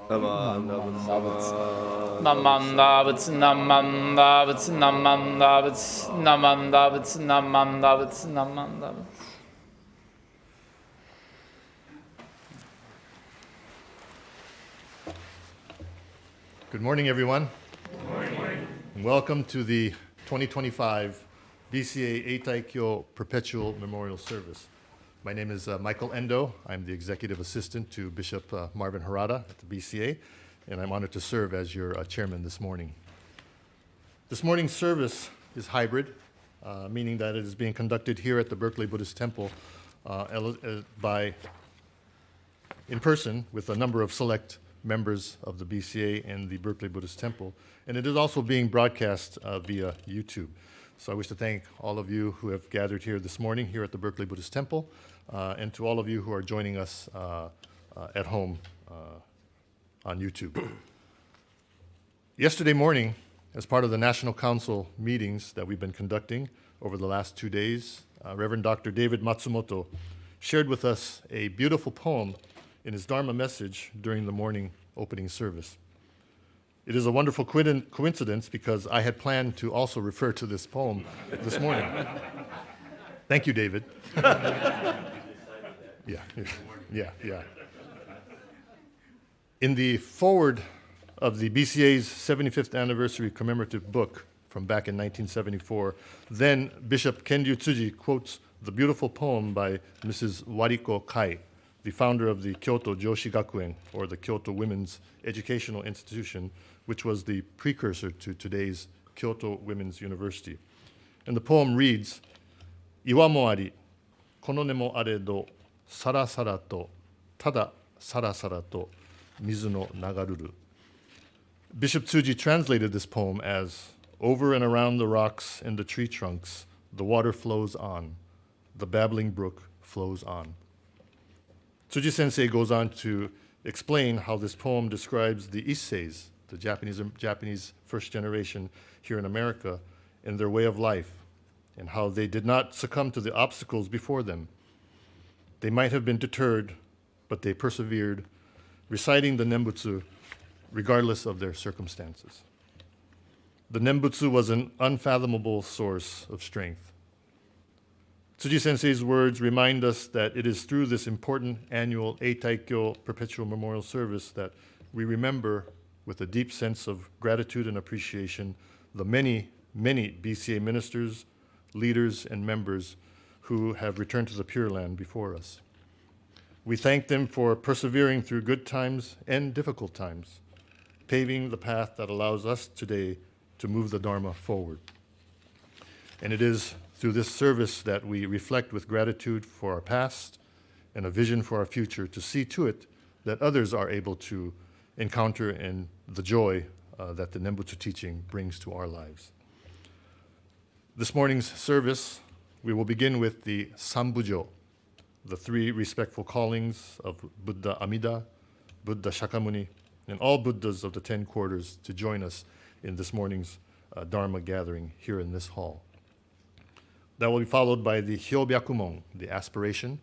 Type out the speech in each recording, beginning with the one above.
Good morning, everyone. Good morning. And welcome to the 2025 BCA Eitaikyo Perpetual Memorial Service. My name is Michael Endo. I'm the Executive Assistant to Bishop Marvin Harada at the BCA, and I'm honored to serve as your chairman this morning. This morning's service is hybrid, meaning that it is being conducted here at the Berkeley Buddhist Temple in person with a number of select members of the BCA and the Berkeley Buddhist Temple, and it is also being broadcast via YouTube. So I wish to thank all of you who have gathered here this morning here at the Berkeley Buddhist Temple, and to all of you who are joining us at home on YouTube. Yesterday morning, as part of the National Council meetings that we've been conducting over the last 2 days, Reverend Dr. David Matsumoto shared with us a beautiful poem in his Dharma message during the morning opening service. It is a wonderful coincidence because I had planned to also refer to this poem this morning. Thank you, David. Yeah. In the foreword of the BCA's 75th anniversary commemorative book from back in 1974, then Bishop Kenryu Tsuji quotes the beautiful poem by Mrs. Wariko Kai, the founder of the Kyoto Joshi Gakuen, or the Kyoto Women's Educational Institution, which was the precursor to today's Kyoto Women's University. And the poem reads, Iwa mo ari, kono ne mo aredo, sara to, tada sara to, mizu no nagaruru. Bishop Tsuji translated this poem as, over and around the rocks and the tree trunks, the water flows on, the babbling brook flows on. Tsuji Sensei goes on to explain how this poem describes the Isseis, the Japanese first generation here in America, and their way of life, and how they did not succumb to the obstacles before them. They might have been deterred, but they persevered, reciting the Nembutsu regardless of their circumstances. The Nembutsu was an unfathomable source of strength. Tsuji Sensei's words remind us that it is through this important annual Eitaikyo Perpetual Memorial Service that we remember with a deep sense of gratitude and appreciation the many, many BCA ministers, leaders, and members who have returned to the Pure Land before us. We thank them for persevering through good times and difficult times, paving the path that allows us today to move the Dharma forward. And it is through this service that we reflect with gratitude for our past and a vision for our future to see to it that others are able to encounter in the joy that the Nembutsu teaching brings to our lives. This morning's service, we will begin with the Sanbujo, the three respectful callings of Buddha Amida, Buddha Shakyamuni, and all Buddhas of the 10 quarters to join us in this morning's Dharma gathering here in this hall. That will be followed by the Hyobyakumon, the aspiration,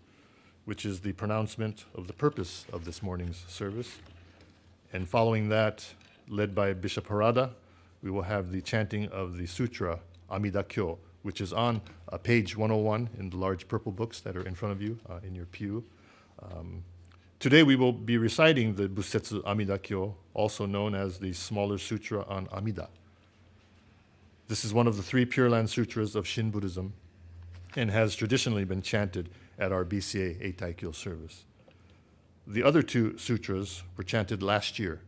which is the pronouncement of the purpose of this morning's service. And following that, led by Bishop Harada, we will have the chanting of the sutra, Amida Kyo, which is on page 101 in the large purple books that are in front of you in your pew. Today we will be reciting the Busetsu Amida Kyo, also known as the smaller sutra on Amida. This is one of the 3 Pure Land sutras of Shin Buddhism and has traditionally been chanted at our BCA Eitaikyo service. The other 2 sutras were chanted last year.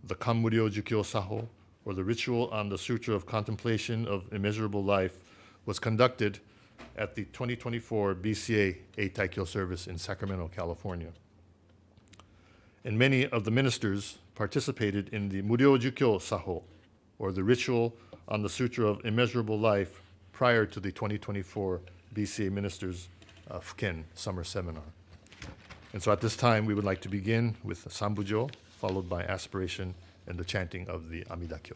The Kanmuryo Jukyo Saho, or the ritual on the Sutra of Contemplation of Immeasurable Life, was conducted at the 2024 BCA Eitaikyo service in Sacramento, California. And many of the ministers participated in the Muryo Jukyo Saho, or the ritual on the Sutra of Immeasurable Life, prior to the 2024 BCA Ministers Fuken Summer Seminar. And so at this time, we would like to begin with Sanbujo, followed by aspiration and the chanting of the Amida Kyo.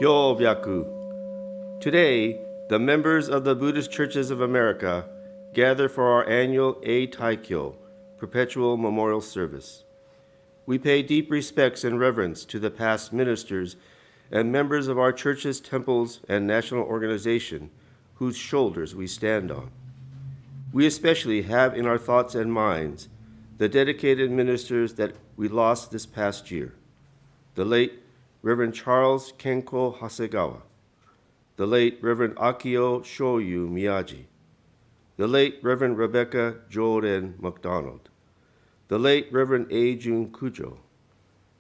Hyobyaku. Today, the members of the Buddhist Churches of America gather for our annual Eitaikyo, Perpetual Memorial Service. We pay deep respects and reverence to the past ministers and members of our churches, temples, and national organization whose shoulders we stand on. We especially have in our thoughts and minds the dedicated ministers that we lost this past year: the late Reverend Charles Kenko Hasegawa, the late Reverend Akio Shoyu Miyaji, the late Reverend Rebecca Joren McDonald, the late Reverend Eijun Kujo,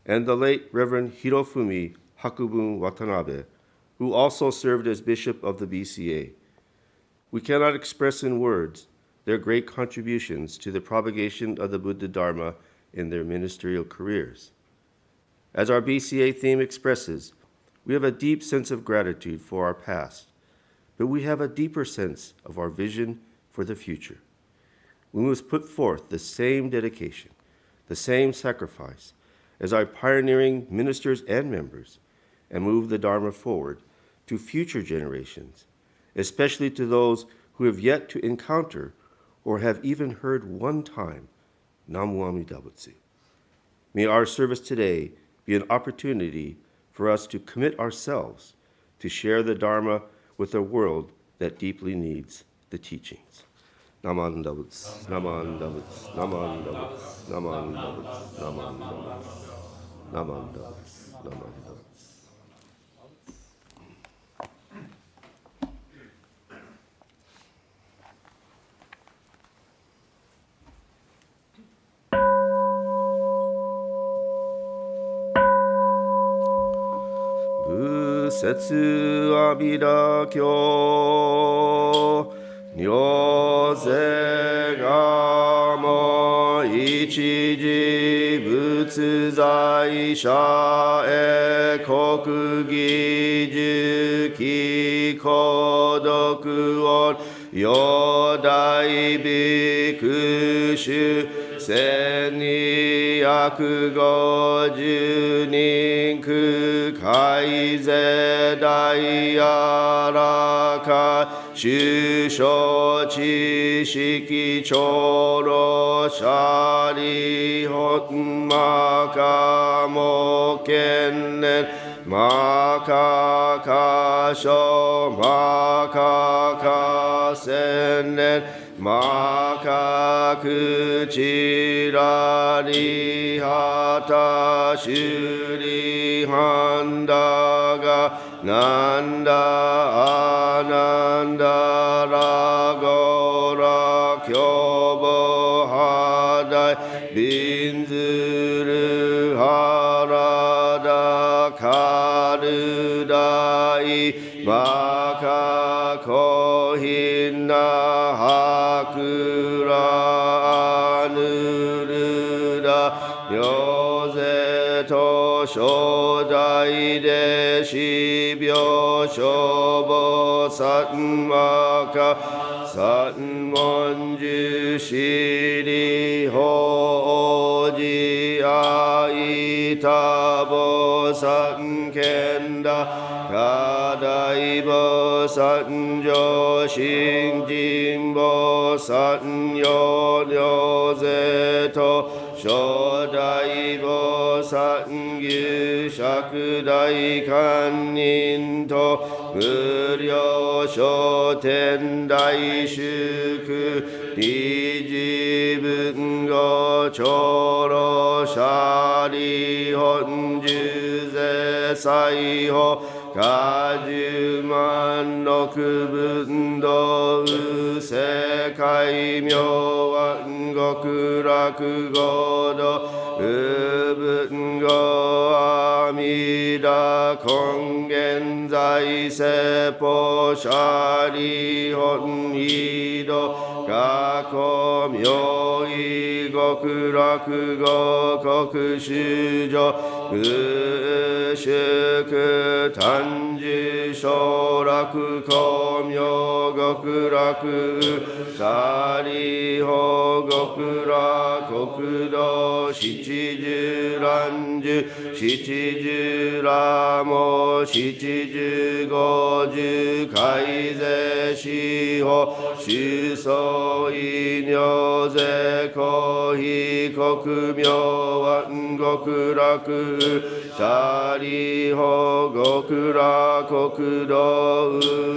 and the late Reverend Hirofumi Hakubun Watanabe, who also served as Bishop of the BCA. We cannot express in words their great contributions to the propagation of the Buddha Dharma in their ministerial careers. As our BCA theme expresses, we have a deep sense of gratitude for our past, but we have a deeper sense of our vision for the future. We must put forth the same dedication, the same sacrifice as our pioneering ministers and members, and move the Dharma forward to future generations, especially to those who have yet to encounter or have even heard one time Namu Amida Butsu. May our service today be an opportunity for us to commit ourselves to share the Dharma with a world that deeply needs the teachings. Naman Dabuts, Naman Dabuts, Naman Dabuts, Naman Dabuts, Naman Dabuts, Naman Dabuts, Naman Dabuts. Busetsu Amida Kyo Nyose ga mo ichiji butsu zai sha e kokugi juki kodoku on yodai bikushu senni yakugoju nin kukai zedai araka shusho chishiki choro shari hotmaka mokennen maka kasho maka kasennen maka kuchirari hata shuri handaga nanda ananda ragora kyobo hadai binzuru harada karudai maka kohina hakura anuruda nyoze to shodai de shibyo shobo satmaka satmonju shiri hoji aitabo satkenda kadaibo satjo shinjimbo satnyo nyoze to shodaibo satgyu shakudai kannin to muryo shotendai shuku nijibungo choro shari honju ze saiho kajuman nokubundo usekai myoan goku rakugodo ubungo amida kongen zai seppo shari hon ido gakko myoi goku rakugo koku shujo ushuku tanju shoraku komyo goku raku shari ho goku rakokudo shichiju ranju shichiju ramo shichiju goju kaize shiho shuso inyoze kohi koku myoan goku raku shari ho goku rakokudo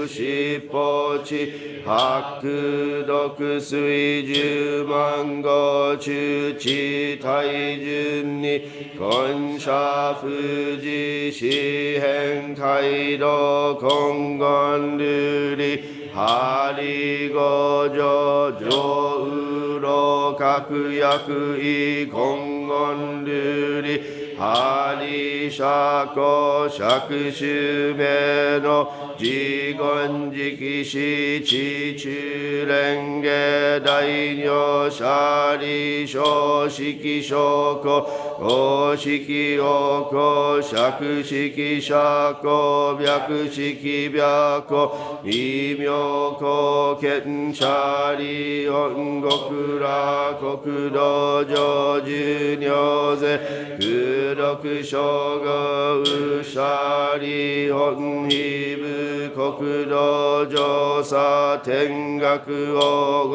ushippochi hakudoku suiju mango chuchi taijun ni konsha fuji shihen kaido kongon ruri hari gojo jo uro kakuyaku i kongon ruri ハリシャコ釈州名の自言自起し地中蓮華大女シャリ小式小古公式王公釈式釈公白式白公異名公見シャリ音極楽国土上十如世空六称号ウシャリ本非部国土上差天学黄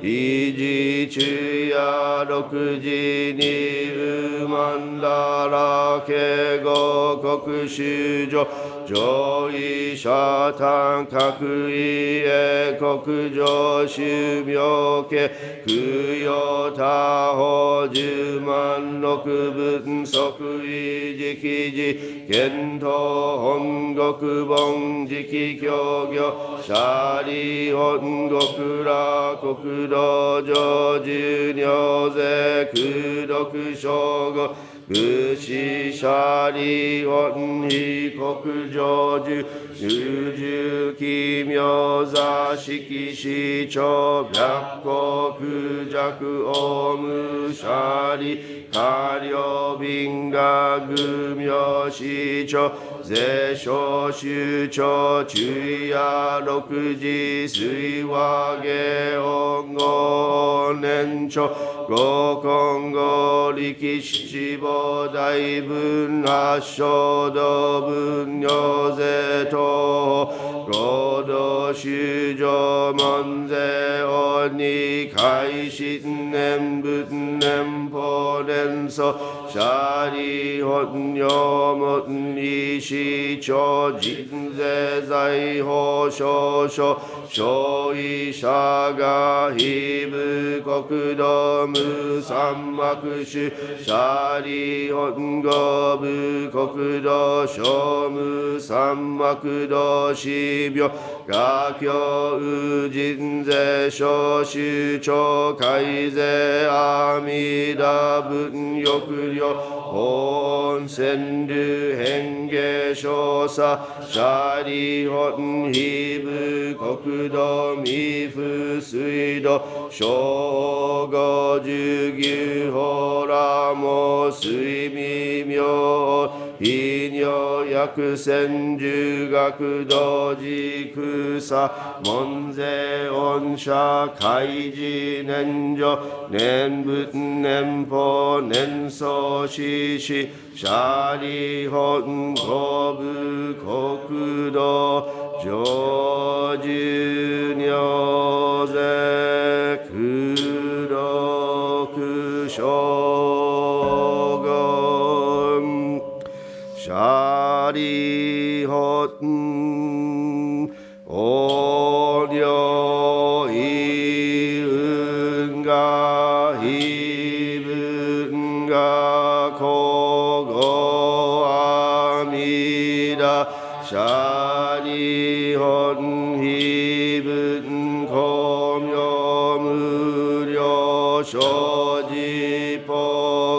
金維持中夜六時にウマンダラケゴ国主上上位者単各位へ国上宗名家供養他法十万六分即位直時検討本国本直教業シャリ本国ら国土上十如世空六称号武士シャリ本非国上十十奇妙座式市長白国弱オムシャリ下領賓が具名市長税商州長中夜六時水和下音号年長五根号力七母大分発祥道分尿税等合同修上門税鬼開心年分年法年祖シャリ本名門理市長人税財宝少々小医者が非部国土無三幕主シャリ本語部国土小無三幕土死病画教右人税小州長改税阿弥陀分欲量本川流変化少佐シャリ本非部国土未府水道小五十牛ほらも水未妙非尿薬千十学道寺草門税恩赦開示年女年仏年法年相死死シャリ本五部国土上十如世空六称言シャリ本お領意運が非分が古語阿弥陀シャリ本非分公明無料生寺法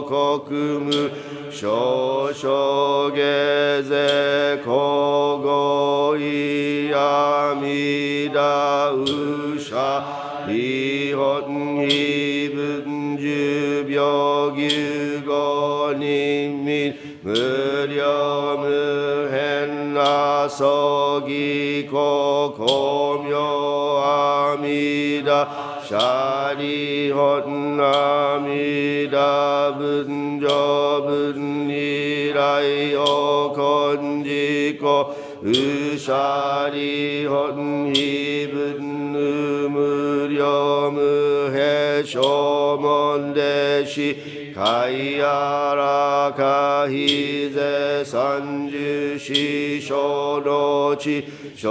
国無少々下税古語意阿弥陀ウシャリ本非分十病牛語人民無量無辺な葬儀公公明阿弥陀シャリ本阿弥陀分上分如来王根自公ウシャリ本非分無量無辺正門弟子海あらかひぜ三十四小の地消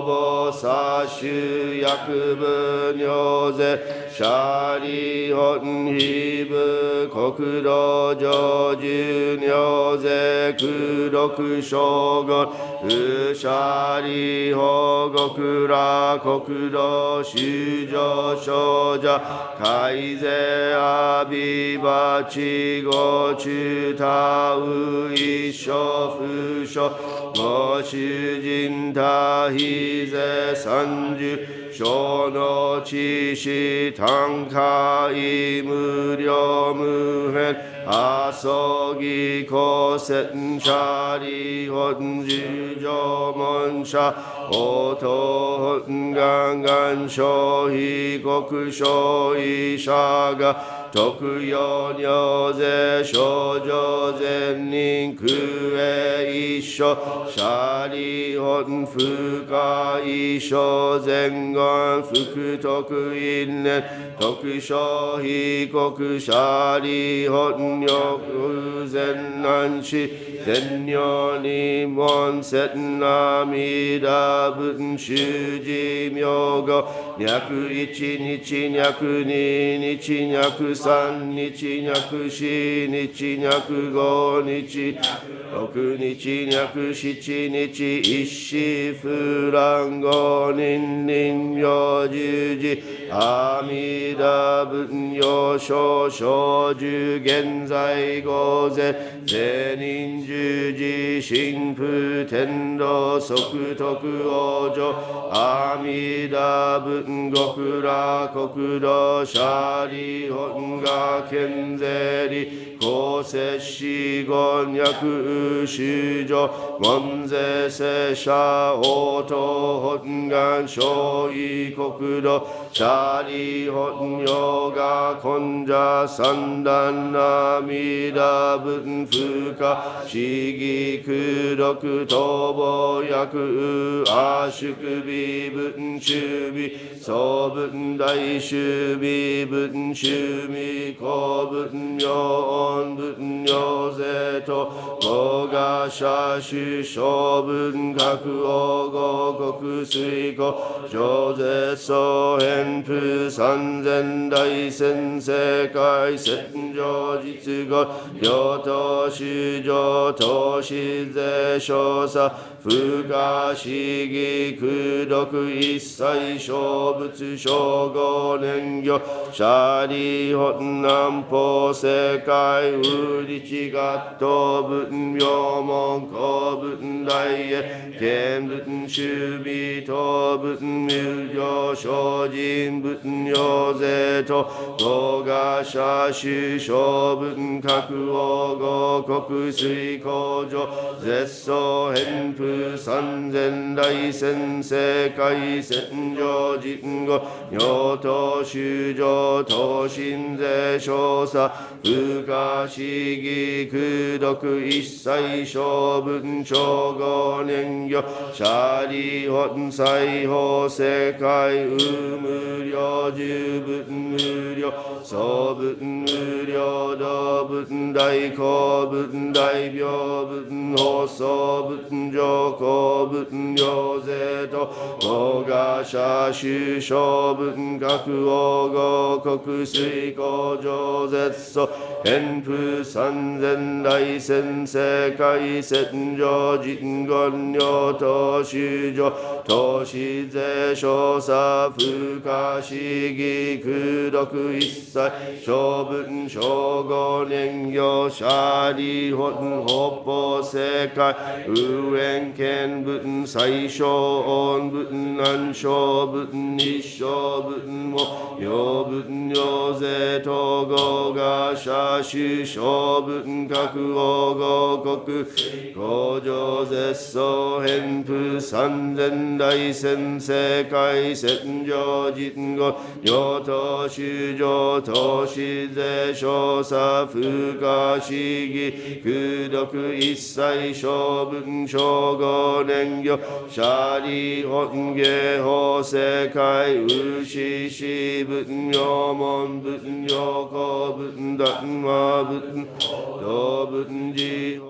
防殺種薬部尿税シャリホンヒブ国土上十尿税空六将軍ウシャリ保国ら国土修上少女海税アビバチゴ中タウ一緒不所ご主人他非税三十小の知識単価無料無変遊ぎ公選者理本十条門者応答本願願消費国消費者が特用尿税症状善人空営一緒シャリ本不可一緒前言福徳因年特消費国シャリ本欲善難し善尿に門説阿弥陀文殊寺名号脈一日脈二日脈三日脈四日脈五日六日脈七日一子不乱五人人名十字阿弥陀文様少少寿現在午前税人十字神父天道即徳往生阿弥陀文極楽国土シャリ本願健税理公摂死言薬修上門税聖者応答本願小異国土シャリ本ヨガ根者三段阿弥陀文不可思議空毒逃亡薬阿宿美文修美総文大修美文修美公文妙音文妙税と五賀社主小文学王五国水庫上税総変風三千大先世界戦場実語両党修上投資税少佐不可思議空毒一切小物小五年魚シャリ本南方世界ウリチガット文明門公文大へ見文修美等文無料精進文行税と五賀社主小文各王五国水工場絶相変風三千大先世界戦場人語尿等修上等身税少佐不可思議空毒一切小文超五年魚シャリ本裁法世界無料十分無料総分無料道分大公分大病分放送分上公分行税と五賀社主小文学王五国水工場絶素変風三千大先世界戦場人言尿等修上投資税少佐不可思議空毒一切小文小五年行シャリ本北方世界右縁見文最小音文南小文日小文も陽文行税統合が社主小文各王五国工場絶相変風三千大先世界戦場人語尿等修上投資税少佐不可思議空毒一切小文小五年魚シャリ本芸法世界ウシシ文明門文明公文談話文道文寺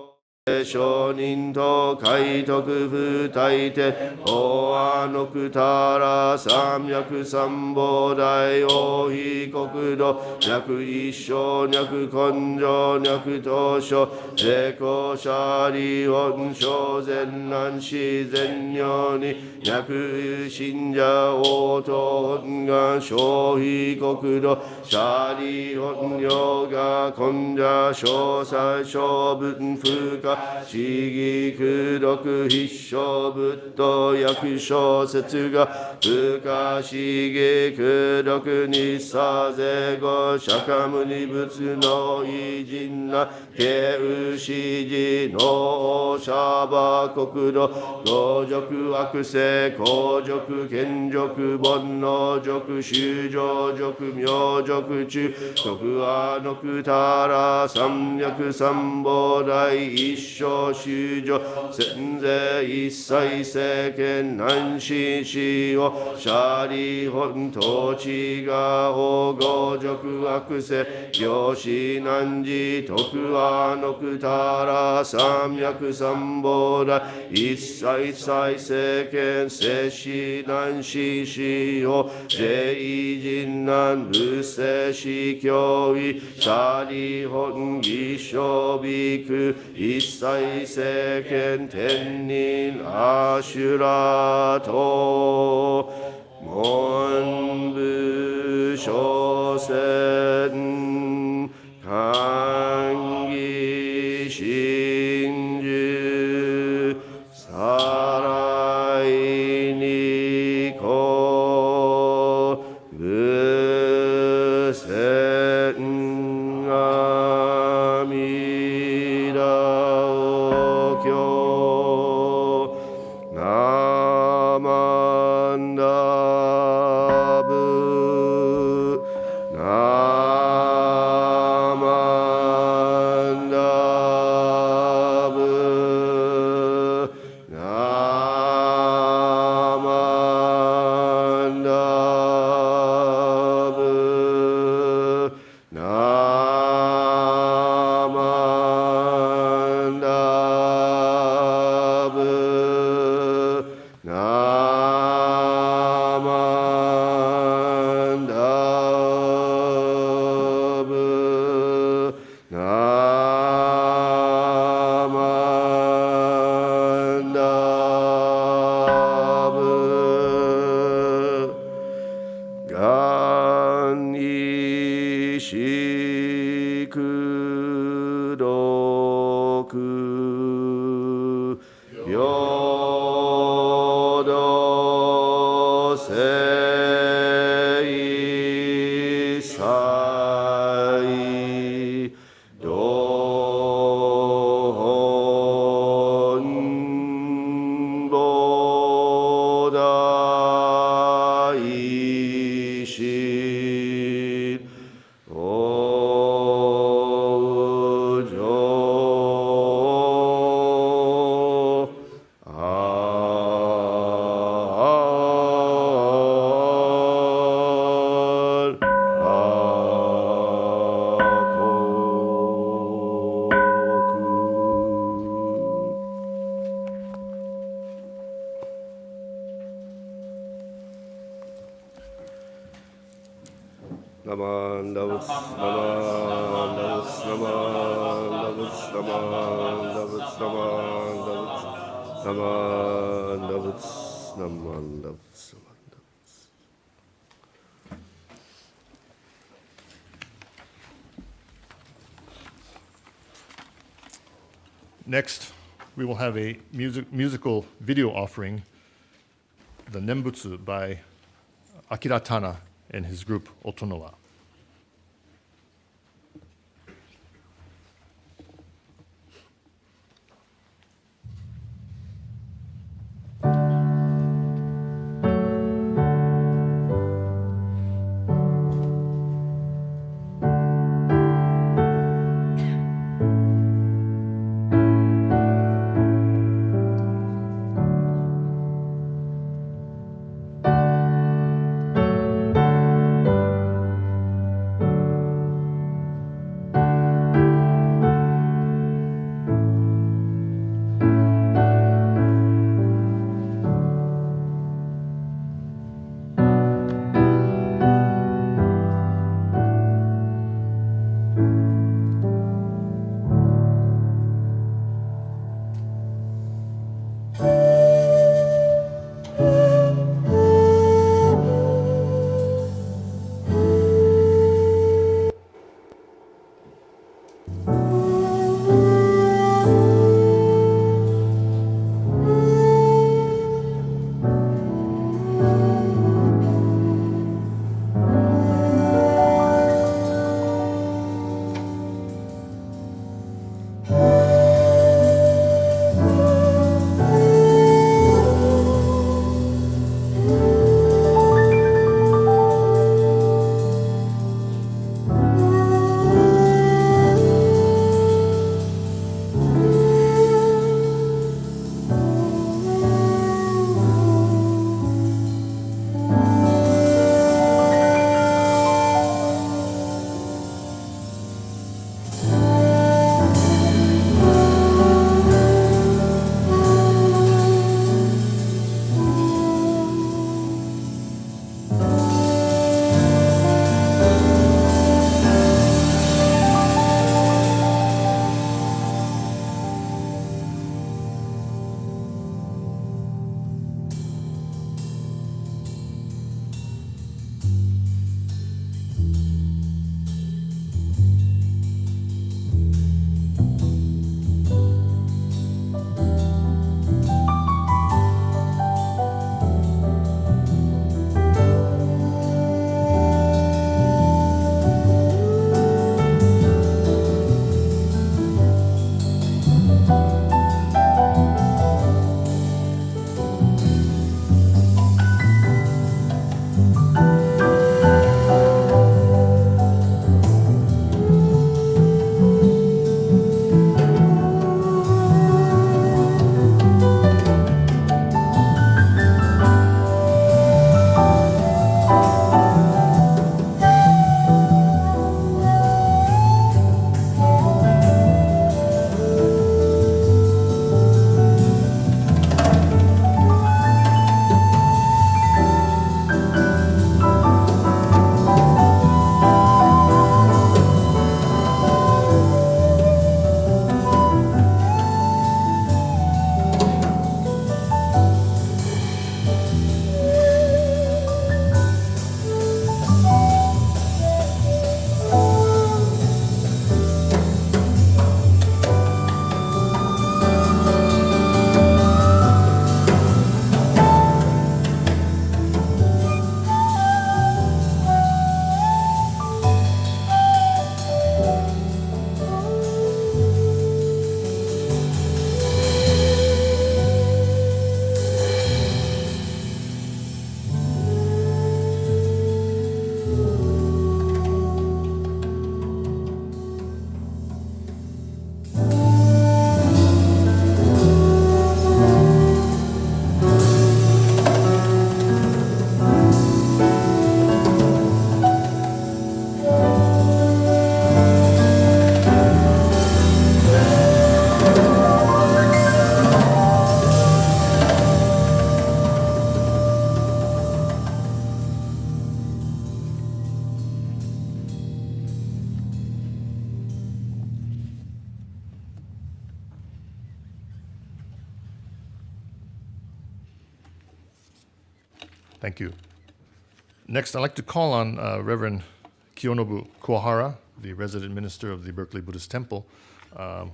上人と海徳不大天法阿のくたら三脈三宝大王非国土脈一生脈根性脈当初成功者利本性善男子善女に脈信者応答本願小非国土者利本領が根者小祭小文風化思議空読必勝仏道役小説が不可思議空読日差税後釈迦牟尼仏の偉人な慶宇史寺のシャバ国土道辱悪性公辱賢辱煩悩辱修上辱明辱中徳阿のくたら三脈三宝大一生修上先税一切世間南進使用シャリ本統治が王語辱悪性行使難事徳阿のくたら三脈三宝大一切再世間摂氏難進使用税人難仏世司教義シャリ本義勝美空一切世間天人アシュラと文部諸説歓喜真珠さらいにこ無線阿弥陀経ナマンダブナマンダブナマンダブナマンダブナマンダブナマンダブがんいしくろく平等性祭道本菩提心往生ナマンダブツナマンダブツナマンダブツナマンダブツナマンダブツナマンダブツナマンダブツ。Next, we will have a musical video offering, the Nembutsu by Akira Tana and his group Otonawa. Thank you. Next, I'd like to call on Reverend Kiyonobu Kuwahara, the resident minister of the Berkeley Buddhist Temple,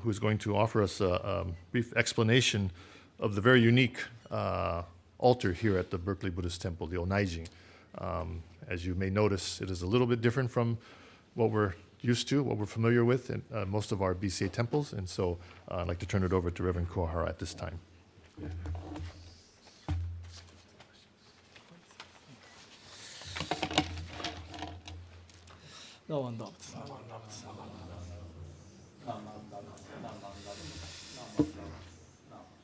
who is going to offer us a brief explanation of the very unique altar here at the Berkeley Buddhist Temple, the Onaiji. As you may notice, it is a little bit different from what we're used to, what we're familiar with in most of our BCA temples, and so I'd like to turn it over to Reverend Kuwahara at this time.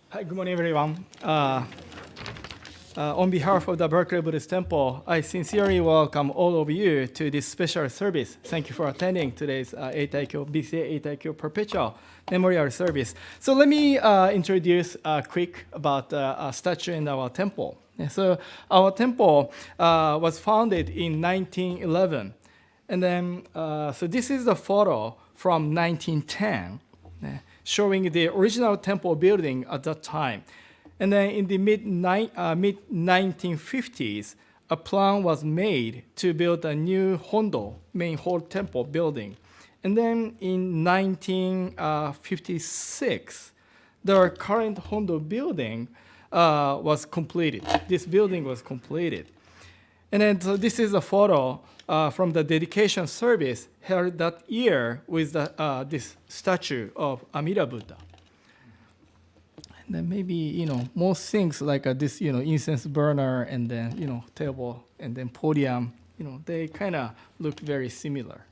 Hi, good morning, everyone. On behalf of the Berkeley Buddhist Temple, I sincerely welcome all of you to this special service. Thank you for attending today's Eitaikyo, BCA Eitaikyo Perpetual Memorial Service. So let me introduce quick about the statue in our temple. So our temple was founded in 1911. And then, so this is the photo from 1910, showing the original temple building at that time. And then in the mid-1950s, a plan was made to build a new Hondo, main hall temple building. And then in 1956, the current Hondo building was completed. This building was completed. And then so this is a photo from the dedication service held that year with this statue of Amida Buddha. And then maybe, most things like this, incense burner and then, table and then podium, they kind of look very similar.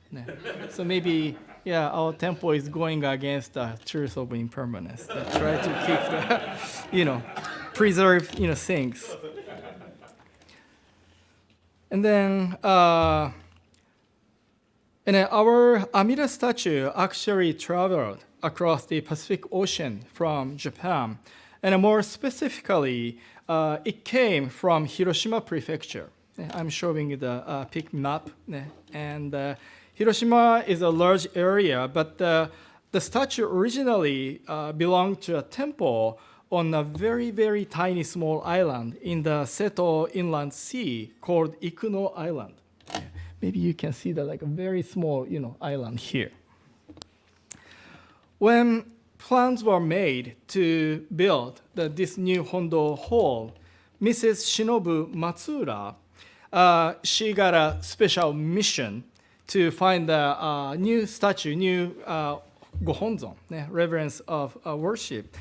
So maybe, our temple is going against the truth of impermanence. They try to keep the, preserve, things. And then our Amida statue actually traveled across the Pacific Ocean from Japan. And more specifically, it came from Hiroshima Prefecture. I'm showing the pic map. And Hiroshima is a large area, but the statue originally belonged to a temple on a very, very tiny small island in the Seto Inland Sea called Ikuno Island. Maybe you can see that like a very small, island here. When plans were made to build this new Hondo hall, Mrs. Shinobu Matsuura, she got a special mission to find a new statue, new gohonzon, reverence of worship,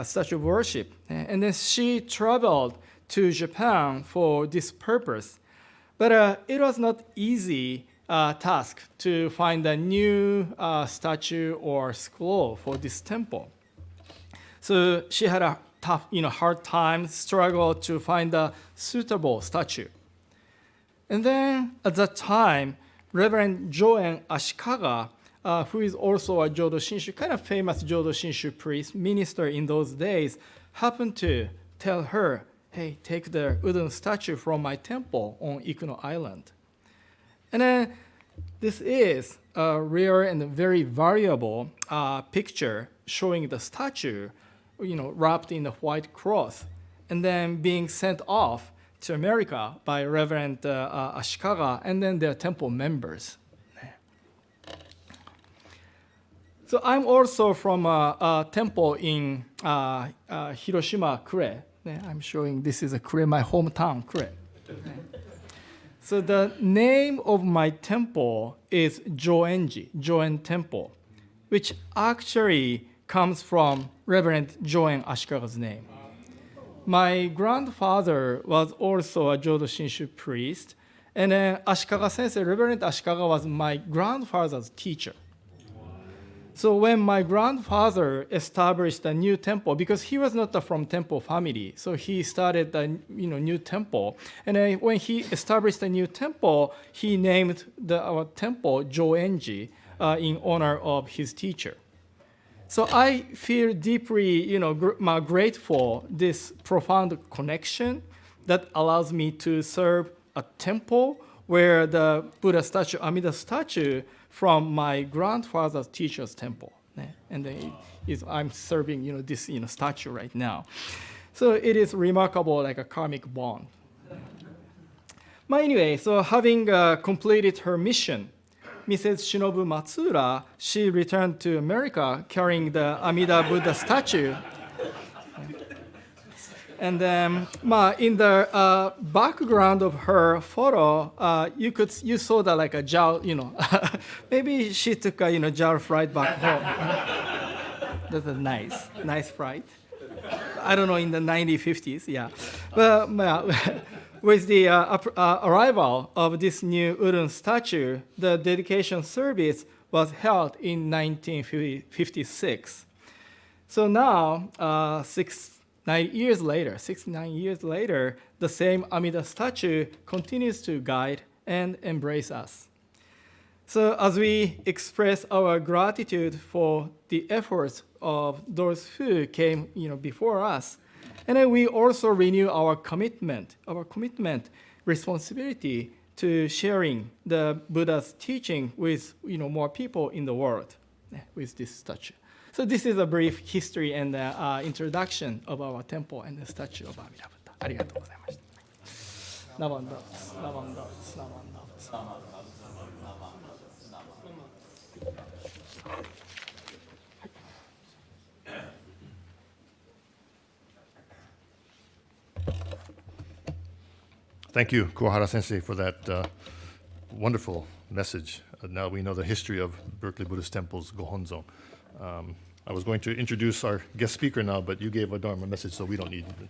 statue of worship. And then she traveled to Japan for this purpose. But it was not easy task to find a new statue or scroll for this temple. So she had a tough, hard time, struggle to find a suitable statue. And then at that time, Reverend Joen Ashikaga, who is also a Jodo Shinshu, kind of famous Jodo Shinshu priest, minister in those days, happened to tell her, hey, take the wooden statue from my temple on Ikuno Island. And then this is a rare and very valuable picture showing the statue, wrapped in a white cloth, and then being sent off to America by Reverend Ashikaga and then their temple members. So I'm also from a temple in Hiroshima, Kure. I'm showing this is a Kure, my hometown, Kure. So the name of my temple is Joenji, Joen Temple, which actually comes from Reverend Joen Ashikaga's name. My grandfather was also a Jodo Shinshu priest, and then Ashikaga Sensei, Reverend Ashikaga, was my grandfather's teacher. So when my grandfather established a new temple, because he was not from temple family, so he started a new temple. And when he established a new temple, he named our temple Joenji in honor of his teacher. So I feel deeply, grateful this profound connection that allows me to serve a temple where the Buddha statue, Amida statue, from my grandfather's teacher's temple. And I'm serving, this, statue right now. So it is remarkable, like a karmic bond. But anyway, so having completed her mission, Mrs. Shinobu Matsuura, she returned to America carrying the Amida Buddha statue. And then in the background of her photo, you saw that like a jowl, maybe she took a jowl flight back home. That's a nice flight. I don't know, in the 1950s, yeah. But with the arrival of this new wooden statue, the dedication service was held in 1956. So now, 69 years later, the same Amida statue continues to guide and embrace us. So as we express our gratitude for the efforts of those who came before us, and then we also renew our commitment, responsibility to sharing the Buddha's teaching with more people in the world with this statue. So this is a brief history and introduction of our temple and the statue of Amida Buddha. ありがとうございました。ナバンダーツ、ナバンダーツ、ナバンダーツ。Thank you, Kuwahara Sensei, for that wonderful message. Now we know the history of Berkeley Buddhist Temple's Gohonzon. I was going to introduce our guest speaker now, but you gave a Dharma message, so we don't need it.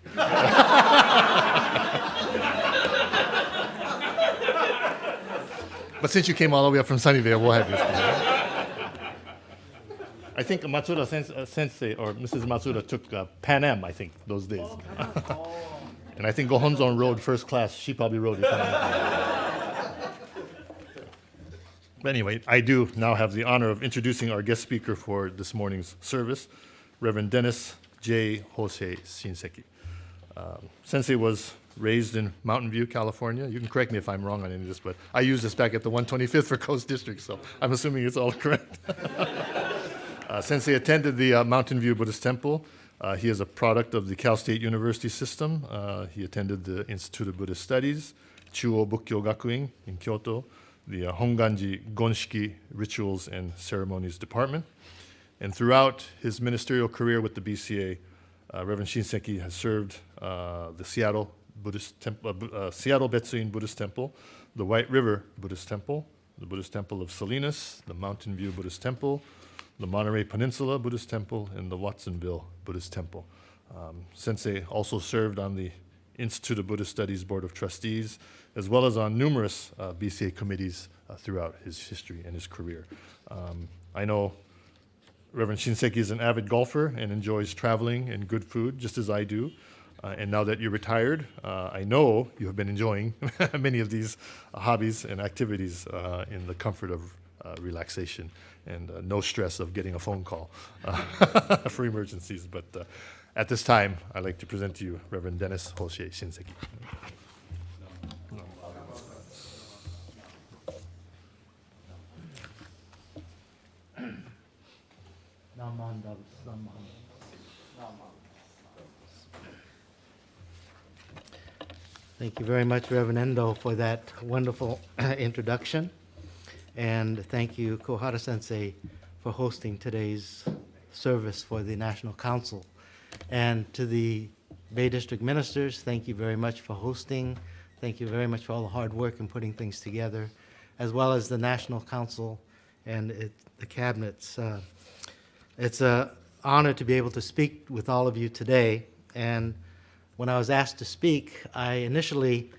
But since you came all the way up from Sunnyvale, we'll have you speak. I think Matsuda Sensei, or Mrs. Matsuda, took Pan Am, I think, those days. And I think Gohonzon rode first class. She probably rode economy. But anyway, I do now have the honor of introducing our guest speaker for this morning's service, Reverend Dennis J. Hosei Shinseki. Sensei was raised in Mountain View, California. You can correct me if I'm wrong on any of this, but I used this back at the 125th for Coast District, so I'm assuming it's all correct. Sensei attended the Mountain View Buddhist Temple. He is a product of the Cal State University system. He attended the Institute of Buddhist Studies, Chuo Bukkyo Gakuin in Kyoto, the Honganji Gonshiki Rituals and Ceremonies Department. And throughout his ministerial career with the BCA, Reverend Shinseki has served the Seattle Betsuin Buddhist Temple, the White River Buddhist Temple, the Buddhist Temple of Salinas, the Mountain View Buddhist Temple, the Monterey Peninsula Buddhist Temple, and the Watsonville Buddhist Temple. Sensei also served on the Institute of Buddhist Studies Board of Trustees, as well as on numerous BCA committees throughout his history and his career. I know Reverend Shinseki is an avid golfer and enjoys traveling and good food, just as I do. And now that you're retired, I know you have been enjoying many of these hobbies and activities in the comfort of relaxation and no stress of getting a phone call for emergencies. But at this time, I'd like to present to you Reverend Dennis Hosei Shinseki. Thank you very much, Reverend Endo, for that wonderful introduction. And thank you, Kuwahara Sensei, for hosting today's service for the National Council. And to the Bay District ministers, thank you very much for hosting. Thank you very much for all the hard work in putting things together, as well as the National Council and the cabinets. It's an honor to be able to speak with all of you today. And when I was asked to speak, I initially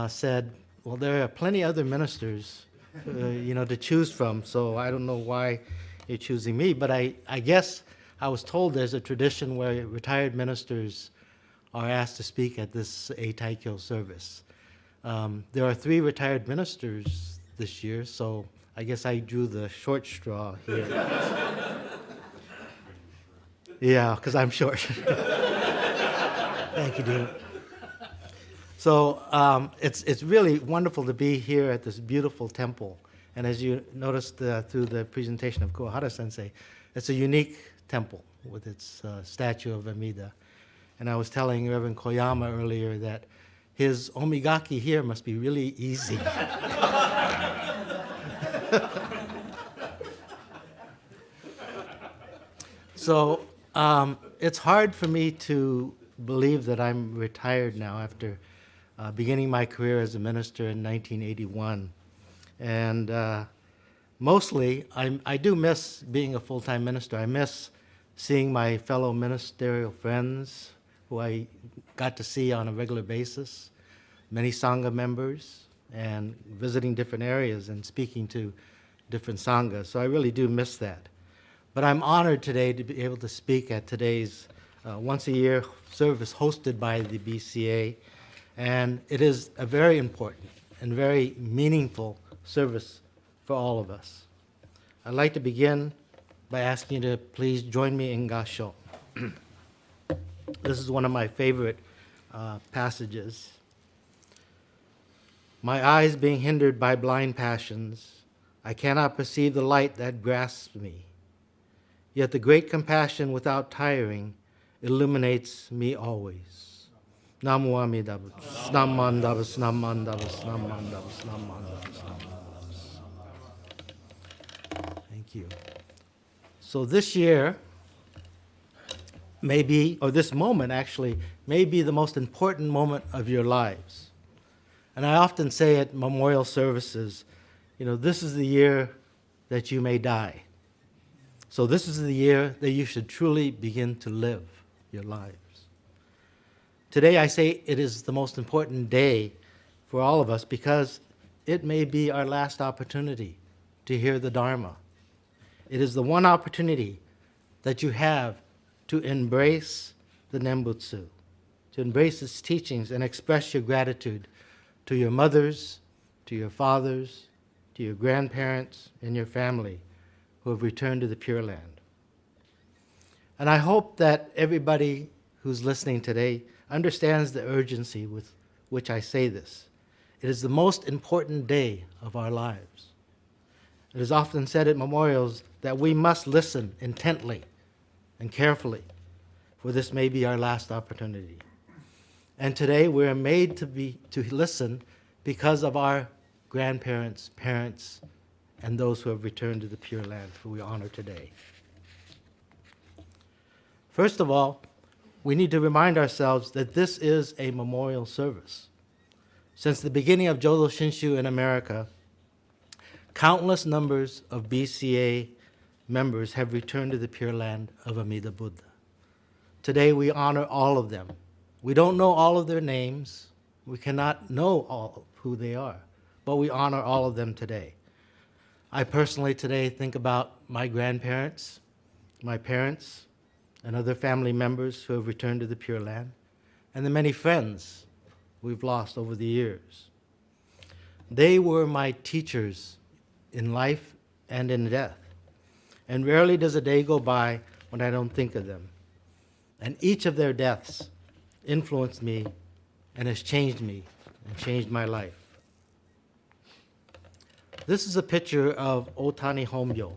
said, well, there are plenty other ministers to choose from, so I don't know why you're choosing me. But I guess I was told there's a tradition where retired ministers are asked to speak at this Eitaikyo service. There are 3 retired ministers this year, so I guess I drew the short straw here. Yeah, because I'm short. Thank you, Dean. So it's really wonderful to be here at this beautiful temple. And as you noticed through the presentation of Kuwahara Sensei, it's a unique temple with its statue of Amida. And I was telling Reverend Koyama earlier that his omigaki here must be really easy. So it's hard for me to believe that I'm retired now after beginning my career as a minister in 1981. And mostly, I do miss being a full-time minister. I miss seeing my fellow ministerial friends who I got to see on a regular basis, many Sangha members, and visiting different areas and speaking to different Sanghas. So I really do miss that. But I'm honored today to be able to speak at today's once-a-year service hosted by the BCA, and it is a very important and very meaningful service for all of us. I'd like to begin by asking you to please join me in Gasho. This is one of my favorite passages. My eyes being hindered by blind passions, I cannot perceive the light that grasps me. Yet the great compassion without tiring illuminates me always. Namu Amida Butsu. Namandavas, Namandavas, Namandavas, Namandavas, Namandavas. Thank you. So this year may be, or this moment actually, may be the most important moment of your lives. And I often say at memorial services, this is the year that you may die. So this is the year that you should truly begin to live your lives. Today I say it is the most important day for all of us because it may be our last opportunity to hear the Dharma. It is the one opportunity that you have to embrace the Nembutsu, to embrace its teachings and express your gratitude to your mothers, to your fathers, to your grandparents, and your family who have returned to the Pure Land. And I hope that everybody who's listening today understands the urgency with which I say this. It is the most important day of our lives. It is often said at memorials that we must listen intently and carefully, for this may be our last opportunity. And today we are made to listen because of our grandparents, parents, and those who have returned to the Pure Land, who we honor today. First of all, we need to remind ourselves that this is a memorial service. Since the beginning of Jodo Shinshu in America, countless numbers of BCA members have returned to the Pure Land of Amida Buddha. Today we honor all of them. We don't know all of their names. We cannot know all who they are, but we honor all of them today. I personally today think about my grandparents, my parents, and other family members who have returned to the Pure Land, and the many friends we've lost over the years. They were my teachers in life and in death, and rarely does a day go by when I don't think of them. And each of their deaths influenced me and has changed me and changed my life. This is a picture of Otani Homyo.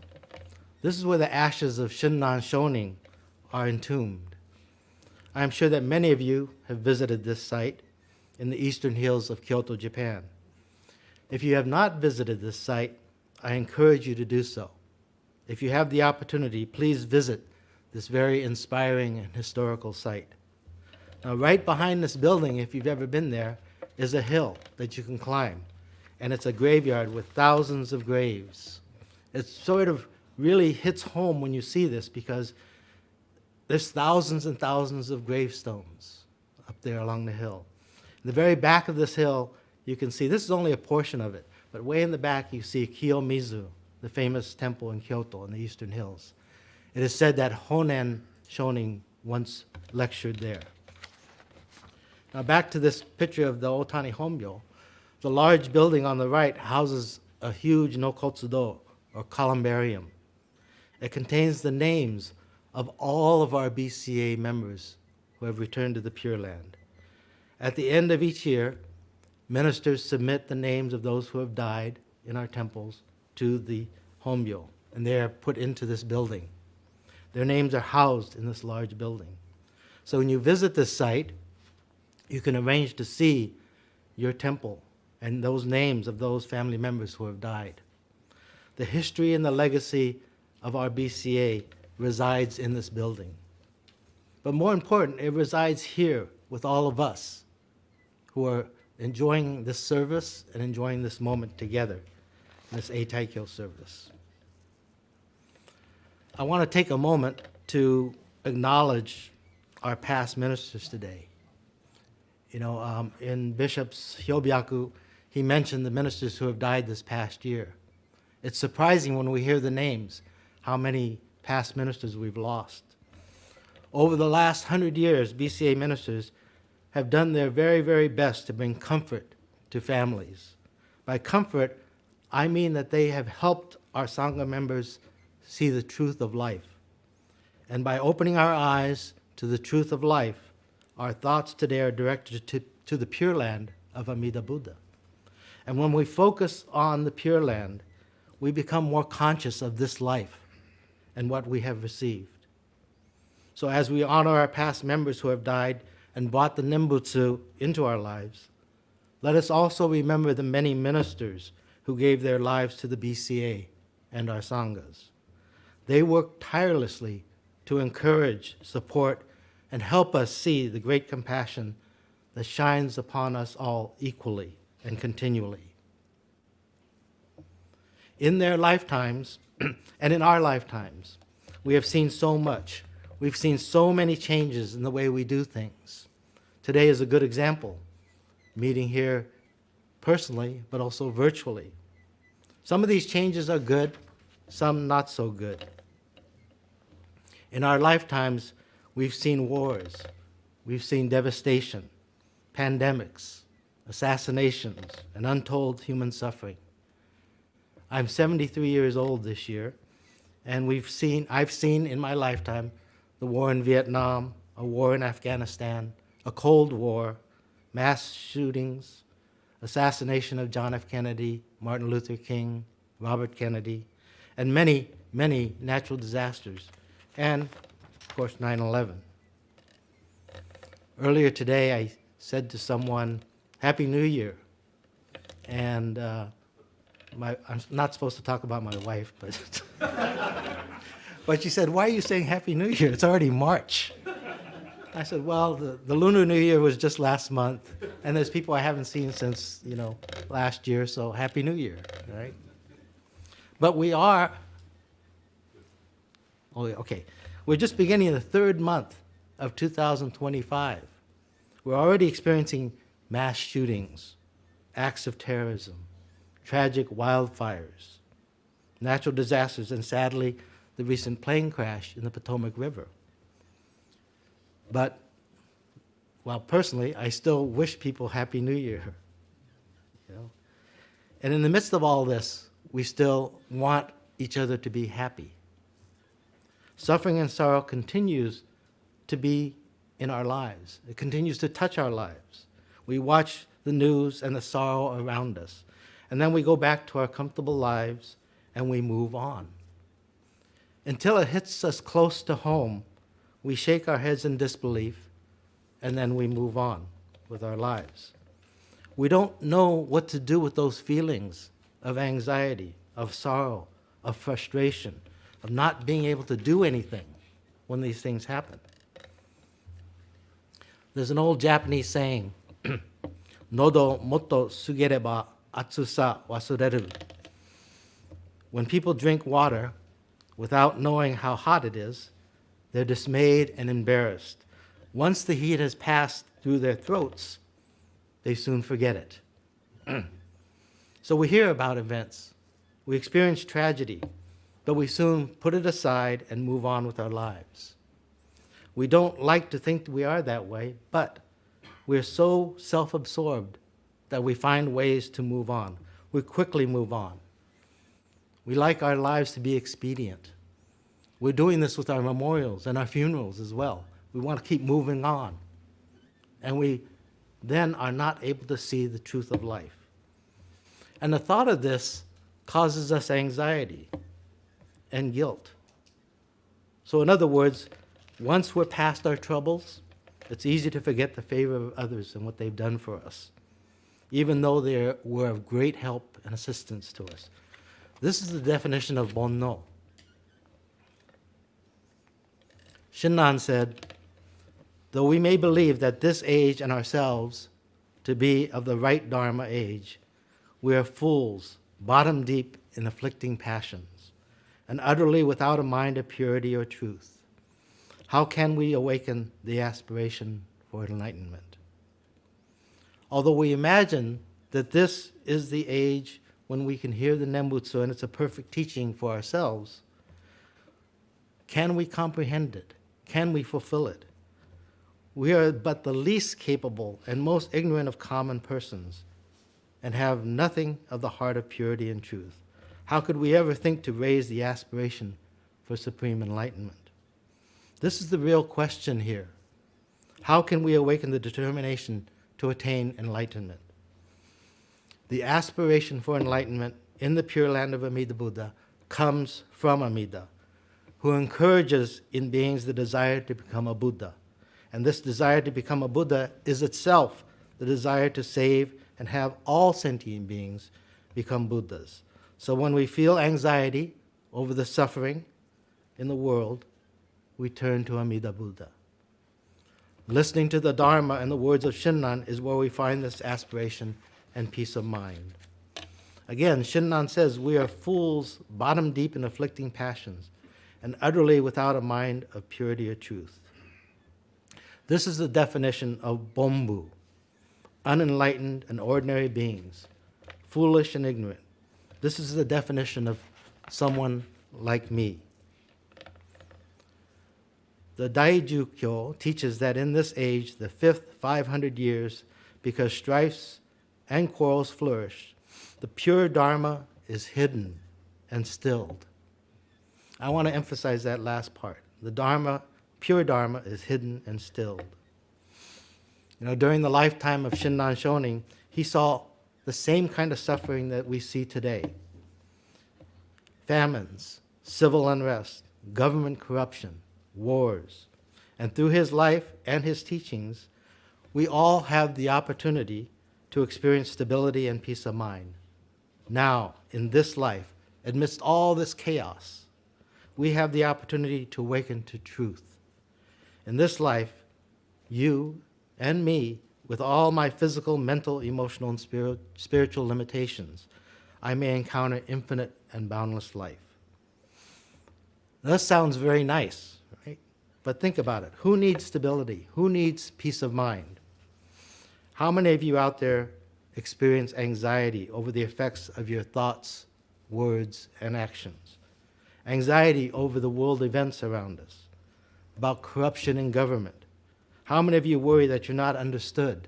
This is where the ashes of Shinran Shonin are entombed. I am sure that many of you have visited this site in the eastern hills of Kyoto, Japan. If you have not visited this site, I encourage you to do so. If you have the opportunity, please visit this very inspiring and historical site. Now, right behind this building, if you've ever been there, is a hill that you can climb. And it's a graveyard with thousands of graves. It sort of really hits home when you see this because there's thousands and thousands of gravestones up there along the hill. In the very back of this hill, you can see, this is only a portion of it, but way in the back you see Kiyomizu, the famous temple in Kyoto in the eastern hills. It is said that Honen Shonin once lectured there. Now back to this picture of the Otani Homyo. The large building on the right houses a huge nokotsudo, or columbarium. It contains the names of all of our BCA members who have returned to the Pure Land. At the end of each year, ministers submit the names of those who have died in our temples to the Homyo, and they are put into this building. Their names are housed in this large building. So when you visit this site, you can arrange to see your temple and those names of those family members who have died. The history and the legacy of our BCA resides in this building. But more important, it resides here with all of us who are enjoying this service and enjoying this moment together, this Eitaikyo service. I want to take a moment to acknowledge our past ministers today. In Bishop's Hyobyaku, he mentioned the ministers who have died this past year. It's surprising when we hear the names, how many past ministers we've lost. Over the last 100 years, BCA ministers have done their very, very best to bring comfort to families. By comfort, I mean that they have helped our Sangha members see the truth of life. And by opening our eyes to the truth of life, our thoughts today are directed to the Pure Land of Amida Buddha. And when we focus on the Pure Land, we become more conscious of this life and what we have received. So as we honor our past members who have died and brought the Nembutsu into our lives, let us also remember the many ministers who gave their lives to the BCA and our Sanghas. They worked tirelessly to encourage, support, and help us see the great compassion that shines upon us all equally and continually. In their lifetimes, and in our lifetimes, we have seen so much. We've seen so many changes in the way we do things. Today is a good example, meeting here personally, but also virtually. Some of these changes are good, some not so good. In our lifetimes, we've seen wars, we've seen devastation, pandemics, assassinations, and untold human suffering. I'm 73 years old this year, and I've seen in my lifetime the war in Vietnam, a war in Afghanistan, a Cold War, mass shootings, assassination of John F. Kennedy, Martin Luther King, Robert Kennedy, and many, many natural disasters, and, of course, 9/11. Earlier today, I said to someone, Happy New Year. And I'm not supposed to talk about my wife, but but she said, why are you saying Happy New Year? It's already March. I said, well, the Lunar New Year was just last month, and there's people I haven't seen since, last year, so Happy New Year, right? But we're just beginning the third month of 2025. We're already experiencing mass shootings, acts of terrorism, tragic wildfires, natural disasters, and sadly, the recent plane crash in the Potomac River. But, personally, I still wish people Happy New Year. And in the midst of all this, we still want each other to be happy. Suffering and sorrow continues to be in our lives. It continues to touch our lives. We watch the news and the sorrow around us. And then we go back to our comfortable lives and we move on. Until it hits us close to home, we shake our heads in disbelief and then we move on with our lives. We don't know what to do with those feelings of anxiety, of sorrow, of frustration, of not being able to do anything when these things happen. There's an old Japanese saying, Nodo motto sugereba atsusa wasureru. When people drink water without knowing how hot it is, they're dismayed and embarrassed. Once the heat has passed through their throats, they soon forget it. So we hear about events, we experience tragedy, but we soon put it aside and move on with our lives. We don't like to think we are that way, but we're so self-absorbed that we find ways to move on. We quickly move on. We like our lives to be expedient. We're doing this with our memorials and our funerals as well. We want to keep moving on. And we then are not able to see the truth of life. And the thought of this causes us anxiety and guilt. So in other words, once we're past our troubles, it's easy to forget the favor of others and what they've done for us. even though they were of great help and assistance to us. This is the definition of bonno. Shinran said, though we may believe that this age and ourselves to be of the right Dharma age, we are fools, bottom deep in afflicting passions, and utterly without a mind of purity or truth. How can we awaken the aspiration for enlightenment? Although we imagine that this is the age when we can hear the Nembutsu and it's a perfect teaching for ourselves, can we comprehend it? Can we fulfill it? We are but the least capable and most ignorant of common persons and have nothing of the heart of purity and truth. How could we ever think to raise the aspiration for supreme enlightenment? This is the real question here. How can we awaken the determination to attain enlightenment? The aspiration for enlightenment in the Pure Land of Amida Buddha comes from Amida, who encourages in beings the desire to become a Buddha. And this desire to become a Buddha is itself the desire to save and have all sentient beings become Buddhas. So when we feel anxiety over the suffering in the world, we turn to Amida Buddha. Listening to the Dharma and the words of Shinran is where we find this aspiration and peace of mind. Again, Shinran says, we are fools bottom deep in afflicting passions and utterly without a mind of purity or truth. This is the definition of Bombu, unenlightened and ordinary beings, foolish and ignorant. This is the definition of someone like me. The Daijukyo teaches that in this age, the fifth 500 years, because strifes and quarrels flourish, the pure Dharma is hidden and stilled. I want to emphasize that last part. The Dharma, pure Dharma, is hidden and stilled. You know, during the lifetime of Shinran Shonin, he saw the same kind of suffering that we see today. Famines, civil unrest, government corruption, wars. And through his life and his teachings, we all have the opportunity to experience stability and peace of mind. Now, in this life, amidst all this chaos, we have the opportunity to awaken to truth. In this life, you and me, with all my physical, mental, emotional, and spiritual limitations, I may encounter infinite and boundless life. That sounds very nice, right? But think about it. Who needs stability? Who needs peace of mind? How many of you out there experience anxiety over the effects of your thoughts, words, and actions? Anxiety over the world events around us, about corruption in government. How many of you worry that you're not understood,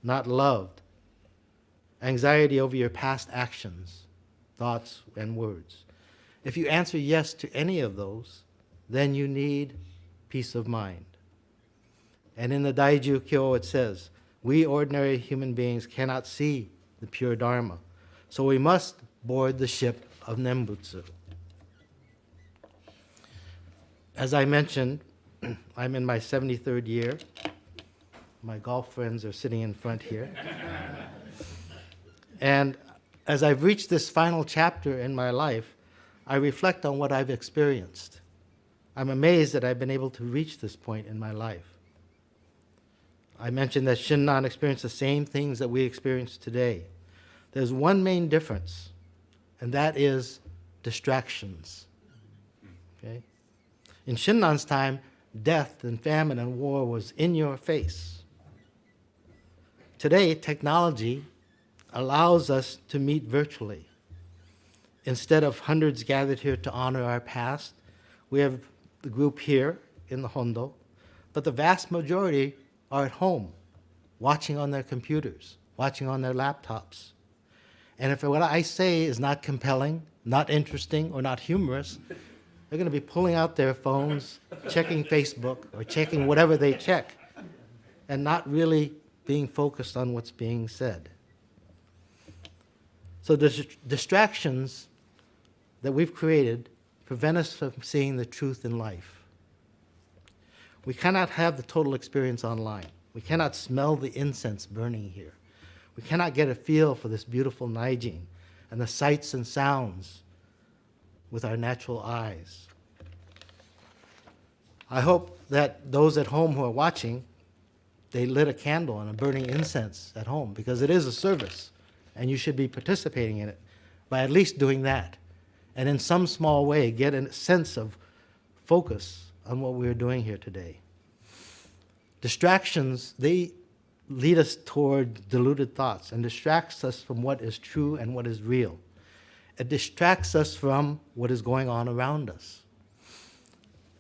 not loved? Anxiety over your past actions, thoughts, and words. If you answer yes to any of those, then you need peace of mind. And in the Daijukyo it says, we ordinary human beings cannot see the pure Dharma, so we must board the ship of Nembutsu. As I mentioned, I'm in my 73rd year. My golf friends are sitting in front here. And as I've reached this final chapter in my life, I reflect on what I've experienced. I'm amazed that I've been able to reach this point in my life. I mentioned that Shinran experienced the same things that we experience today. There's one main difference, and that is distractions. Okay? In Shinran's time, death and famine and war was in your face. Today, technology allows us to meet virtually. Instead of hundreds gathered here to honor our past, we have the group here in the Hondo, but the vast majority are at home, watching on their computers, watching on their laptops. And if what I say is not compelling, not interesting, or not humorous, they're going to be pulling out their phones, checking Facebook, or checking whatever they check, and not really being focused on what's being said. So the distractions that we've created prevent us from seeing the truth in life. We cannot have the total experience online. We cannot smell the incense burning here. We cannot get a feel for this beautiful Naijin and the sights and sounds with our natural eyes. I hope that those at home who are watching, they lit a candle and are burning incense at home, because it is a service and you should be participating in it by at least doing that. And in some small way, get a sense of focus on what we're doing here today. Distractions, they lead us toward deluded thoughts and distracts us from what is true and what is real. It distracts us from what is going on around us.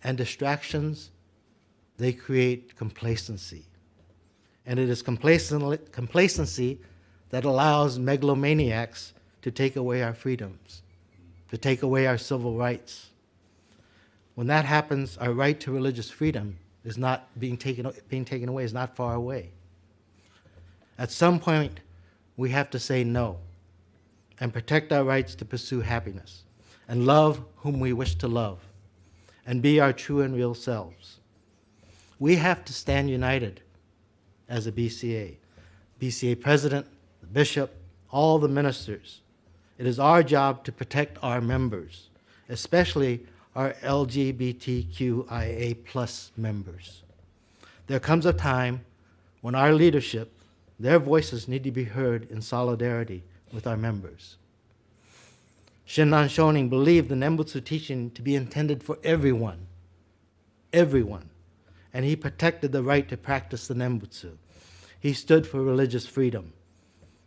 And distractions, they create complacency. And it is complacency that allows megalomaniacs to take away our freedoms, to take away our civil rights. When that happens, our right to religious freedom is not being taken away, is not far away. At some point, we have to say no and protect our rights to pursue happiness and love whom we wish to love and be our true and real selves. We have to stand united as a BCA. BCA president, the bishop, all the ministers. It is our job to protect our members, especially our LGBTQIA+ members. There comes a time when our leadership, their voices need to be heard in solidarity with our members. Shinran Shonin believed the Nembutsu teaching to be intended for everyone, and he protected the right to practice the Nembutsu. He stood for religious freedom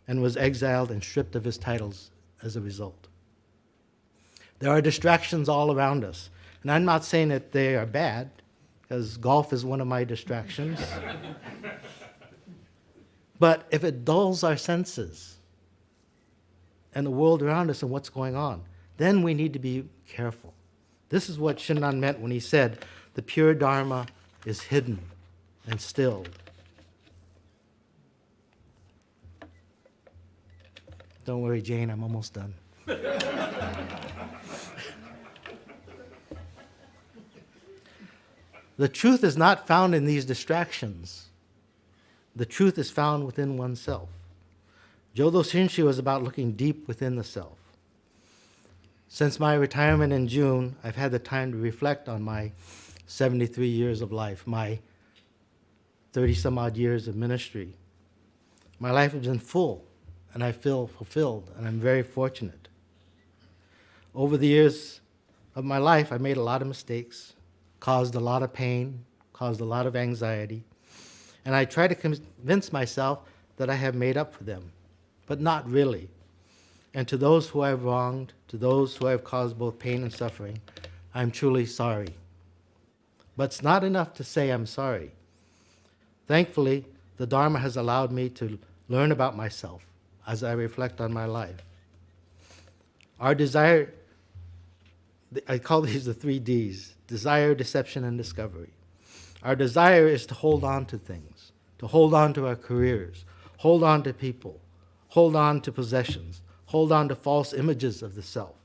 and was exiled and stripped of his titles as a result. There are distractions all around us, and I'm not saying that they are bad, because golf is one of my distractions. But if it dulls our senses and the world around us and what's going on, then we need to be careful. This is what Shinran meant when he said, the pure Dharma is hidden and stilled. Don't worry, Jane, I'm almost done. The truth is not found in these distractions. The truth is found within oneself. Jodo Shinshu is about looking deep within the self. Since my retirement in June, I've had the time to reflect on my 73 years of life, my 30-some-odd years of ministry. My life has been full, and I feel fulfilled, and I'm very fortunate. Over the years of my life, I made a lot of mistakes, caused a lot of pain, caused a lot of anxiety, and I try to convince myself that I have made up for them, but not really. And to those who I have wronged, to those who I have caused both pain and suffering, I'm truly sorry. But it's not enough to say I'm sorry. Thankfully, the Dharma has allowed me to learn about myself as I reflect on my life. Our desire, I call these the 3 Ds, desire, deception, and discovery. Our desire is to hold on to things, to hold on to our careers, hold on to people, hold on to possessions, hold on to false images of the self.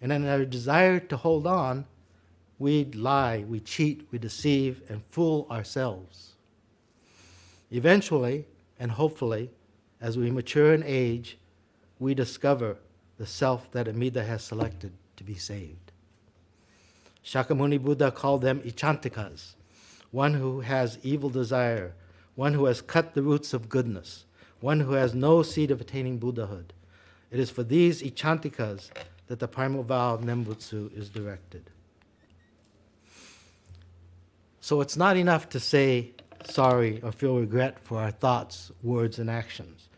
And in our desire to hold on, we lie, we cheat, we deceive, and fool ourselves. Eventually, and hopefully, as we mature in age, we discover the self that Amida has selected to be saved. Shakyamuni Buddha called them ichantikas, one who has evil desire, one who has cut the roots of goodness, one who has no seed of attaining Buddhahood. It is for these ichantikas that the primal vow of Nembutsu is directed. So it's not enough to say sorry or feel regret for our thoughts, words, and actions.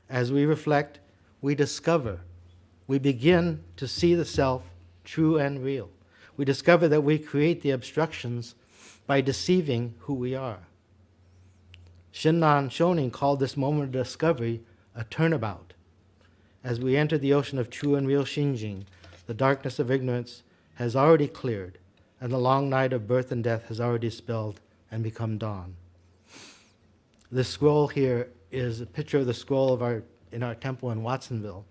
As we reflect, we discover, we begin to see the self true and real. We discover that we create the obstructions by deceiving who we are. Shinran Shonin called this moment of discovery a turnabout. As we enter the ocean of true and real Shinjin, the darkness of ignorance has already cleared, and the long night of birth and death has already dispelled and become dawn. This scroll here is a picture of the scroll in our temple in Watsonville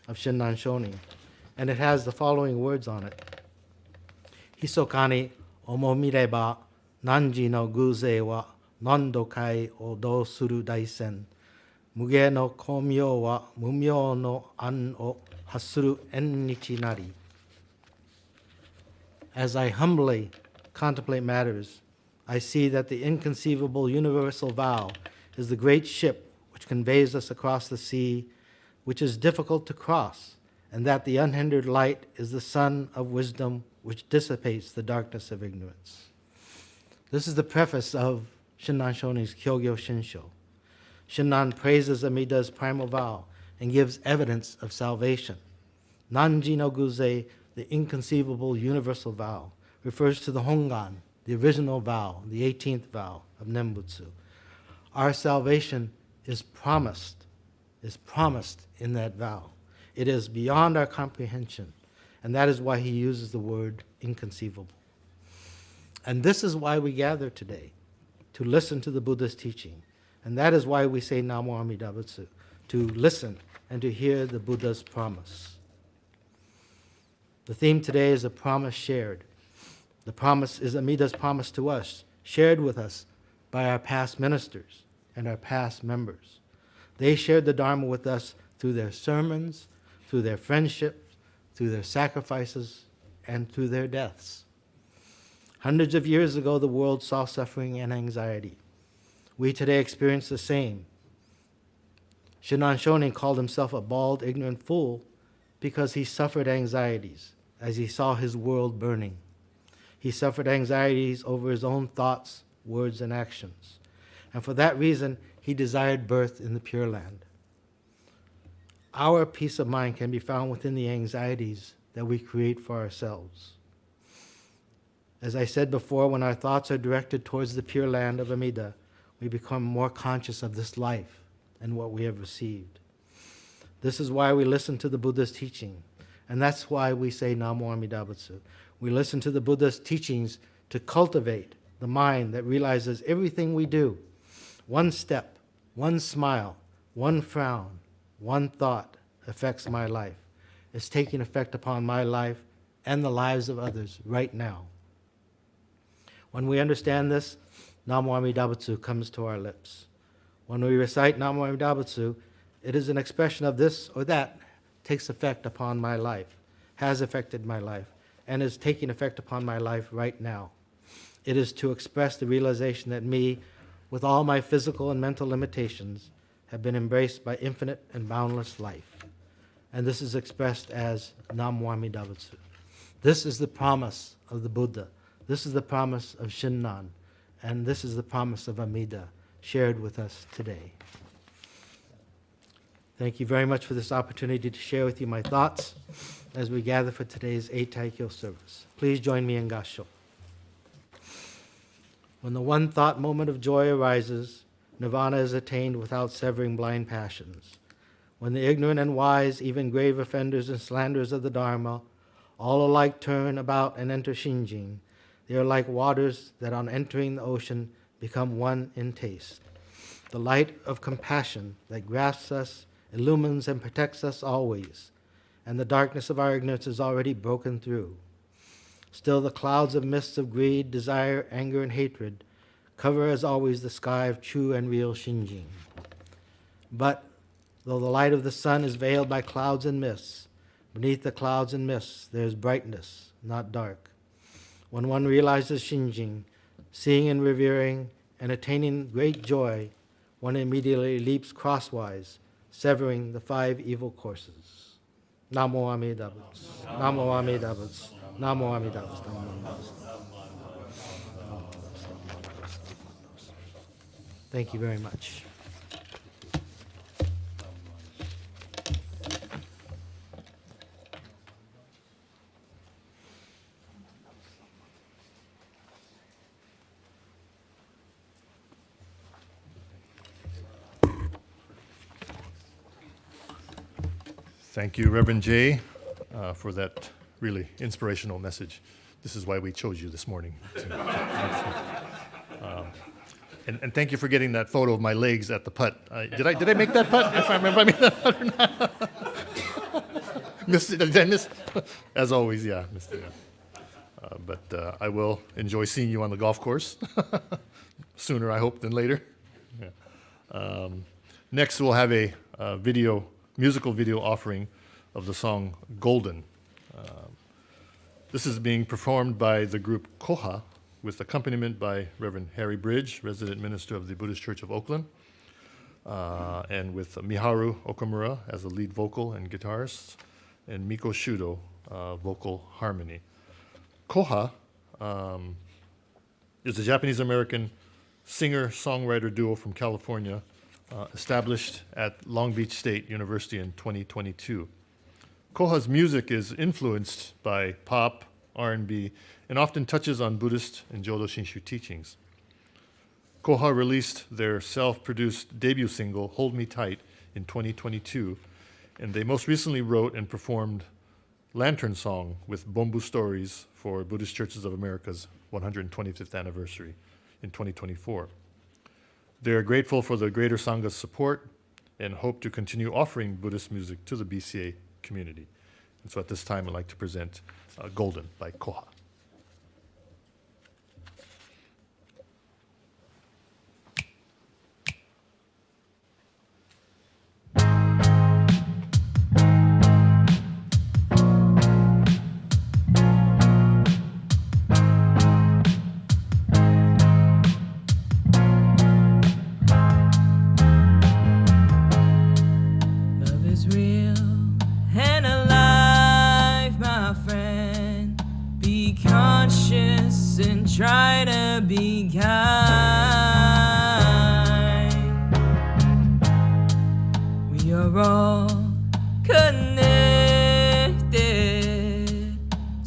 of Shinran Shonin, and it has the following words on it. Hisokani omomireba nanji no guze wa nando kai odo suru daisen muge no komyo wa mumyo no an o hasuru ennichi nari. As I humbly contemplate matters, I see that the inconceivable universal vow is the great ship which conveys us across the sea, which is difficult to cross, and that the unhindered light is the sun of wisdom which dissipates the darkness of ignorance. This is the preface of Shinran Shoni's Kyogyo Shinsho. Shinran praises Amida's primal vow and gives evidence of salvation. Nanji no Guze, the inconceivable universal vow, refers to the Hongan, the original vow, the 18th vow of Nembutsu. Our salvation is promised in that vow. It is beyond our comprehension, and that is why he uses the word inconceivable. And this is why we gather today, to listen to the Buddha's teaching. And that is why we say Namo Amida Butsu, to listen and to hear the Buddha's promise. The theme today is a promise shared. The promise is Amida's promise to us, shared with us by our past ministers and our past members. They shared the Dharma with us through their sermons, through their friendship, through their sacrifices, and through their deaths. Hundreds of years ago, the world saw suffering and anxiety. We today experience the same. Shinran Shonin called himself a bald, ignorant fool because he suffered anxieties as he saw his world burning. He suffered anxieties over his own thoughts, words, and actions. And for that reason, he desired birth in the Pure Land. Our peace of mind can be found within the anxieties that we create for ourselves. As I said before, when our thoughts are directed towards the Pure Land of Amida, we become more conscious of this life and what we have received. This is why we listen to the Buddha's teaching, and that's why we say Namo Amida Butsu. We listen to the Buddha's teachings to cultivate the mind that realizes everything we do, one step, one smile, one frown, one thought affects my life. It's taking effect upon my life and the lives of others right now. When we understand this, Namo Amida Butsu comes to our lips. When we recite Namo Amida Butsu, it is an expression of this or that takes effect upon my life, has affected my life, and is taking effect upon my life right now. It is to express the realization that me, with all my physical and mental limitations, have been embraced by infinite and boundless life. And this is expressed as Namo Amida Butsu. This is the promise of the Buddha. This is the promise of Shinran, and this is the promise of Amida shared with us today. Thank you very much for this opportunity to share with you my thoughts as we gather for today's Eitaikyo service. Please join me in Gassho. When the one thought moment of joy arises, nirvana is attained without severing blind passions. When the ignorant and wise, even grave offenders and slanderers of the Dharma, all alike turn about and enter Shinjin, they are like waters that on entering the ocean become one in taste. The light of compassion that grasps us, illumines and protects us always, and the darkness of our ignorance is already broken through. Still the clouds of mists of greed, desire, anger, and hatred cover as always the sky of true and real Shinjin. But though the light of the sun is veiled by clouds and mists, beneath the clouds and mists there is brightness, not dark. When one realizes Shinjin, seeing and revering and attaining great joy, one immediately leaps crosswise, severing the 5 evil courses. Namo Amida Butsu. Namo Amida Butsu. Namo Amida Butsu. Namo Amida Butsu. Thank you very much. Thank you, Reverend Jay, for that really inspirational message. This is why we chose you this morning. And thank you for getting that photo of my legs at the putt. Did I make that putt? If I remember, I made that putt or not. Did I miss? As always, yeah. Missed it, yeah. But I will enjoy seeing you on the golf course. Sooner, I hope, than later. Yeah. Next, we'll have a musical video offering of the song Golden. This is being performed by the group Koha, with accompaniment by Reverend Harry Bridge, resident minister of the Buddhist Church of Oakland, and with Miharu Okamura as the lead vocal and guitarist, and Miko Shudo, vocal harmony. Koha is a Japanese-American singer-songwriter duo from California, established at Long Beach State University in 2022. Koha's music is influenced by pop, R&B, and often touches on Buddhist and Jodo Shinshu teachings. Koha released their self-produced debut single, Hold Me Tight, in 2022, and they most recently wrote and performed Lantern Song with Bombu Stories for Buddhist Churches of America's 125th anniversary in 2024. They are grateful for the Greater Sangha's support and hope to continue offering Buddhist music to the BCA community. And so at this time, I'd like to present Golden by Koha. Try to be kind. We are all connected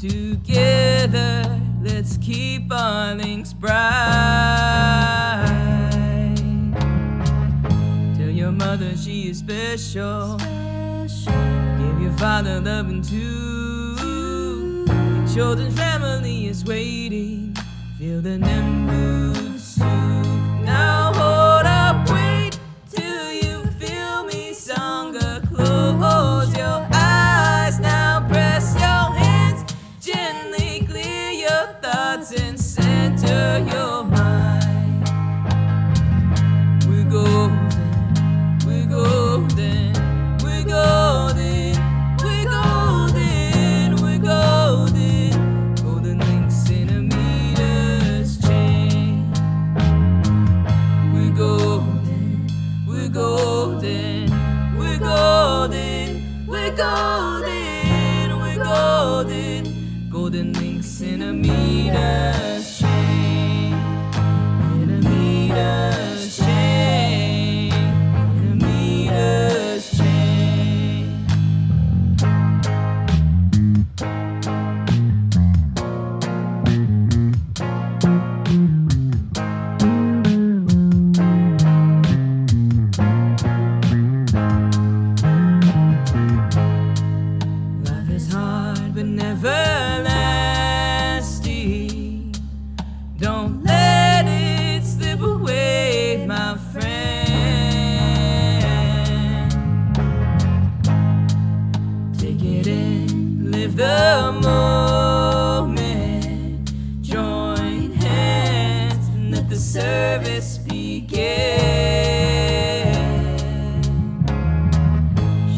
together. Let's keep our links bright. Tell your mother she is special. Give your father loving too. Your children's family is waiting. Feel the Nembutsu. Now hold up, wait till you feel me, Sangha. Close your eyes, now press your hands. Gently clear your thoughts and center your mind. We're golden, we're golden, we're golden, we're golden, we're golden. Golden links in a golden, we're golden, we're golden, we're golden. Golden links in a meter's chain, in a meter's chain, in a meter's chain. Everlasting. Don't let it slip away, my friend. Take it in, live the moment. Join hands and let the service begin.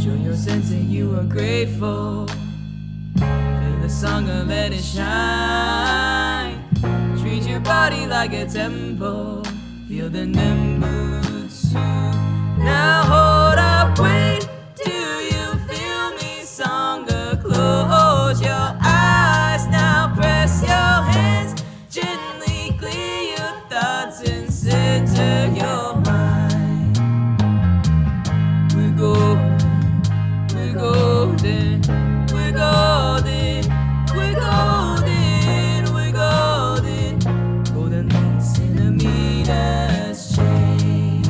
Show your sense that you are grateful. The Sangha, let it shine. Treat your body like a temple. Feel the Nembutsu. Now hold up, wait till you feel me, Sangha. Close your eyes, now press your hands. Gently clear your thoughts and center your mind. We're golden, we're golden, we're golden. We're golden, we're golden. Golden links in a meter's chain.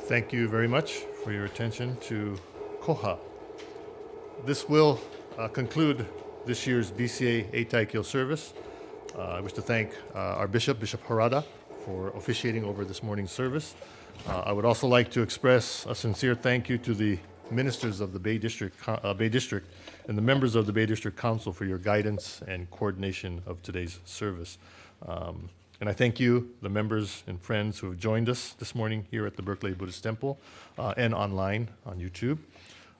Thank you very much for your attention to Koha. This will conclude this year's BCA Eitaikyo service. I wish to thank our Bishop Harada, for officiating over this morning's service. I would also like to express a sincere thank you to the ministers of the Bay District and the members of the Bay District Council for your guidance and coordination of today's service. And I thank you, the members and friends who have joined us this morning here at the Berkeley Buddhist Temple and online on YouTube.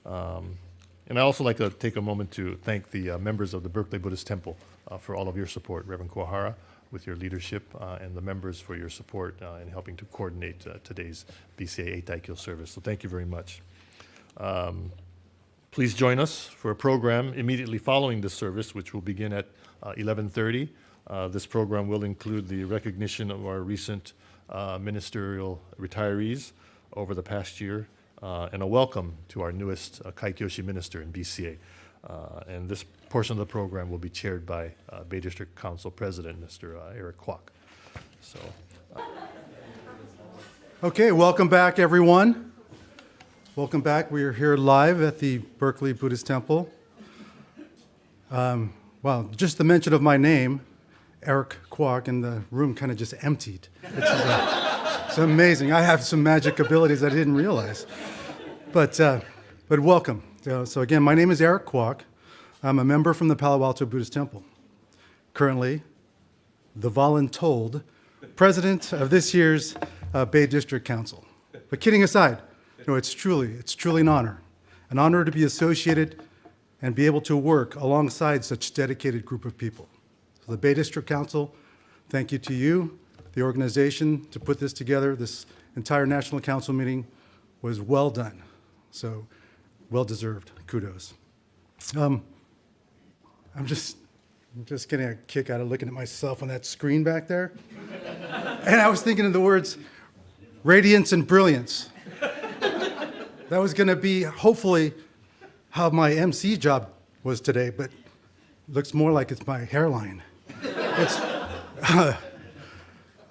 And I also like to take a moment to thank the members of the Berkeley Buddhist Temple for all of your support, Reverend Kuwahara, with your leadership, and the members for your support in helping to coordinate today's BCA Eitaikyo service. So thank you very much. Please join us for a program immediately following this service, which will begin at 11:30. This program will include the recognition of our recent ministerial retirees over the past year, and a welcome to our newest Kaikyoshi minister in BCA. And this portion of the program will be chaired by Bay District Council President, Mr. Eric Quock. So, Okay, welcome back, everyone. Welcome back. We are here live at the Berkeley Buddhist Temple. Well, just the mention of my name, Eric Quock, and the room kind of just emptied. It's amazing. I have some magic abilities I didn't realize. But welcome. So again, my name is Eric Quock. I'm a member from the Palo Alto Buddhist Temple. Currently, the voluntold president of this year's Bay District Council. But kidding aside, it's truly an honor to be associated and be able to work alongside such dedicated group of people. So the Bay District Council, thank you to you, the organization, to put this together. This entire National Council meeting was well done. So well-deserved kudos. I'm just getting a kick out of looking at myself on that screen back there. And I was thinking of the words radiance and brilliance. That was going to be, hopefully, how my MC job was today, but it looks more like it's my hairline.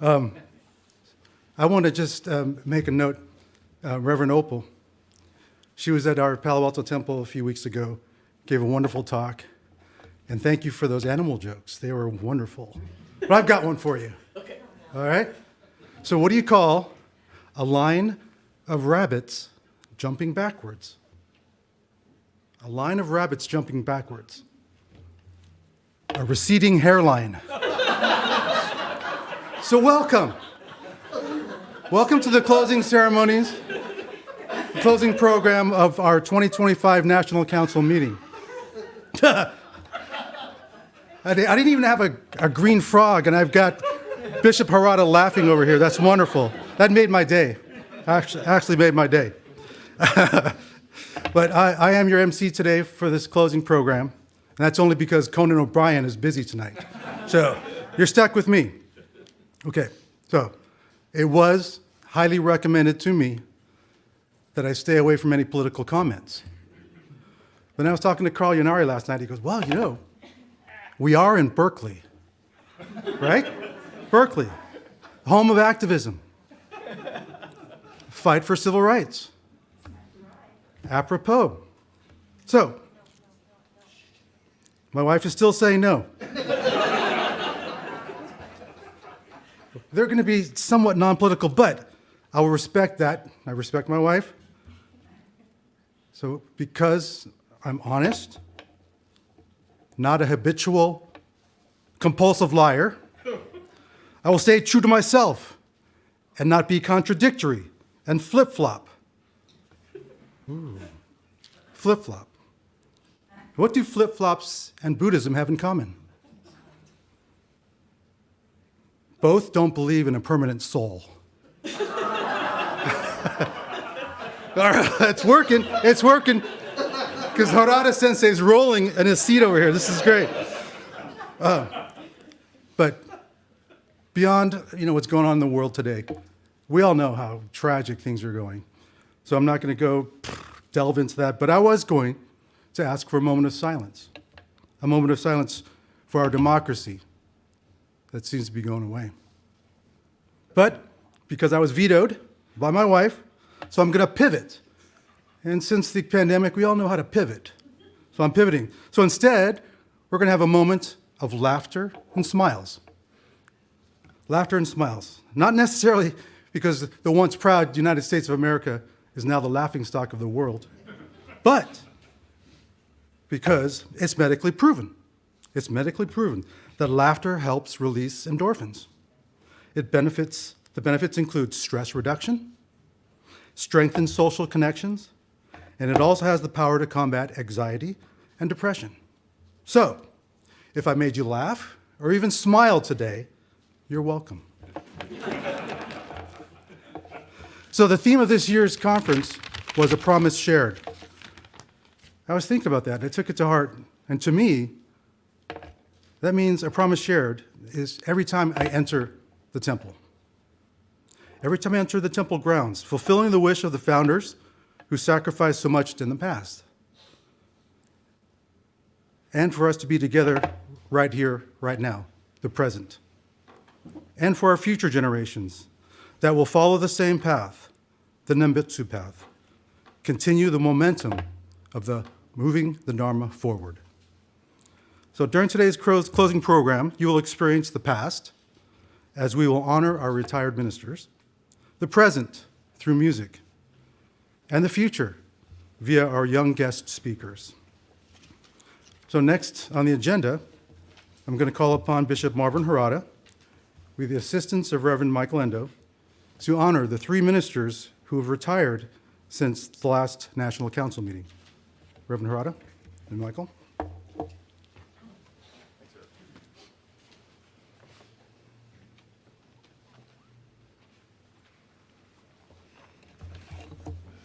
I want to just make a note. Reverend Opal, she was at our Palo Alto Temple a few weeks ago, gave a wonderful talk, and thank you for those animal jokes. They were wonderful. But I've got one for you. Okay. All right? So what do you call a line of rabbits jumping backwards? A line of rabbits jumping backwards. A receding hairline. So welcome. Welcome to the closing ceremonies, the closing program of our 2025 National Council meeting. I didn't even have a green frog, and I've got Bishop Harada laughing over here. That's wonderful. That made my day. Actually made my day. But I am your MC today for this closing program, and that's only because Conan O'Brien is busy tonight. So you're stuck with me. Okay, so it was highly recommended to me that I stay away from any political comments. Then I was talking to Carl Yunari last night. He goes, well, we are in Berkeley, right? Berkeley, home of activism, fight for civil rights. Apropos. So, my wife is still saying no. They're going to be somewhat non-political, but I will respect that. I respect my wife. So, because I'm honest, not a habitual, compulsive liar, I will stay true to myself and not be contradictory and flip-flop. Ooh. Flip-flop. What do flip-flops and Buddhism have in common? Both don't believe in a permanent soul. All right, it's working. It's working. Because Harada Sensei is rolling in his seat over here. This is great. But beyond what's going on in the world today, we all know how tragic things are going. So I'm not going to go delve into that, but I was going to ask for a moment of silence for our democracy that seems to be going away. But because I was vetoed by my wife, So I'm going to pivot. And since the pandemic, we all know how to pivot. So I'm pivoting. So instead, we're going to have a moment of laughter and smiles. Laughter and smiles. Not necessarily because the once proud United States of America is now the laughingstock of the world, but because it's medically proven. It's medically proven that laughter helps release endorphins. The benefits include stress reduction, strengthens social connections, and it also has the power to combat anxiety and depression. So, if I made you laugh or even smile today, you're welcome. So the theme of this year's conference was a promise shared. I was thinking about that, and I took it to heart. And to me, that means a promise shared is every time I enter the temple. Every time I enter the temple grounds, fulfilling the wish of the founders who sacrificed so much in the past. And for us to be together right here, right now, the present. And for our future generations that will follow the same path, the Nembutsu path, continue the momentum of the moving the Dharma forward. So during today's closing program, you will experience the past, as we will honor our retired ministers, the present through music, and the future via our young guest speakers. So next on the agenda, I'm going to call upon Bishop Marvin Harada, with the assistance of Reverend Michael Endo, to honor the 3 ministers who have retired since the last National Council meeting. Reverend Harada and Michael.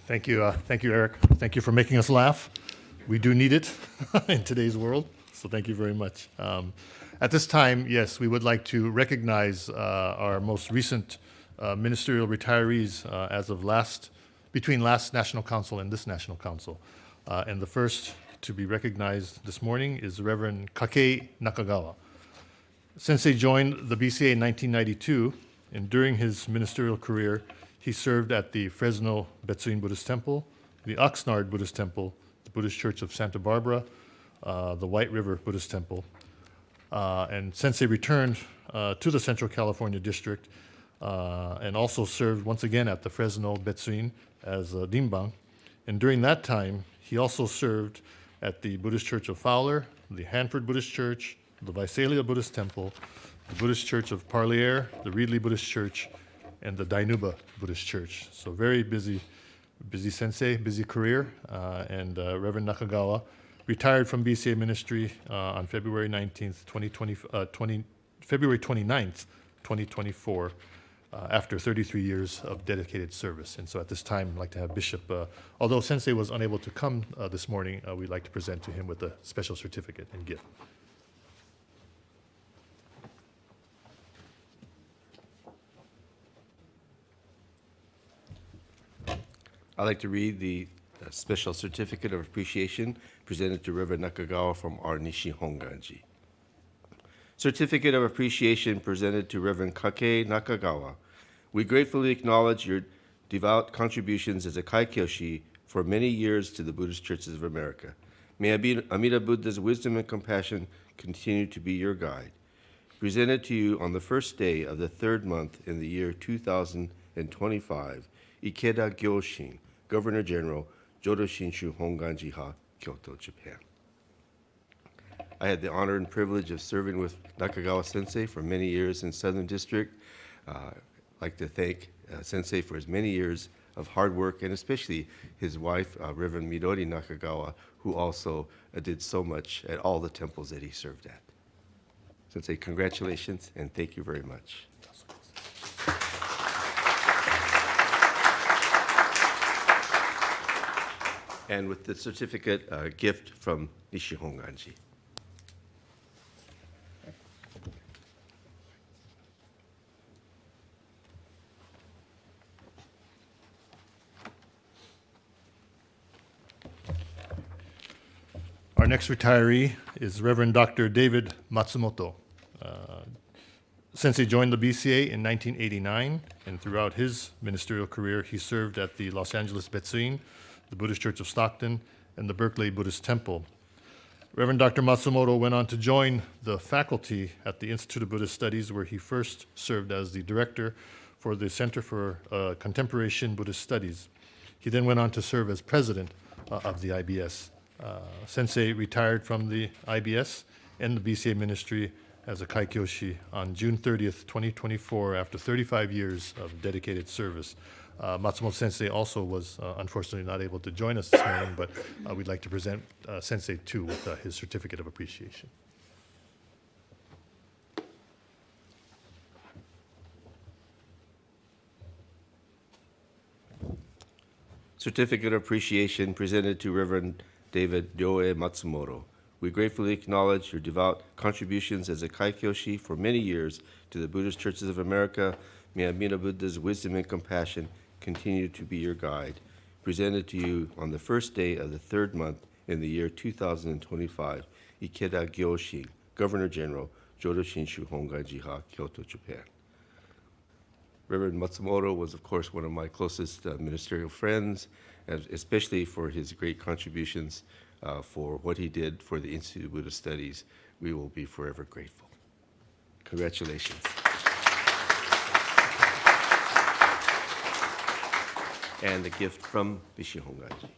Thank you, Eric. Thank you for making us laugh. We do need it in today's world, so thank you very much. At this time, yes, we would like to recognize our most recent ministerial retirees as of between last National Council and this National Council. And the first to be recognized this morning is Reverend Kake Nakagawa. Sensei joined the BCA in 1992, and during his ministerial career, he served at the Fresno Betsuin Buddhist Temple, the Oxnard Buddhist Temple, the Buddhist Church of Santa Barbara, the White River Buddhist Temple. And Sensei returned to the Central California District and also served once again at the Fresno Betsuin as a Dinbang. And during that time, he also served at the Buddhist Church of Fowler, the Hanford Buddhist Church, the Visalia Buddhist Temple, the Buddhist Church of Parlier, the Reedley Buddhist Church, and the Dainuba Buddhist Church. So very busy sensei, busy career. And Reverend Nakagawa retired from BCA ministry on February 29th, 2024, after 33 years of dedicated service. And so at this time, I'd like to have Bishop, although Sensei was unable to come this morning, we'd like to present to him with a special certificate and gift. I'd like to read the special certificate of appreciation presented to Reverend Nakagawa from our Nishi Honganji. Certificate of appreciation presented to Reverend Kake Nakagawa. We gratefully acknowledge your devout contributions as a Kaikyoshi for many years to the Buddhist Churches of America. May Amida Buddha's wisdom and compassion continue to be your guide. Presented to you on the first day of the 3rd month in the year 2025, Ikeda Gyoshin, Governor General, Jodo Shinshu Honganji-ha, Kyoto, Japan. I had the honor and privilege of serving with Nakagawa Sensei for many years in Southern District. I'd like to thank Sensei for his many years of hard work, and especially his wife, Reverend Midori Nakagawa, who also did so much at all the temples that he served at. Sensei, congratulations, and thank you very much. And with the certificate, a gift from Nishi Honganji. Our next retiree is Reverend Dr. David Matsumoto. Sensei joined the BCA in 1989, and throughout his ministerial career, he served at the Los Angeles Betsuin, the Buddhist Church of Stockton, and the Berkeley Buddhist Temple. Reverend Dr. Matsumoto went on to join the faculty at the Institute of Buddhist Studies, where he first served as the director for the Center for Contemporary Buddhist Studies. He then went on to serve as president of the IBS. Sensei retired from the IBS and the BCA ministry as a Kaikyoshi on June 30th, 2024, after 35 years of dedicated service. Matsumoto Sensei also was unfortunately not able to join us this morning, but we'd like to present Sensei too with his certificate of appreciation. Certificate of appreciation presented to Reverend David Ryoe Matsumoto. We gratefully acknowledge your devout contributions as a Kaikyoshi for many years to the Buddhist Churches of America. May Amida Buddha's wisdom and compassion continue to be your guide. Presented to you on the first day of the third month in the year 2025, Ikeda Gyoshin, Governor General, Jodo Shinshu Hongai Jiha, Kyoto, Japan. Reverend Matsumoto was, of course, one of my closest ministerial friends, and especially for his great contributions for what he did for the Institute of Buddhist Studies. We will be forever grateful. Congratulations. And a gift from Bishi Hongaji.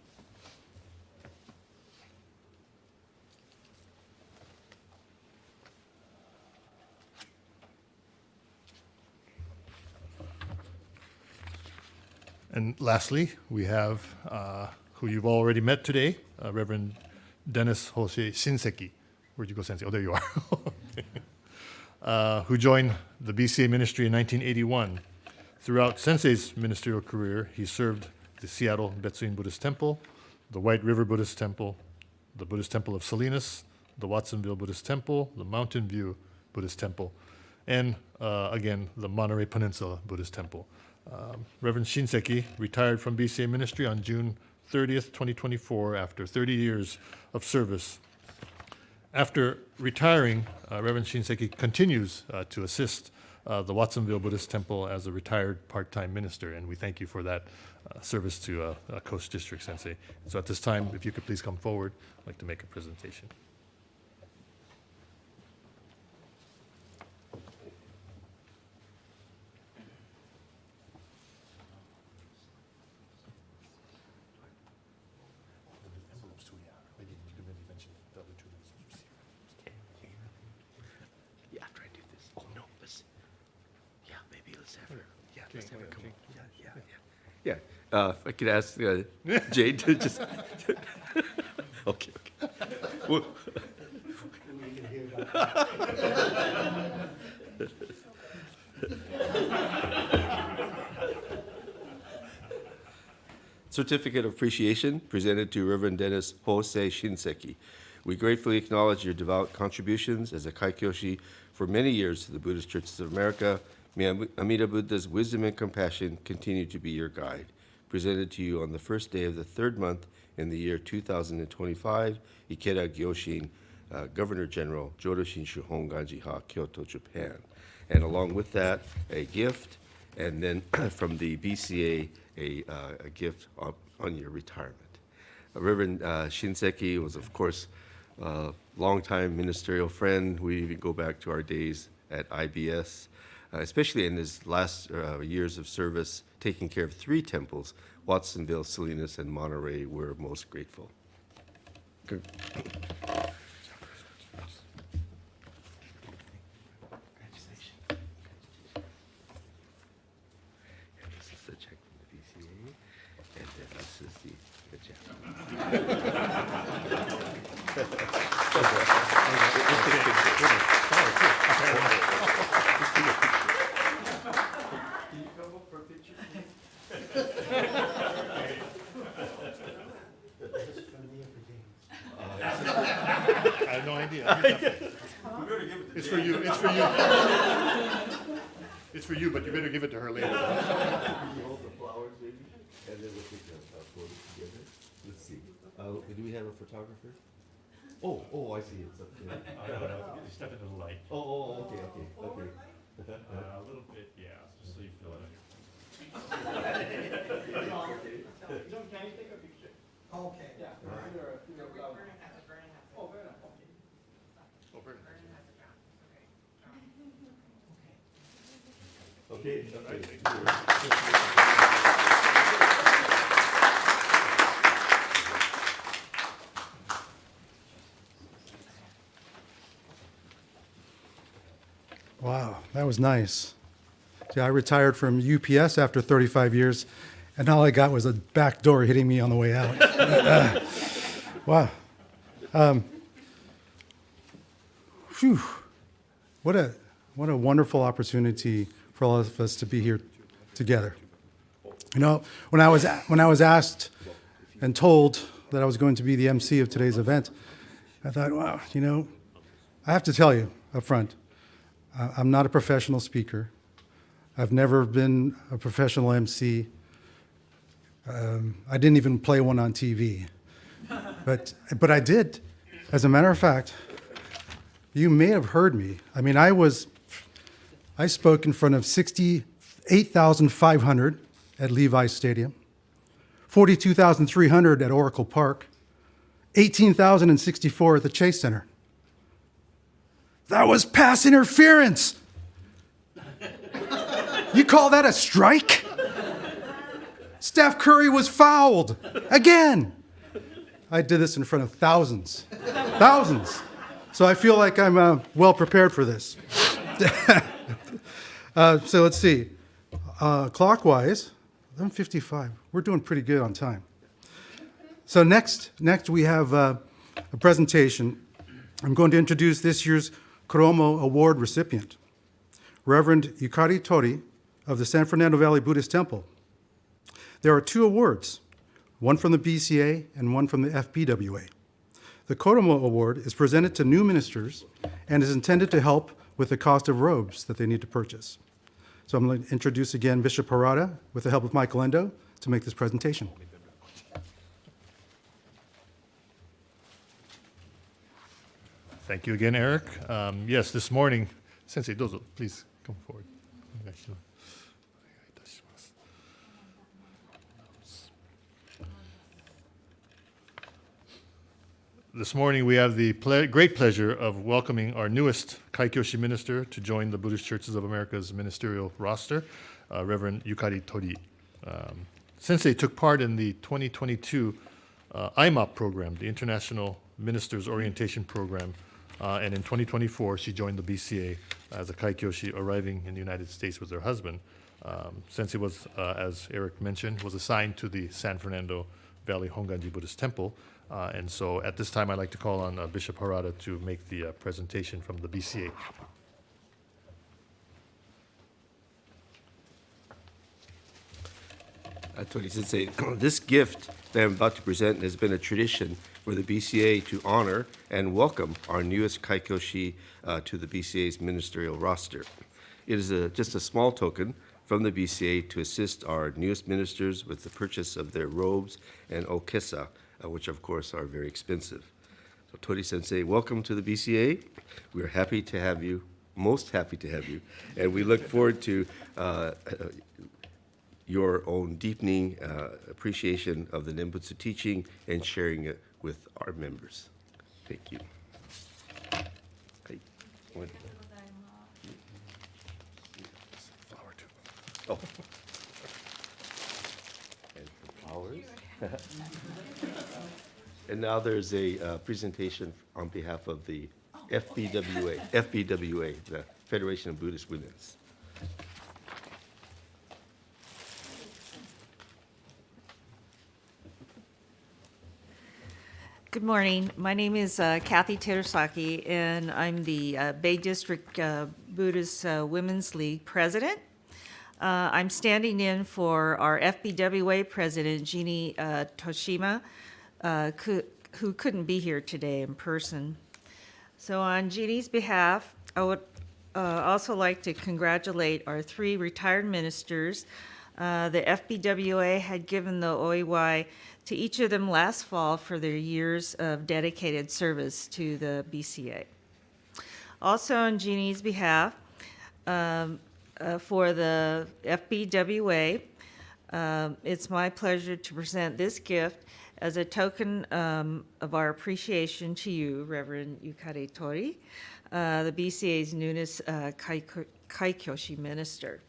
And lastly, we have who you've already met today, Reverend Dennis Hoshe Shinseki. Where'd you go, Sensei? Oh, there you are. Who joined the BCA ministry in 1981. Throughout Sensei's ministerial career, he served the Seattle Betsuin Buddhist Temple, the White River Buddhist Temple, the Buddhist Temple of Salinas, the Watsonville Buddhist Temple, the Mountain View Buddhist Temple, and again, the Monterey Peninsula Buddhist Temple. Reverend Shinseki retired from BCA ministry on June 30th, 2024, after 30 years of service. After retiring, Reverend Shinseki continues to assist the Watsonville Buddhist Temple as a retired part-time minister, and we thank you for that service to Coast District Sensei. So at this time, if you could please come forward, I'd like to make a presentation. Yeah, after I do this. Oh, no, let's, yeah, maybe let's have her. Yeah, let's have her come on. Yeah. If I could ask Jade to just, okay. Well, Certificate of Appreciation presented to Reverend Dennis Hosei Shinseki. We gratefully acknowledge your devout contributions as a Kaikyoshi for many years to the Buddhist Churches of America. May Amida Buddha's wisdom and compassion continue to be your guide. Presented to you on the first day of the third month in the year 2025, Ikeda Gyoshin, Governor General, Jodo Shinshu Hongan Jiha, Kyoto, Japan. And along with that, a gift, and then from the BCA, a gift on your retirement. Reverend Shinseki was, of course, a longtime ministerial friend. We even go back to our days at IBS, especially in his last years of service, taking care of 3 temples, Watsonville, Salinas, and Monterey. We're most grateful. This is the check from the BCA, and then this is the check. I have no idea. It's for you. It's for you. It's for you, but you better give it to her later. You hold the flowers, maybe, and then we'll take a photo together. Let's see. Do we have a photographer? Oh, I see. It's up there. Step into the light. Okay. A little bit, yeah, just so you feel it. John, can you take a picture? Okay. Yeah. Oh, very nice. Okay. Wow, that was nice. See, I retired from UPS after 35 years, and all I got was a back door hitting me on the way out. Wow. Phew. What a wonderful opportunity for all of us to be here together. You know, when I was asked and told that I was going to be the MC of today's event, I thought, wow, you know, I have to tell you up front, I'm not a professional speaker. I've never been a professional MC. I didn't even play one on TV. But I did. As a matter of fact, you may have heard me. I mean, I spoke in front of 68,500 at Levi's Stadium, 42,300 at Oracle Park, 18,064 at the Chase Center. That was pass interference. You call that a strike? Steph Curry was fouled again. I did this in front of thousands. So I feel like I'm well prepared for this. So let's see. Clockwise, 11:55. We're doing pretty good on time. So next we have a presentation. I'm going to introduce this year's Kuromo Award recipient, Reverend Yukari Torii of the San Fernando Valley Buddhist Temple. There are 2 awards, one from the BCA and one from the FBWA. The Kuromo Award is presented to new ministers and is intended to help with the cost of robes that they need to purchase. So I'm going to introduce again Bishop Harada with the help of Michael Endo to make this presentation. Thank you again, Eric. Yes, this morning, Sensei, dozo, please come forward. This morning, we have the great pleasure of welcoming our newest Kaikyoshi minister to join the Buddhist Churches of America's ministerial roster, Reverend Yukari Torii. Sensei took part in the 2022 IMOP program, the International Ministers Orientation Program, and in 2024, she joined the BCA as a Kaikyoshi, arriving in the United States with her husband. Sensei was, as Eric mentioned, was assigned to the San Fernando Valley Honganji Buddhist Temple. And so at this time, I'd like to call on Bishop Harada to make the presentation from the BCA. Torii Sensei, this gift that I'm about to present has been a tradition for the BCA to honor and welcome our newest Kaikyoshi to the BCA's ministerial roster. It is just a small token from the BCA to assist our newest ministers with the purchase of their robes and okesa, which of course are very expensive. So Torii Sensei, welcome to the BCA. We're happy to have you, most happy to have you, and we look forward to your own deepening appreciation of the Nembutsu teaching and sharing it with our members. Thank you. Oh. And the flowers. And now there's a presentation on behalf of the FBWA, the Federation of Buddhist Women's. Good morning. My name is Cathy Terasaki, and I'm the Bay District Buddhist Women's League president. I'm standing in for our FBWA president, Jeannie Toshima, who couldn't be here today in person. So on Jeannie's behalf, I would also like to congratulate our 3 retired ministers. The FBWA had given the OEY to each of them last fall for their years of dedicated service to the BCA. Also on Jeannie's behalf, for the FBWA. It's my pleasure to present this gift as a token of our appreciation to you, Reverend Yukari Torii, the BCA's newest Kaikyoshi minister.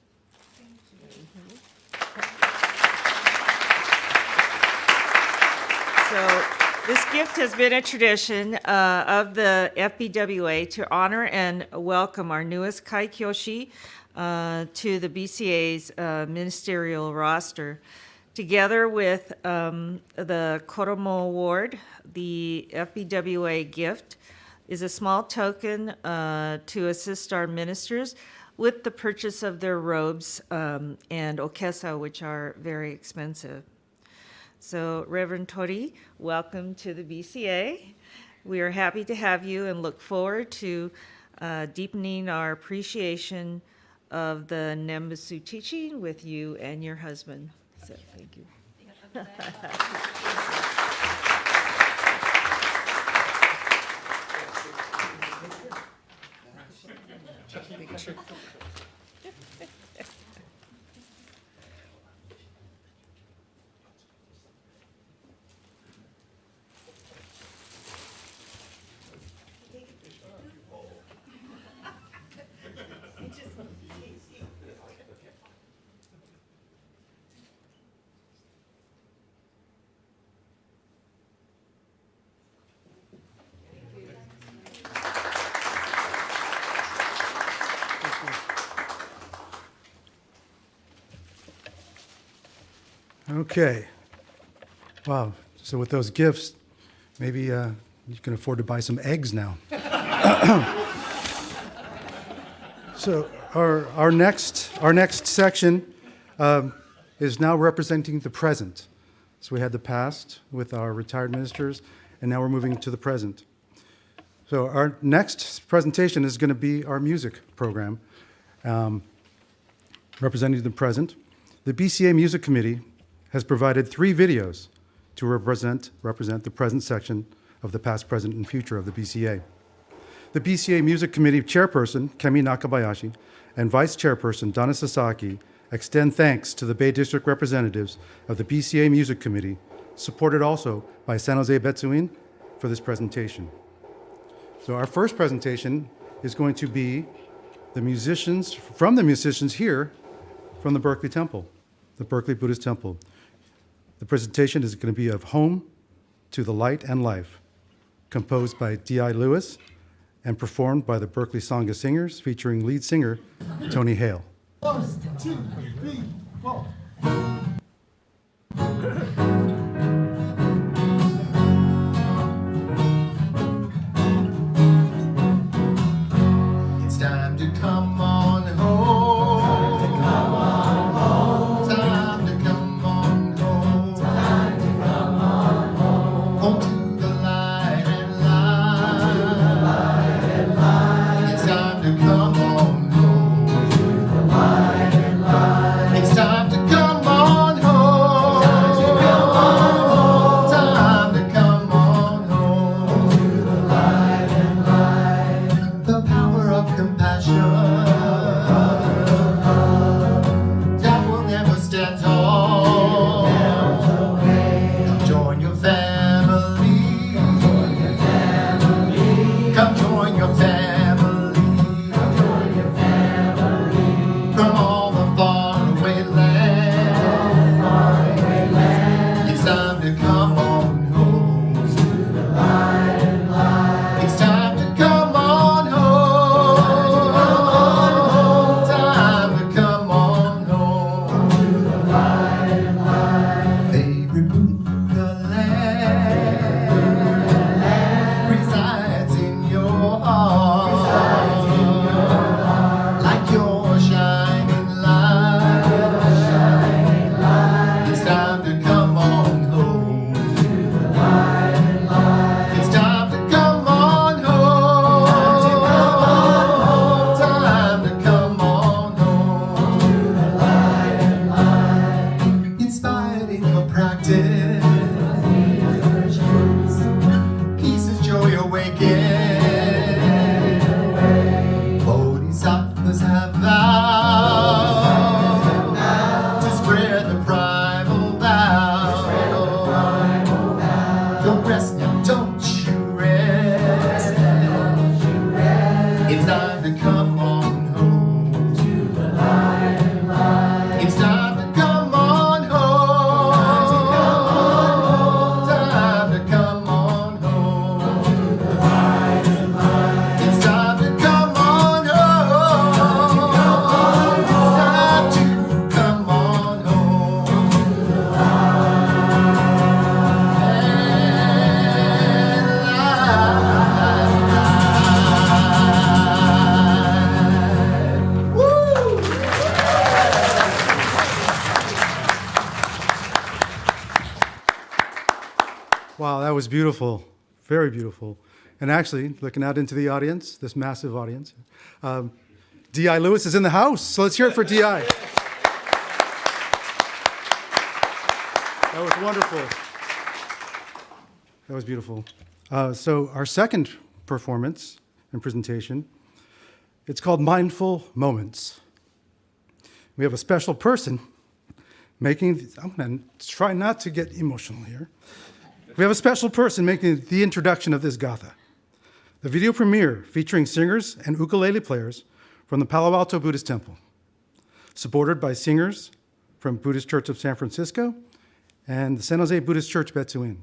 So this gift has been a tradition of the FBWA to honor and welcome our newest Kaikyoshi to the BCA's ministerial roster. Together with the Koromo Award, the FBWA gift is a small token to assist our ministers with the purchase of their robes and okesa, which are very expensive. So, Reverend Torii, welcome to the BCA. We are happy to have you and look forward to deepening our appreciation of the Nembutsu teaching with you and your husband. So, thank you. Okay. Wow. So with those gifts, maybe you can afford to buy some eggs now. So our next section is now representing the present. So we had the past with our retired ministers, and now we're moving to the present. So our next presentation is going to be our music program, representing the present. The BCA Music Committee has provided 3 videos to represent the present section of the past, present, and future of the BCA. The BCA Music Committee Chairperson, Kemi Nakabayashi, and Vice Chairperson, Donna Sasaki, extend thanks to the Bay District representatives of the BCA Music Committee, supported also by San Jose Betsuin, for this presentation. So our first presentation is going to be the musicians here from the Berkeley Temple, the Berkeley Buddhist Temple. The presentation is going to be of Home to the Light and Life, composed by D.I. Lewis and performed by the Berkeley Sangha Singers, featuring lead singer Tony Hale. 1, 2, 3, 4. It's time to come on home. Time to come on home. Time to come on home. Home to the light and light. It's time to come on home. It's time to come on home. Time to come on home. To the light and light. The power of compassion that will never stand tall. Come join your family. Come join your family. It's time to come on home to the light and light. It's time to come on home. Time to come on home to the light and light. It's time to come on home. It's time to come on home to the Wow, that was beautiful, very beautiful. And actually, looking out into the audience, this massive audience, D.I. Lewis is in the house, so let's hear it for D.I. That was wonderful. That was beautiful. So our second performance and presentation, it's called Mindful Moments. We have a special person making, I'm going to try not to get emotional here. We have a special person making the introduction of this Gatha. The video premiere featuring singers and ukulele players from the Palo Alto Buddhist Temple, supported by singers from Buddhist Church of San Francisco and the San Jose Buddhist Church Betsuin.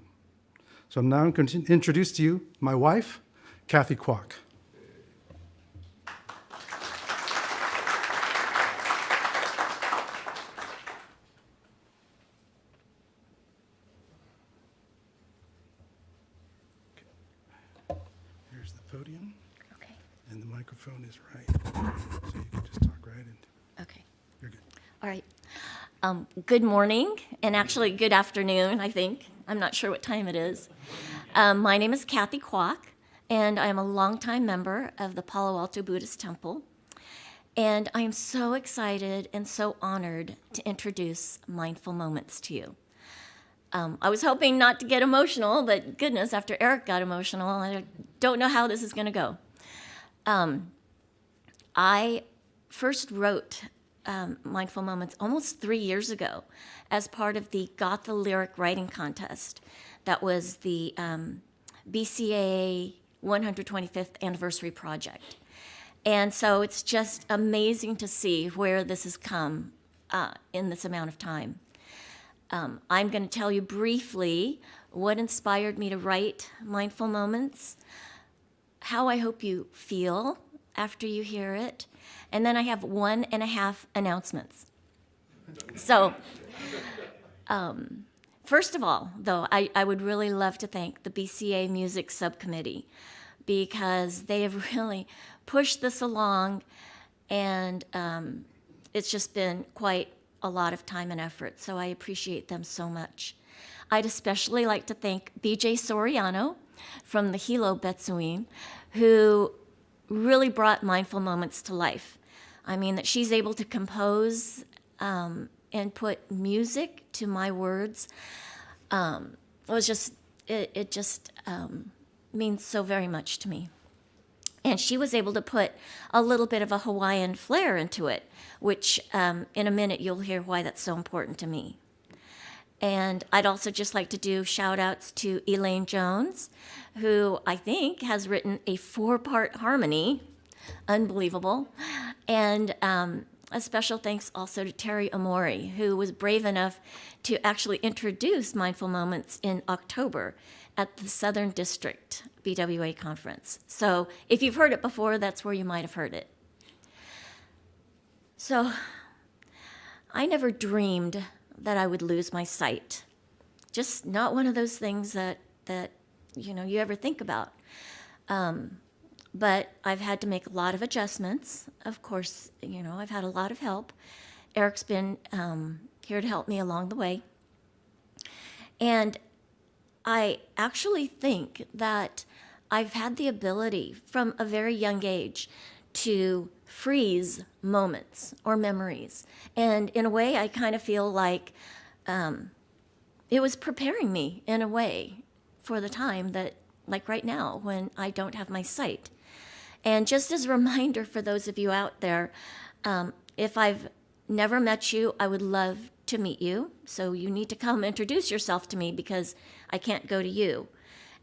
So I'm now going to introduce to you my wife, Cathy Quock. Here's the podium, Okay. and the microphone is right. So you can just talk right into it. Okay. You're good. All right. Good morning, and actually good afternoon, I think. I'm not sure what time it is. My name is Cathy Quock, and I am a longtime member of the Palo Alto Buddhist Temple. And I am so excited and so honored to introduce Mindful Moments to you. I was hoping not to get emotional, but goodness, after Eric got emotional, I don't know how this is going to go. I first wrote Mindful Moments almost 3 years ago as part of the Gatha Lyric Writing Contest. That was the BCA 125th Anniversary Project. And so it's just amazing to see where this has come in this amount of time. I'm going to tell you briefly what inspired me to write Mindful Moments, how I hope you feel after you hear it, and then I have 1.5 announcements. So, first of all, though, I would really love to thank the BCA Music Subcommittee because they have really pushed this along, and it's just been quite a lot of time and effort, so I appreciate them so much. I'd especially like to thank BJ Soriano from the Hilo Betsuin, who really brought Mindful Moments to life. I mean, that she's able to compose and put music to my words. It just means so very much to me. And she was able to put a little bit of a Hawaiian flair into it, which in a minute you'll hear why that's so important to me. And I'd also just like to do shout outs to Elaine Jones, who I think has written a 4-part harmony. Unbelievable. And a special thanks also to Terry Amori, who was brave enough to actually introduce Mindful Moments in October at the Southern District BWA conference. So if you've heard it before, that's where you might have heard it. So I never dreamed that I would lose my sight. Just not one of those things that you ever think about. But I've had to make a lot of adjustments. Of course, I've had a lot of help. Eric's been here to help me along the way. And I actually think that I've had the ability from a very young age to freeze moments or memories. And in a way, I kind of feel like it was preparing me in a way for the time that, like right now, when I don't have my sight. And just as a reminder for those of you out there, if I've never met you, I would love to meet you. So you need to come introduce yourself to me because I can't go to you.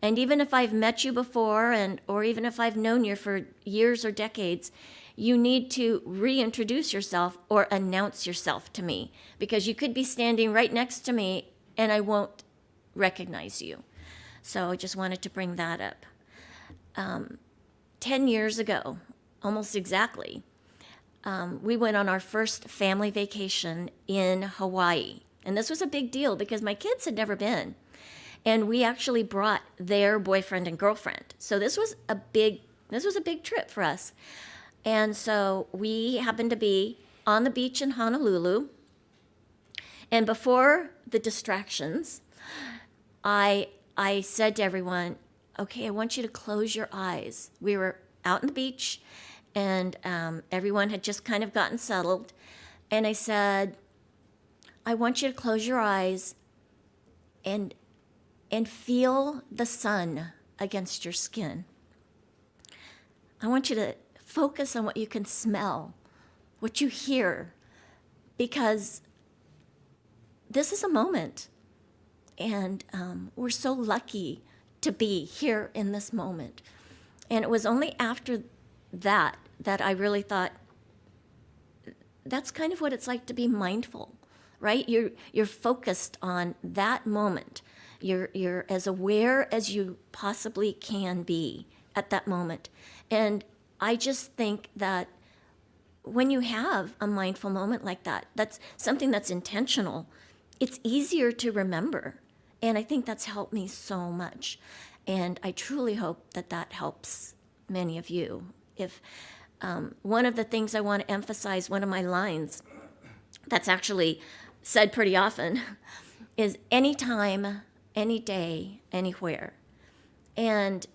And even if I've met you before, or even if I've known you for years or decades, you need to reintroduce yourself or announce yourself to me, because you could be standing right next to me and I won't recognize you. So I just wanted to bring that up. 10 years ago, almost exactly, we went on our first family vacation in Hawaii. And this was a big deal because my kids had never been. And we actually brought their boyfriend and girlfriend. So this was a big trip for us. And so we happened to be on the beach in Honolulu. And before the distractions, I said to everyone, okay, I want you to close your eyes. We were out on the beach, and everyone had just kind of gotten settled. And I said, I want you to close your eyes and feel the sun against your skin. I want you to focus on what you can smell, what you hear, because this is a moment. And we're so lucky to be here in this moment. And it was only after that I really thought, that's kind of what it's like to be mindful, right? You're focused on that moment. You're as aware as you possibly can be at that moment. And I just think that when you have a mindful moment like that, that's something that's intentional, it's easier to remember. And I think that's helped me so much. And I truly hope that that helps many of you. If one of the things I want to emphasize, one of my lines that's actually said pretty often, is anytime, any day, anywhere. And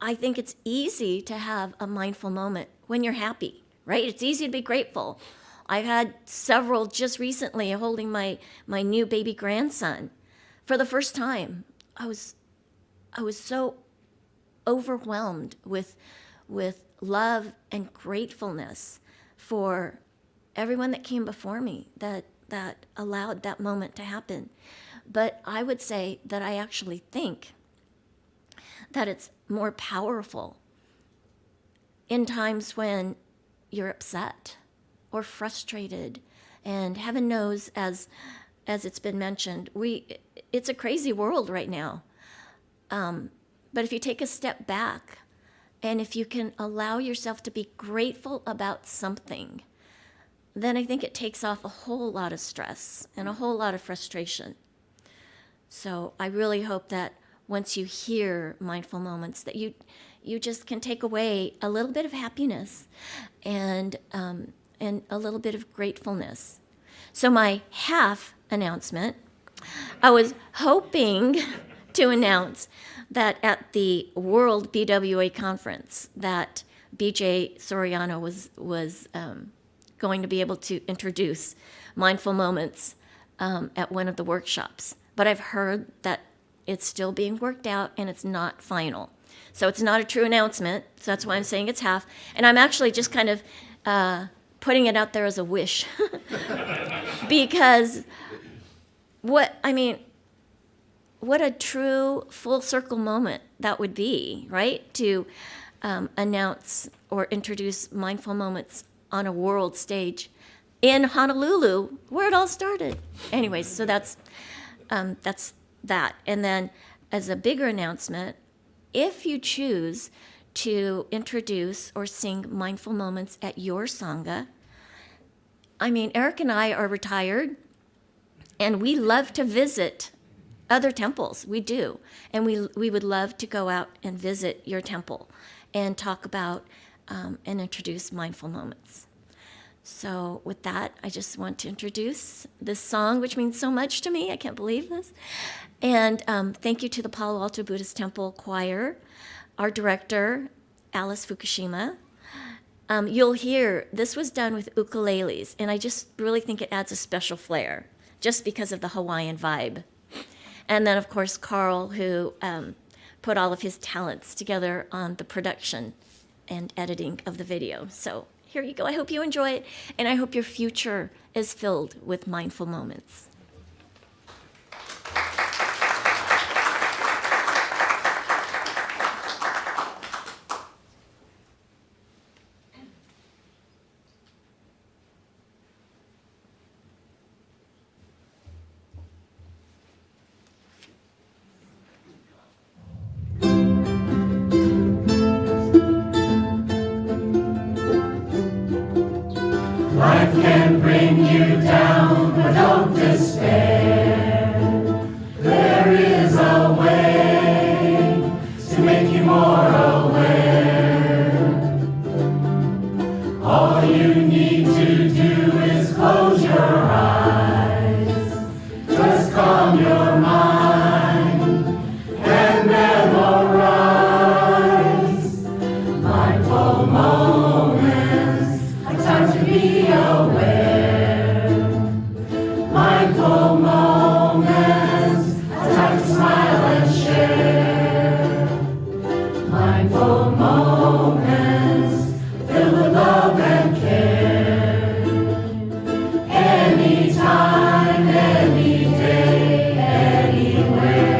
I think it's easy to have a mindful moment when you're happy, right? It's easy to be grateful. I've had several just recently holding my new baby grandson. For the first time, I was so overwhelmed with love and gratefulness for everyone that came before me that allowed that moment to happen. But I would say that I actually think that it's more powerful in times when you're upset or frustrated. And heaven knows, as it's been mentioned, it's a crazy world right now. But if you take a step back, and if you can allow yourself to be grateful about something, then I think it takes off a whole lot of stress and a whole lot of frustration. So I really hope that once you hear mindful moments, that you just can take away a little bit of happiness and a little bit of gratefulness. So my half announcement, I was hoping to announce that at the World BWA conference that BJ Soriano was going to be able to introduce mindful moments at one of the workshops. But I've heard that it's still being worked out and it's not final. So it's not a true announcement, so that's why I'm saying it's half. And I'm actually just kind of putting it out there as a wish. Because what a true full circle moment that would be, right? To announce or introduce mindful moments on a world stage in Honolulu, where it all started. Anyways, so that's that. And then as a bigger announcement, if you choose to introduce or sing mindful moments at your Sangha, Eric and I are retired, and we love to visit other temples. We do. And we would love to go out and visit your temple and talk about and introduce mindful moments. So with that, I just want to introduce this song, which means so much to me. I can't believe this. And thank you to the Palo Alto Buddhist Temple Choir, our director, Alice Fukushima. You'll hear this was done with ukuleles, and I just really think it adds a special flair, just because of the Hawaiian vibe. And then, of course, Carl, who put all of his talents together on the production and editing of the video. So here you go. I hope you enjoy it, and I hope your future is filled with mindful moments. Life can bring you down, but don't despair. There is a way to make you more aware. All you need to do is close your eyes. Just calm your mind and memorize. Mindful moments, a time to be aware. Mindful moments, a time to smile and share. Mindful moments, filled with love and care. Anytime, any day, anywhere.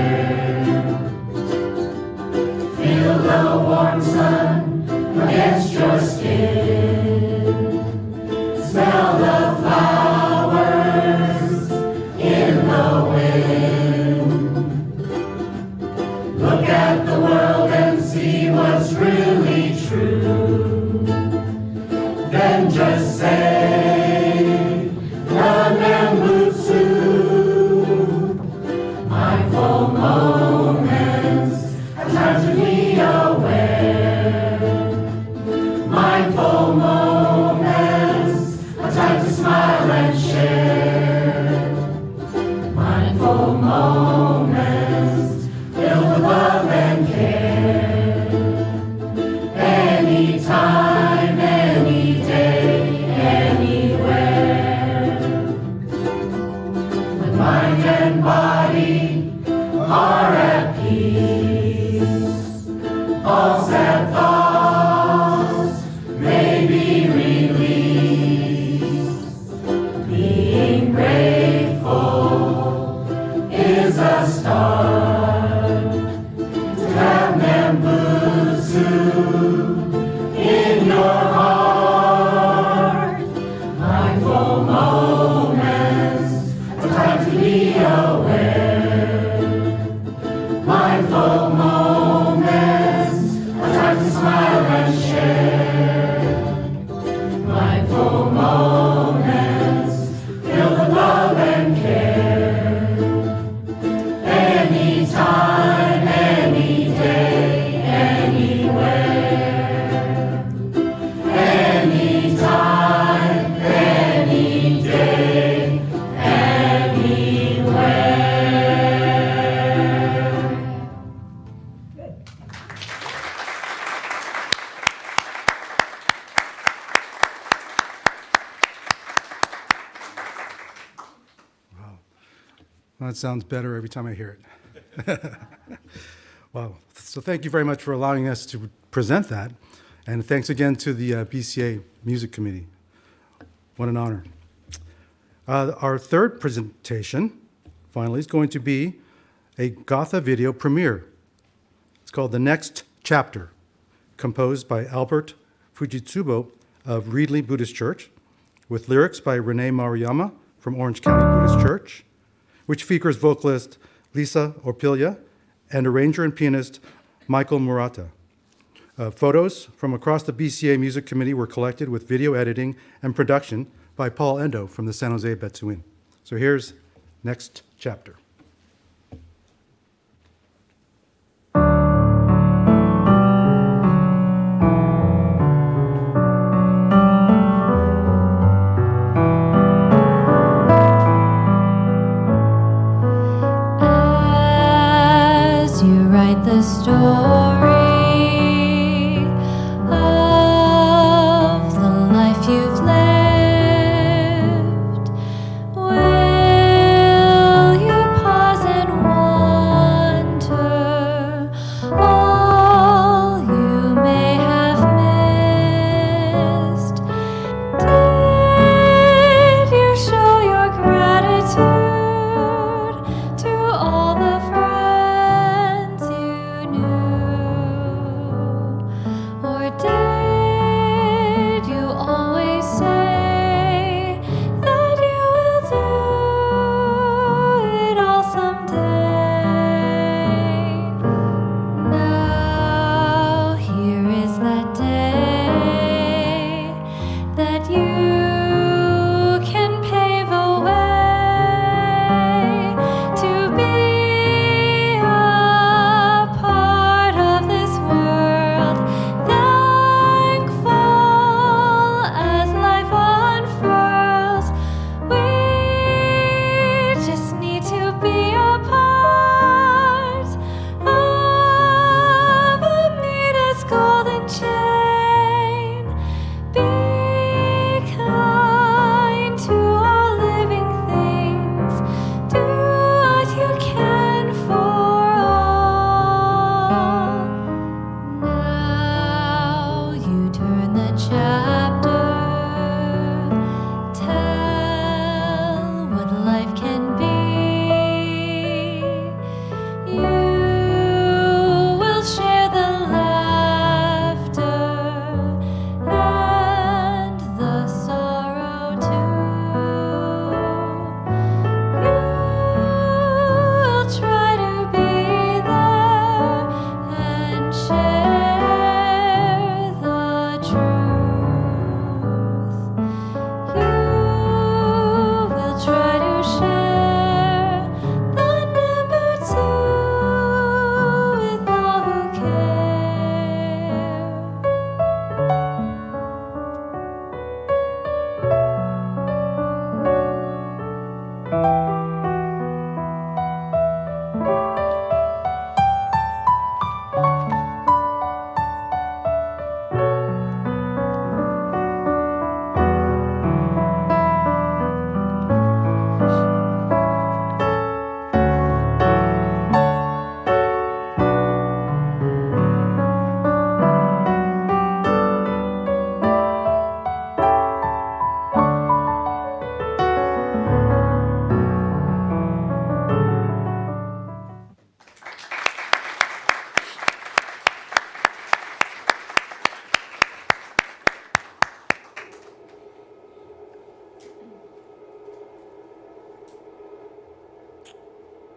Feel the warm sun against your skin. Smell the flowers in the wind. Look at the world and see what's really true. Then just say the Nembutsu. Mindful moments, a time to be aware. Mindful moments, a time to smile and share. Mindful moments, filled with love and care. Anytime, any day, anywhere. When mind and body are at peace, all sad thoughts may be released. Being grateful is a start. To have Nembutsu in your heart. Mindful moments, a time to be aware. Mindful moments, a time to smile and share. Mindful moments, filled with love and care. Anytime, any day, anywhere. Anytime, any day, anywhere. Well, that sounds better every time I hear it. Wow. So thank you very much for allowing us to present that. And thanks again to the BCA Music Committee. What an honor. Our third presentation, finally, is going to be a Gatha video premiere. It's called The Next Chapter, composed by Albert Fujitsubo of Reedley Buddhist Church, with lyrics by Renee Maruyama from Orange County Buddhist Church, which features vocalist Lisa Orpilia and arranger and pianist Michael Murata. Photos from across the BCA Music Committee were collected with video editing and production by Paul Endo from the San Jose Betsuin. So here's Next Chapter. As you write the story of the life you've lived, will you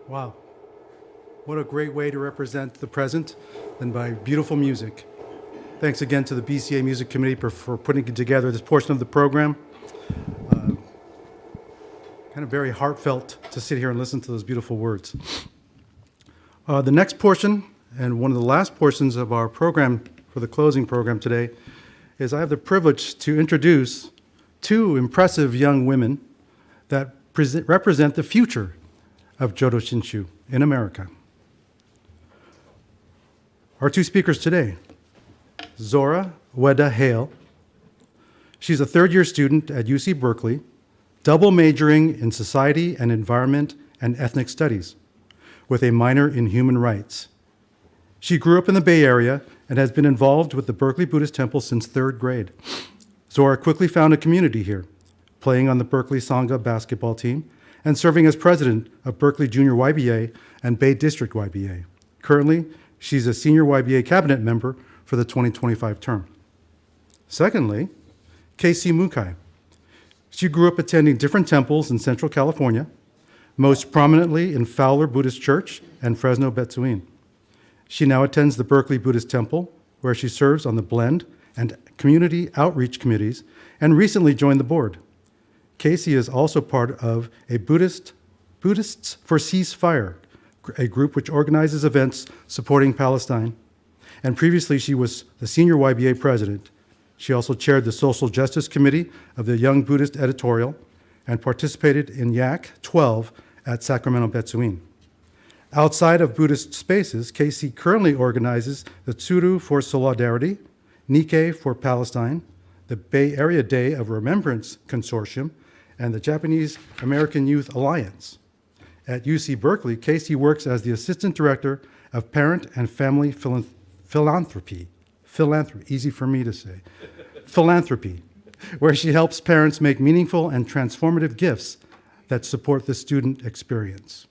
Wow. What a great way to represent the present than by beautiful music. Thanks again to the BCA Music Committee for putting together this portion of the program. Kind of very heartfelt to sit here and listen to those beautiful words. The next portion, and one of the last portions of our program for the closing program today, is I have the privilege to introduce two impressive young women that represent the future of Jodo Shinshu in America. Our two speakers today, Zora Uyeda-Hale. She's a third-year student at UC Berkeley, double majoring in society and environment and ethnic studies, with a minor in human rights. She grew up in the Bay Area and has been involved with the Berkeley Buddhist Temple since third grade. Zora quickly found a community here, playing on the Berkeley Sangha basketball team and serving as president of Berkeley Junior YBA and Bay District YBA. Currently, she's a senior YBA cabinet member for the 2025 term. Secondly, Cathy Mukai. She grew up attending different temples in Central California, most prominently in Fowler Buddhist Church and Fresno Betsuin. She now attends the Berkeley Buddhist Temple, where she serves on the Blend and Community Outreach Committees, and recently joined the board. Cathy is also part of a Buddhists for Ceasefire, a group which organizes events supporting Palestine. And previously, she was the senior YBA president. She also chaired the Social Justice Committee of the Young Buddhist Editorial and participated in YAC 12 at Sacramento Betsuin. Outside of Buddhist spaces, Cathy currently organizes the Tsuru for Solidarity, Nikkei for Palestine, the Bay Area Day of Remembrance Consortium, and the Japanese American Youth Alliance. At UC Berkeley, Cathy works as the Assistant Director of Parent and Family Philanthropy, easy for me to say, philanthropy, where she helps parents make meaningful and transformative gifts that support the student experience.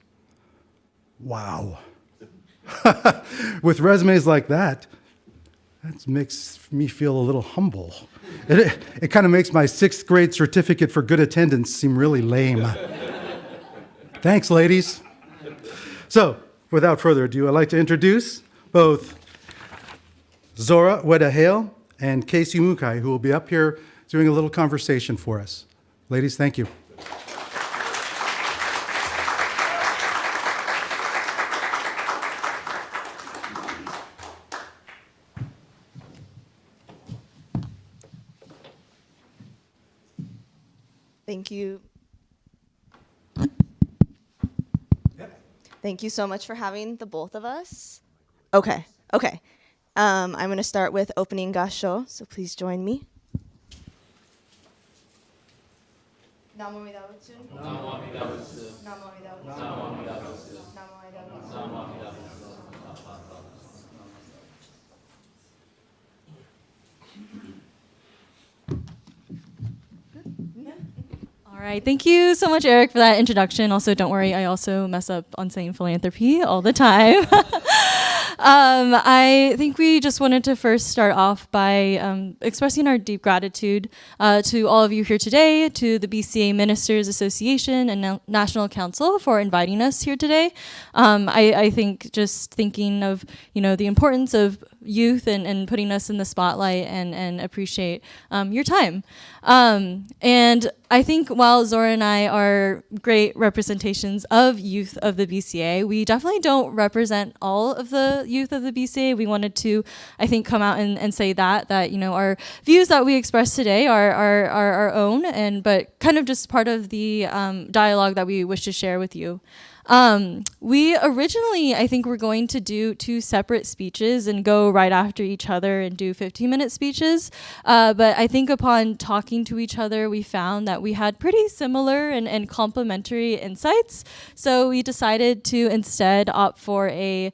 Wow. With resumes like that makes me feel a little humble. It kind of makes my 6th grade certificate for good attendance seem really lame. Thanks, ladies. So, without further ado, I'd like to introduce both Zora Uyeda-Hale and Cathy Mukai, who will be up here doing a little conversation for us. Ladies, thank you. Thank you. Thank you so much for having the both of us. Okay. I'm going to start with opening gasho, so please join me. Namo Amida Butsu. Namo Amida Butsu. Namo Amida Butsu. Namo Amida Butsu. Namo Amida Butsu. Namo Amida Butsu. All right, thank you so much, Eric, for that introduction. Also, don't worry, I also mess up on saying philanthropy all the time. I think we just wanted to first start off by expressing our deep gratitude to all of you here today, to the BCA Ministers Association and National Council for inviting us here today. I think just thinking of, the importance of youth and putting us in the spotlight and appreciate your time. And I think while Zora and I are great representations of youth of the BCA, we definitely don't represent all of the youth of the BCA. We wanted to, I think, come out and say that our views that we express today are our own, but kind of just part of the dialogue that we wish to share with you. We originally, I think, were going to do 2 separate speeches and go right after each other and do 15-minute speeches. But I think upon talking to each other, we found that we had pretty similar and complementary insights. So we decided to instead opt for a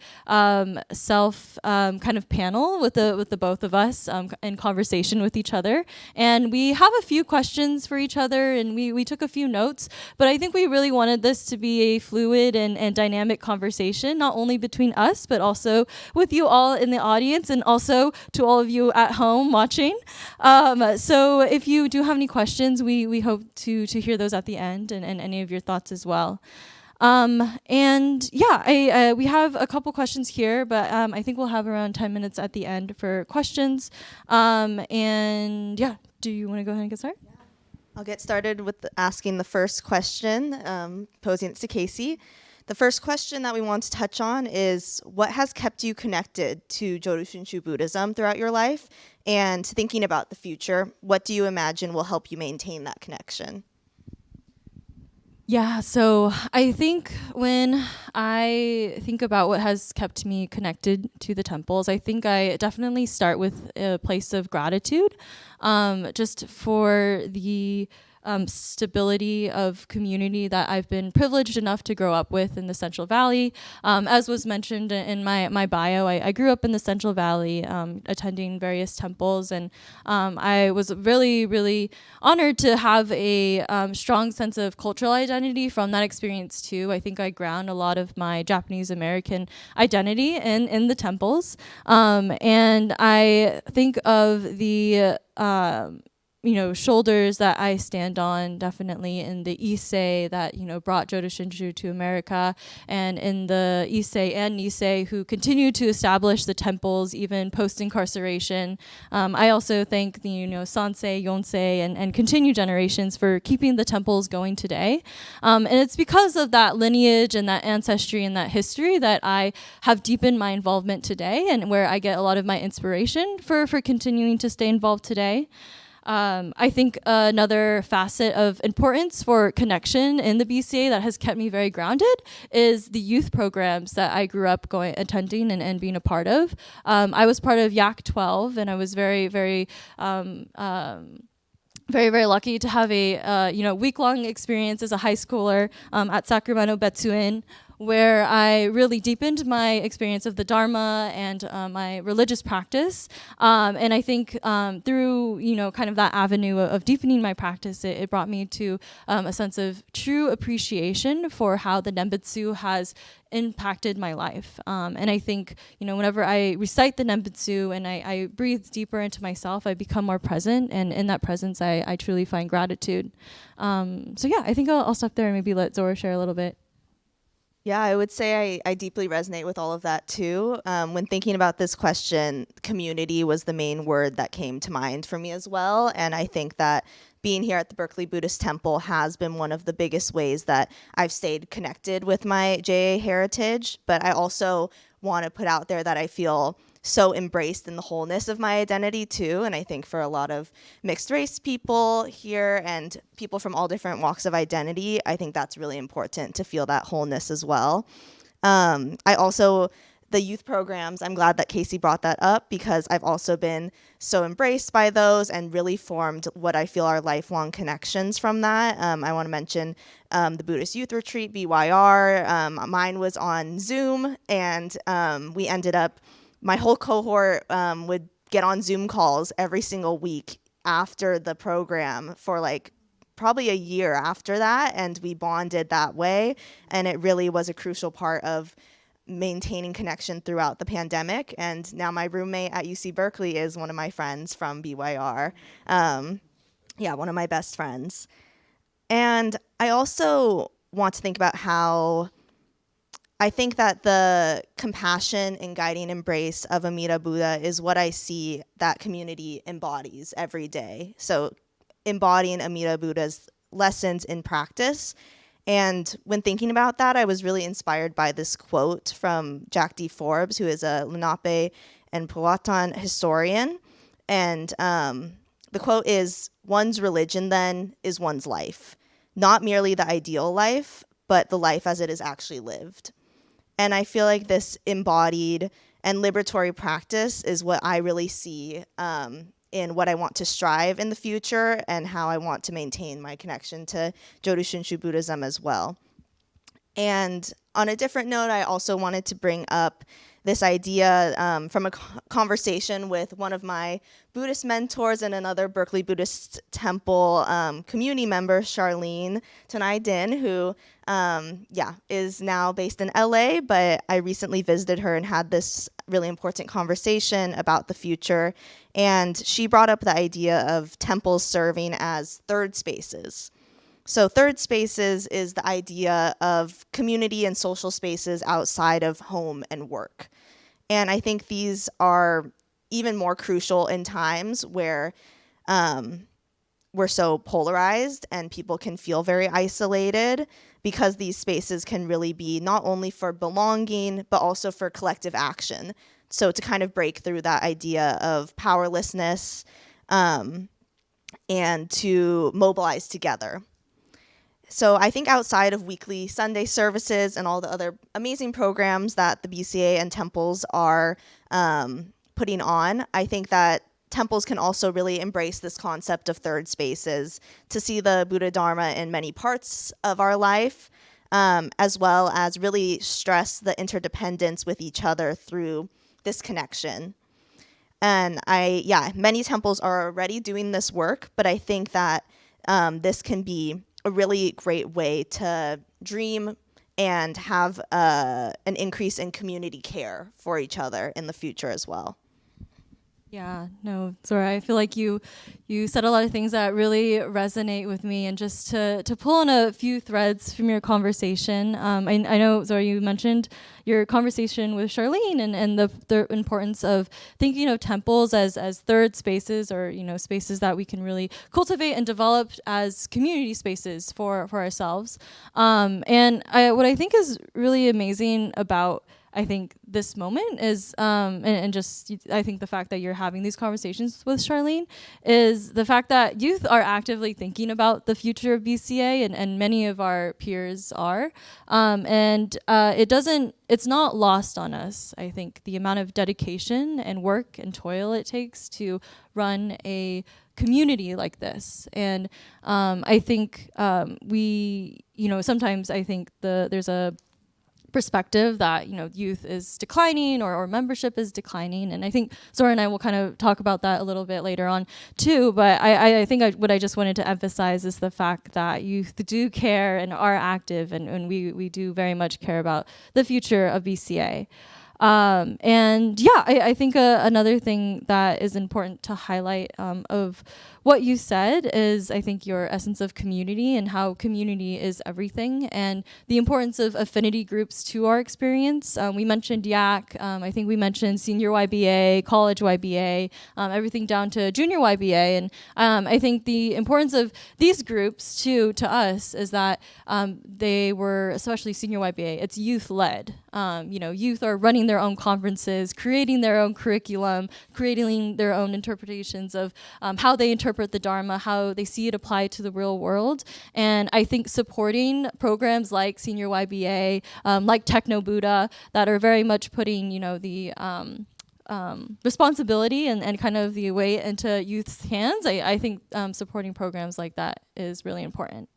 self kind of panel with the both of us in conversation with each other. And we have a few questions for each other, and we took a few notes. But I think we really wanted this to be a fluid and dynamic conversation, not only between us, but also with you all in the audience and also to all of you at home watching. So if you do have any questions, we hope to hear those at the end and any of your thoughts as well. And yeah, we have a couple questions here, but I think we'll have around 10 minutes at the end for questions. And yeah, do you want to go ahead and get started? I'll get started with asking the first question, posing it to Casey. The first question that we want to touch on is what has kept you connected to Jodo Shinshu Buddhism throughout your life? And thinking about the future, what do you imagine will help you maintain that connection? Yeah, so I think when I think about what has kept me connected to the temples, I think I definitely start with a place of gratitude, just for the stability of community that I've been privileged enough to grow up with in the Central Valley. As was mentioned in my bio, I grew up in the Central Valley, attending various temples, and I was really, really honored to have a strong sense of cultural identity from that experience too. I think I ground a lot of my Japanese American identity in the temples, and I think of the shoulders that I stand on definitely in the Issei that, brought Jodo Shinshu to America, and in the Issei and Nisei who continue to establish the temples even post-incarceration. I also thank the, Sansei, Yonsei, and continued generations for keeping the temples going today. And it's because of that lineage and that ancestry and that history that I have deepened my involvement today, and where I get a lot of my inspiration for continuing to stay involved today. I think another facet of importance for connection in the BCA that has kept me very grounded is the youth programs that I grew up attending and being a part of. I was part of Yak 12, and I was very, very very, very lucky to have a week-long experience as a high schooler at Sacramento Betsuin, where I really deepened my experience of the Dharma and my religious practice. And I think through, kind of that avenue of deepening my practice, it brought me to a sense of true appreciation for how the Nembutsu has impacted my life. And I think, whenever I recite the Nembutsu and I breathe deeper into myself, I become more present. And in that presence, I truly find gratitude. So yeah, I think I'll stop there and maybe let Zora share a little bit. Yeah, I would say I deeply resonate with all of that too. When thinking about this question, community was the main word that came to mind for me as well. And I think that being here at the Berkeley Buddhist Temple has been one of the biggest ways that I've stayed connected with my JA heritage. But I also want to put out there that I feel so embraced in the wholeness of my identity too. And I think for a lot of mixed race people here and people from all different walks of identity, I think that's really important to feel that wholeness as well. The youth programs, I'm glad that Casey brought that up because I've also been so embraced by those and really formed what I feel are lifelong connections from that. I want to mention the Buddhist Youth Retreat, BYR. Mine was on Zoom, and we ended up, my whole cohort would get on Zoom calls every single week after the program for probably a year after that, and we bonded that way, and it really was a crucial part of maintaining connection throughout the pandemic. And now my roommate at UC Berkeley is one of my friends from BYR. One of my best friends. And I also want to think about how I think that the compassion and guiding embrace of Amida Buddha is what I see that community embodies every day. So embodying Amida Buddha's lessons in practice. And when thinking about that, I was really inspired by this quote from Jack D. Forbes, who is a Lenape and Powhatan historian. And the quote is, "One's religion, then, is one's life. Not merely the ideal life, but the life as it is actually lived." And I feel like this embodied and liberatory practice is what I really see in what I want to strive in the future and how I want to maintain my connection to Jodo Shinshu Buddhism as well. And on a different note, I also wanted to bring up this idea from a conversation with one of my Buddhist mentors and another Berkeley Buddhist Temple community member, Charlene Tanai Din, who is now based in LA, but I recently visited her and had this really important conversation about the future. And she brought up the idea of temples serving as third spaces. So third spaces is the idea of community and social spaces outside of home and work. And I think these are even more crucial in times where we're so polarized and people can feel very isolated, because these spaces can really be not only for belonging, but also for collective action. So to kind of break through that idea of powerlessness and to mobilize together. So I think outside of weekly Sunday services and all the other amazing programs that the BCA and temples are putting on, I think that temples can also really embrace this concept of third spaces to see the Buddha Dharma in many parts of our life, as well as really stress the interdependence with each other through this connection. And many temples are already doing this work, but I think that this can be a really great way to dream and have an increase in community care for each other in the future as well. Yeah, no, Zora, I feel like you said a lot of things that really resonate with me. And just to pull on a few threads from your conversation, I know, Zora, you mentioned your conversation with Charlene and the importance of thinking of temples as third spaces, or spaces that we can really cultivate and develop as community spaces for ourselves. And what I think is really amazing about this moment is, and just I think the fact that you're having these conversations with Charlene is the fact that youth are actively thinking about the future of BCA, and many of our peers are, and it's not lost on us. I think the amount of dedication and work and toil it takes to run a community like this, and I think sometimes I think there's a perspective that youth is declining or membership is declining, and I think Zora and I will kind of talk about that a little bit later on too, but I think what I just wanted to emphasize is the fact that youth do care and are active, and we do very much care about the future of BCA. I think another thing that is important to highlight of what you said is, I think, your essence of community and how community is everything, and the importance of affinity groups to our experience. We mentioned YAC, I think we mentioned senior YBA, college YBA, everything down to junior YBA, and I think the importance of these groups to us is that they were, especially senior YBA, it's youth-led. Youth are running their own conferences, creating their own curriculum, creating their own interpretations of how they interpret the Dharma, how they see it applied to the real world. And I think supporting programs like Senior YBA, like Techno Buddha, that are very much putting, the responsibility and kind of the weight into youth's hands, I think supporting programs like that is really important.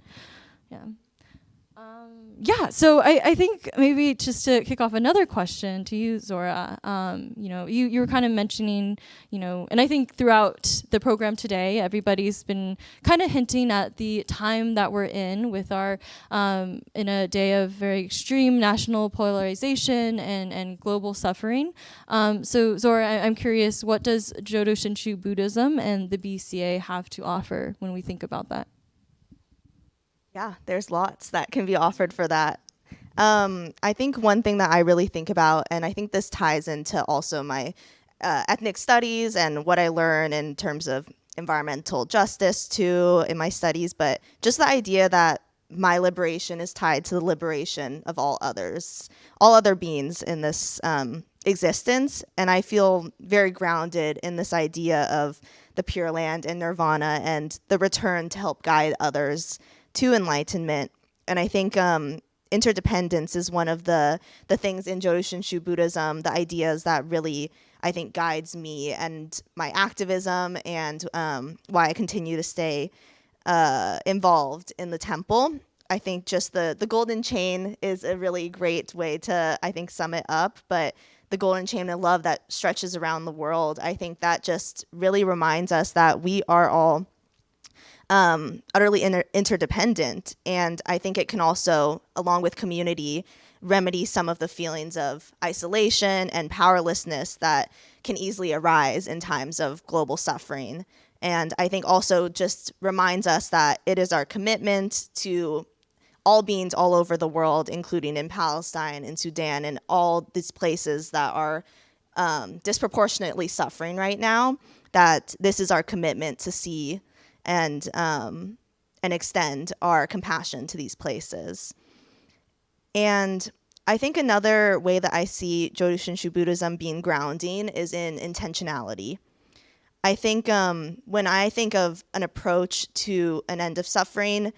So I think maybe just to kick off another question to you, Zora, you were kind of mentioning, and I think throughout the program today, everybody's been kind of hinting at the time that we're in with our, in a day of very extreme national polarization and global suffering. So Zora, I'm curious, what does Jodo Shinshu Buddhism and the BCA have to offer when we think about that? Yeah, there's lots that can be offered for that. I think one thing that I really think about, and I think this ties into also my ethnic studies and what I learn in terms of environmental justice too in my studies, but just the idea that my liberation is tied to the liberation of all others, all other beings in this existence. And I feel very grounded in this idea of the Pure Land and nirvana and the return to help guide others to enlightenment. And I think interdependence is one of the things in Jodo Shinshu Buddhism, the ideas that really, I think, guides me and my activism, and why I continue to stay involved in the temple. I think just the golden chain is a really great way to, I think, sum it up. But the golden chain of love that stretches around the world, I think that just really reminds us that we are all utterly interdependent. And I think it can also, along with community, remedy some of the feelings of isolation and powerlessness that can easily arise in times of global suffering. And I think also just reminds us that it is our commitment to all beings all over the world, including in Palestine and Sudan and all these places that are disproportionately suffering right now, that this is our commitment to see and extend our compassion to these places. And I think another way that I see Jodo Shinshu Buddhism being grounding is in intentionality. I think when I think of an approach to an end of suffering,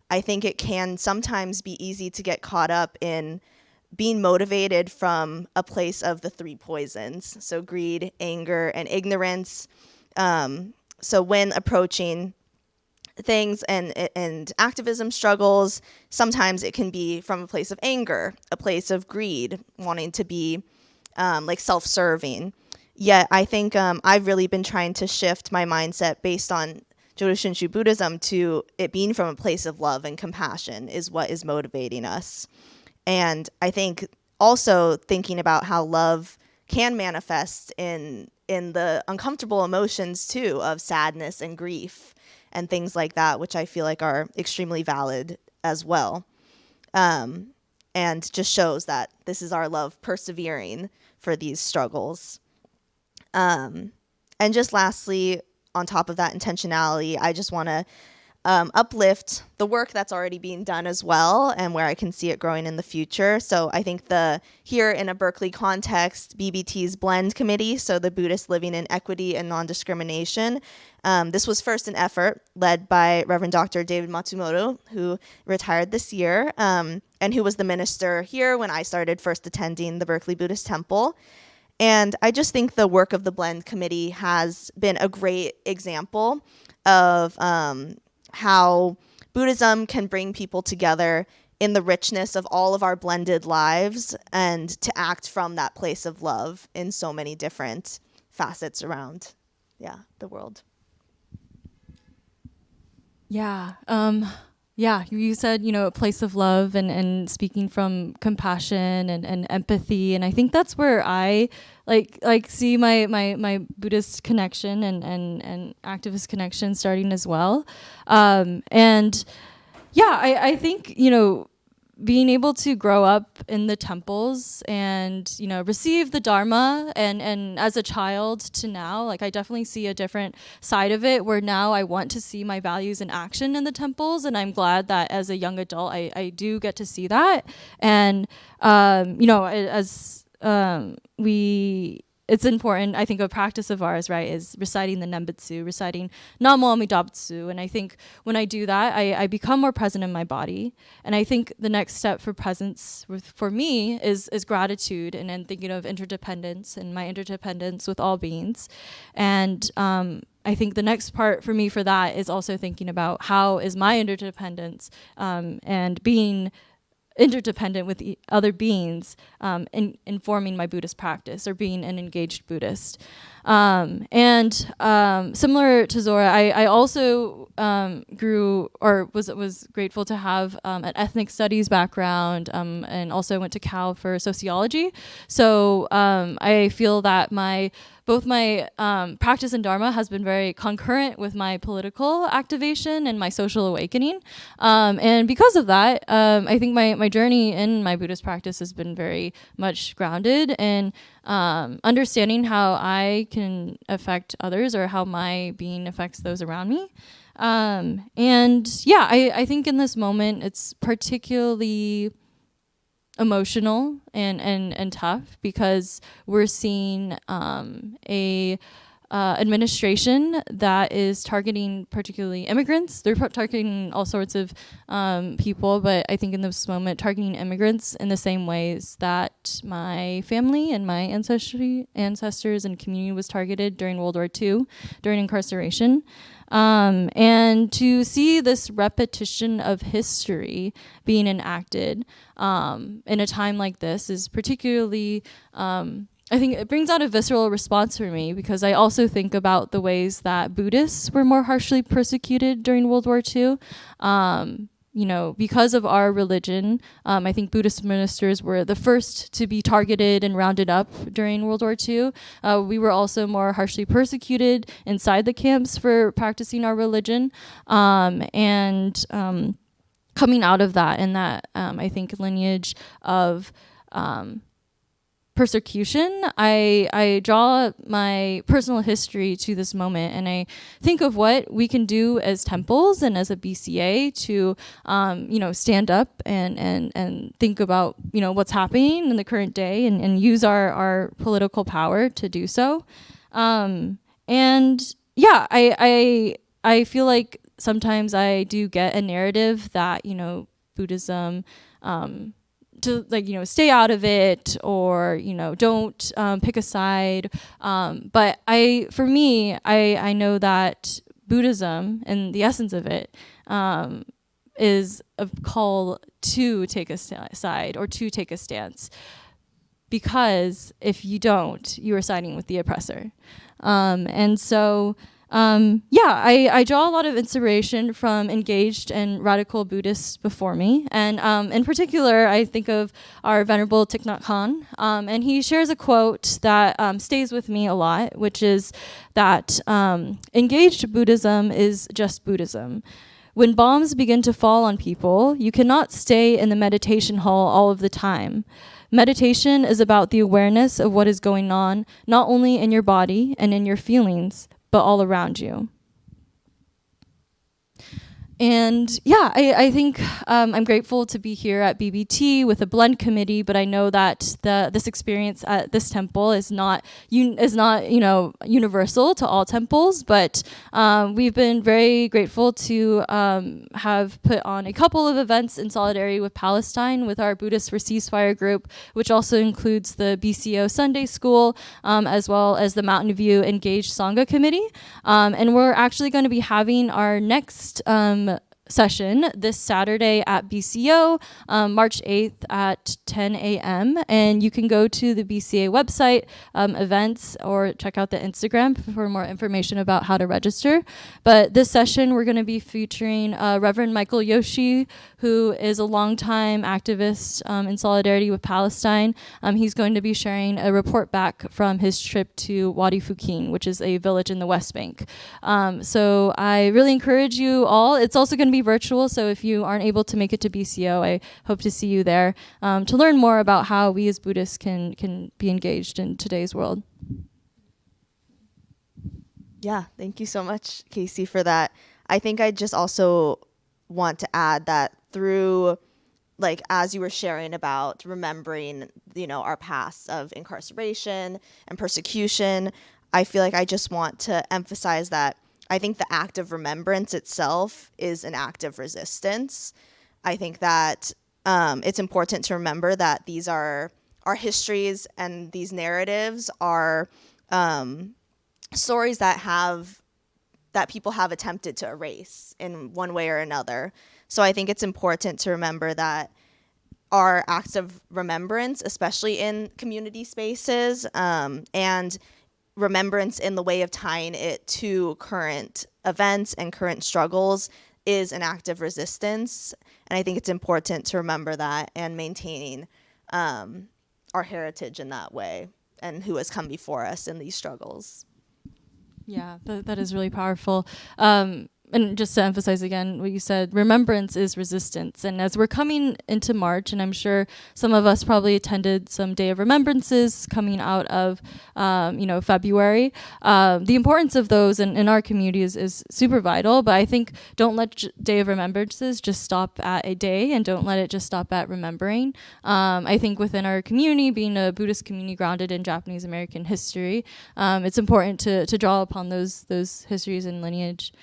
I think it can sometimes be easy to get caught up in being motivated from a place of the three poisons, so greed, anger, and ignorance. So when approaching things and activism struggles, sometimes it can be from a place of anger, a place of greed, wanting to be like self-serving. Yet I think I've really been trying to shift my mindset based on Jodo Shinshu Buddhism to it being from a place of love and compassion is what is motivating us. And I think also thinking about how love can manifest in the uncomfortable emotions too of sadness and grief and things like that, which I feel like are extremely valid as well. And just shows that this is our love persevering for these struggles. And just lastly, on top of that intentionality, I just want to uplift the work that's already being done as well and where I can see it growing in the future. So I think here in a Berkeley context, BBT's Blend Committee, so the Buddhist Living in Equity and Non-Discrimination, this was first an effort led by Reverend Dr. David Matsumoto, who retired this year, and who was the minister here when I started first attending the Berkeley Buddhist Temple. And I just think the work of the Blend Committee has been a great example of how Buddhism can bring people together in the richness of all of our blended lives and to act from that place of love in so many different facets around, the world. Yeah, you said, a place of love and speaking from compassion and empathy. And I think that's where I like see my Buddhist connection and activist connection starting as well. I think, being able to grow up in the temples and, receive the Dharma and as a child to now, I definitely see a different side of it where now I want to see my values in action in the temples. And I'm glad that as a young adult, I do get to see that. And, it's important, I think a practice of ours, right, is reciting the Nembutsu, reciting Namo Amida Butsu. And I think when I do that, I become more present in my body. And I think the next step for presence for me is gratitude and then thinking of interdependence and my interdependence with all beings. And I think the next part for me for that is also thinking about how is my interdependence and being interdependent with other beings in informing my Buddhist practice or being an engaged Buddhist. Similar to Zora, I also was grateful to have an ethnic studies background and also went to Cal for sociology. So I feel that both my practice in Dharma has been very concurrent with my political activation and my social awakening. And because of that, I think my journey in my Buddhist practice has been very much grounded in understanding how I can affect others or how my being affects those around me. I think in this moment, it's particularly emotional and tough because we're seeing a administration that is targeting particularly immigrants. They're targeting all sorts of people, but I think in this moment targeting immigrants in the same ways that my family and my ancestors and community was targeted during World War II, during incarceration. And to see this repetition of history being enacted in a time like this is particularly, I think it brings out a visceral response for me because I also think about the ways that Buddhists were more harshly persecuted during World War II. because of our religion, I think Buddhist ministers were the first to be targeted and rounded up during World War II. We were also more harshly persecuted inside the camps for practicing our religion. And coming out of that, and that, I think, lineage of persecution, I draw my personal history to this moment, and I think of what we can do as temples and as a BCA to, stand up and think about, what's happening in the current day, and use our political power to do so. I feel like sometimes I do get a narrative that, Buddhism, to stay out of it, or don't pick a side, but for me I know that Buddhism and the essence of it is a call to take a side or to take a stance, because if you don't, you are siding with the oppressor. I draw a lot of inspiration from engaged and radical Buddhists before me. And in particular, I think of our Venerable Thich Nhat Hanh. And he shares a quote that stays with me a lot, which is that engaged Buddhism is just Buddhism. When bombs begin to fall on people, you cannot stay in the meditation hall all of the time. Meditation is about the awareness of what is going on, not only in your body and in your feelings, but all around you. And I think I'm grateful to be here at BBT with a blend committee, but I know that this experience at this temple is not universal to all temples, but we've been very grateful to have put on a couple of events in solidarity with Palestine with our Buddhist for Ceasefire group, which also includes the BCO Sunday School, as well as the Mountain View Engaged Sangha Committee. And we're actually going to be having our next session this Saturday at BCO, March 8th at 10 a.m. And you can go to the BCA website, events, or check out the Instagram for more information about how to register. But this session, we're going to be featuring Reverend Michael Yoshi, who is a longtime activist in solidarity with Palestine. He's going to be sharing a report back from his trip to Wadi Fukin, which is a village in the West Bank. So I really encourage you all. It's also going to be virtual, so if you aren't able to make it to BCO, I hope to see you there to learn more about how we as Buddhists can be engaged in today's world. Yeah, thank you so much, Casey, for that. I think I just also want to add that through, as you were sharing about remembering, our past of incarceration and persecution, I feel like I just want to emphasize that I think the act of remembrance itself is an act of resistance. I think that it's important to remember that these are our histories, and these narratives are stories that people have attempted to erase in one way or another. So I think it's important to remember that our acts of remembrance, especially in community spaces, and remembrance in the way of tying it to current events and current struggles, is an act of resistance. And I think it's important to remember that and maintaining our heritage in that way, and who has come before us in these struggles. Yeah, that is really powerful. And just to emphasize again what you said, remembrance is resistance. And as we're coming into March, and I'm sure some of us probably attended some Day of Remembrances coming out of, February, the importance of those in our community is super vital. But I think don't let Day of Remembrances just stop at a day, and don't let it just stop at remembering. I think within our community, being a Buddhist community grounded in Japanese American history, it's important to draw upon those histories and lineage.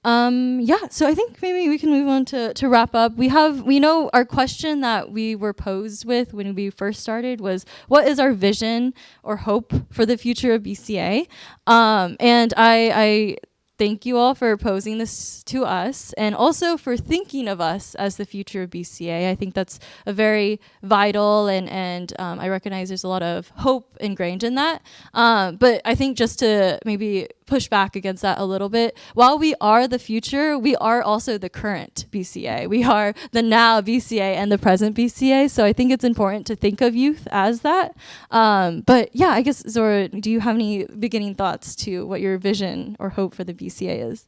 So I think maybe we can move on to wrap up. We know our question that we were posed with when we first started was, what is our vision or hope for the future of BCA? And I thank you all for posing this to us and also for thinking of us as the future of BCA. I think that's a very vital and I recognize there's a lot of hope ingrained in that. But I think just to maybe push back against that a little bit, while we are the future, we are also the current BCA. We are the now BCA and the present BCA. So I think it's important to think of youth as that. But yeah, I guess, Zora, do you have any beginning thoughts to what your vision or hope for the BCA is?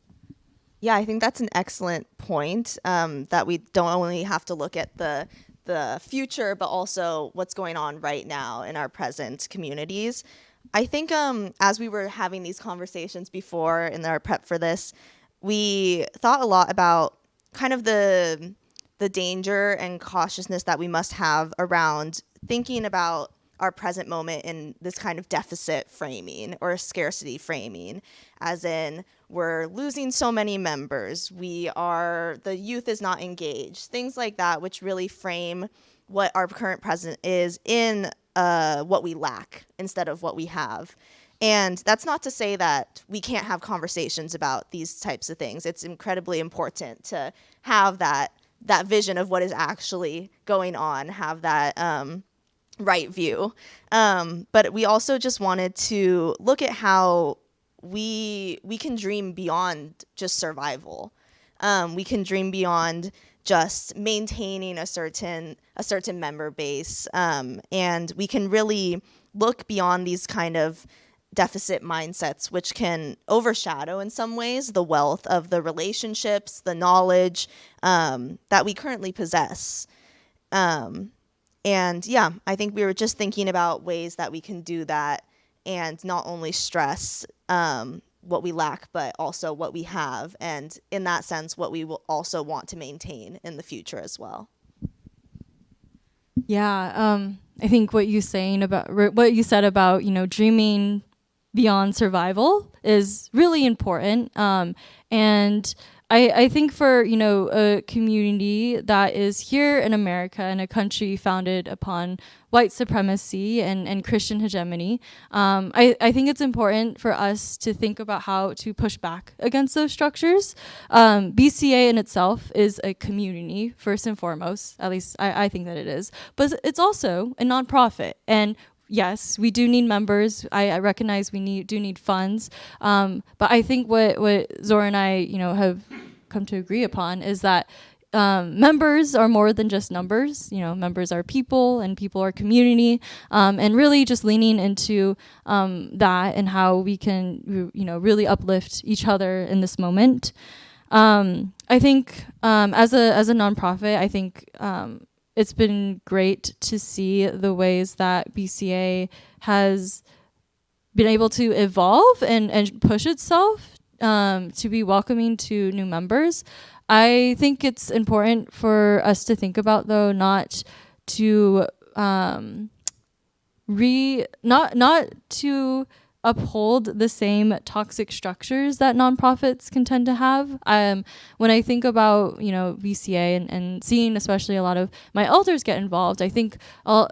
Yeah, I think that's an excellent point, that we don't only have to look at the future, but also what's going on right now in our present communities. I think as we were having these conversations before in our prep for this, we thought a lot about kind of the danger and cautiousness that we must have around thinking about our present moment in this kind of deficit framing or scarcity framing, as in we're losing so many members, the youth is not engaged, things like that, which really frame what our current present is in what we lack instead of what we have. And that's not to say that we can't have conversations about these types of things. It's incredibly important to have that vision of what is actually going on, have that right view. But we also just wanted to look at how we can dream beyond just survival. We can dream beyond just maintaining a certain member base, and we can really look beyond these kind of deficit mindsets, which can overshadow in some ways the wealth of the relationships, the knowledge that we currently possess. And yeah, I think we were just thinking about ways that we can do that and not only stress what we lack, but also what we have. And in that sense, what we will also want to maintain in the future as well. Yeah, I think what you said about, dreaming beyond survival is really important. And I think for, a community that is here in America, in a country founded upon white supremacy and Christian hegemony, I think it's important for us to think about how to push back against those structures. BCA in itself is a community, first and foremost, at least I think that it is, but it's also a nonprofit. And yes, we do need members. I recognize we do need funds. But I think what Zora and I, have come to agree upon is that members are more than just numbers. Members are people, and people are community. And really just leaning into that and how we can, really uplift each other in this moment. I think as a nonprofit, I think it's been great to see the ways that BCA has been able to evolve and push itself to be welcoming to new members. I think it's important for us to think about, though, not to not to uphold the same toxic structures that nonprofits can tend to have. When I think about, BCA and seeing especially a lot of my elders get involved, I think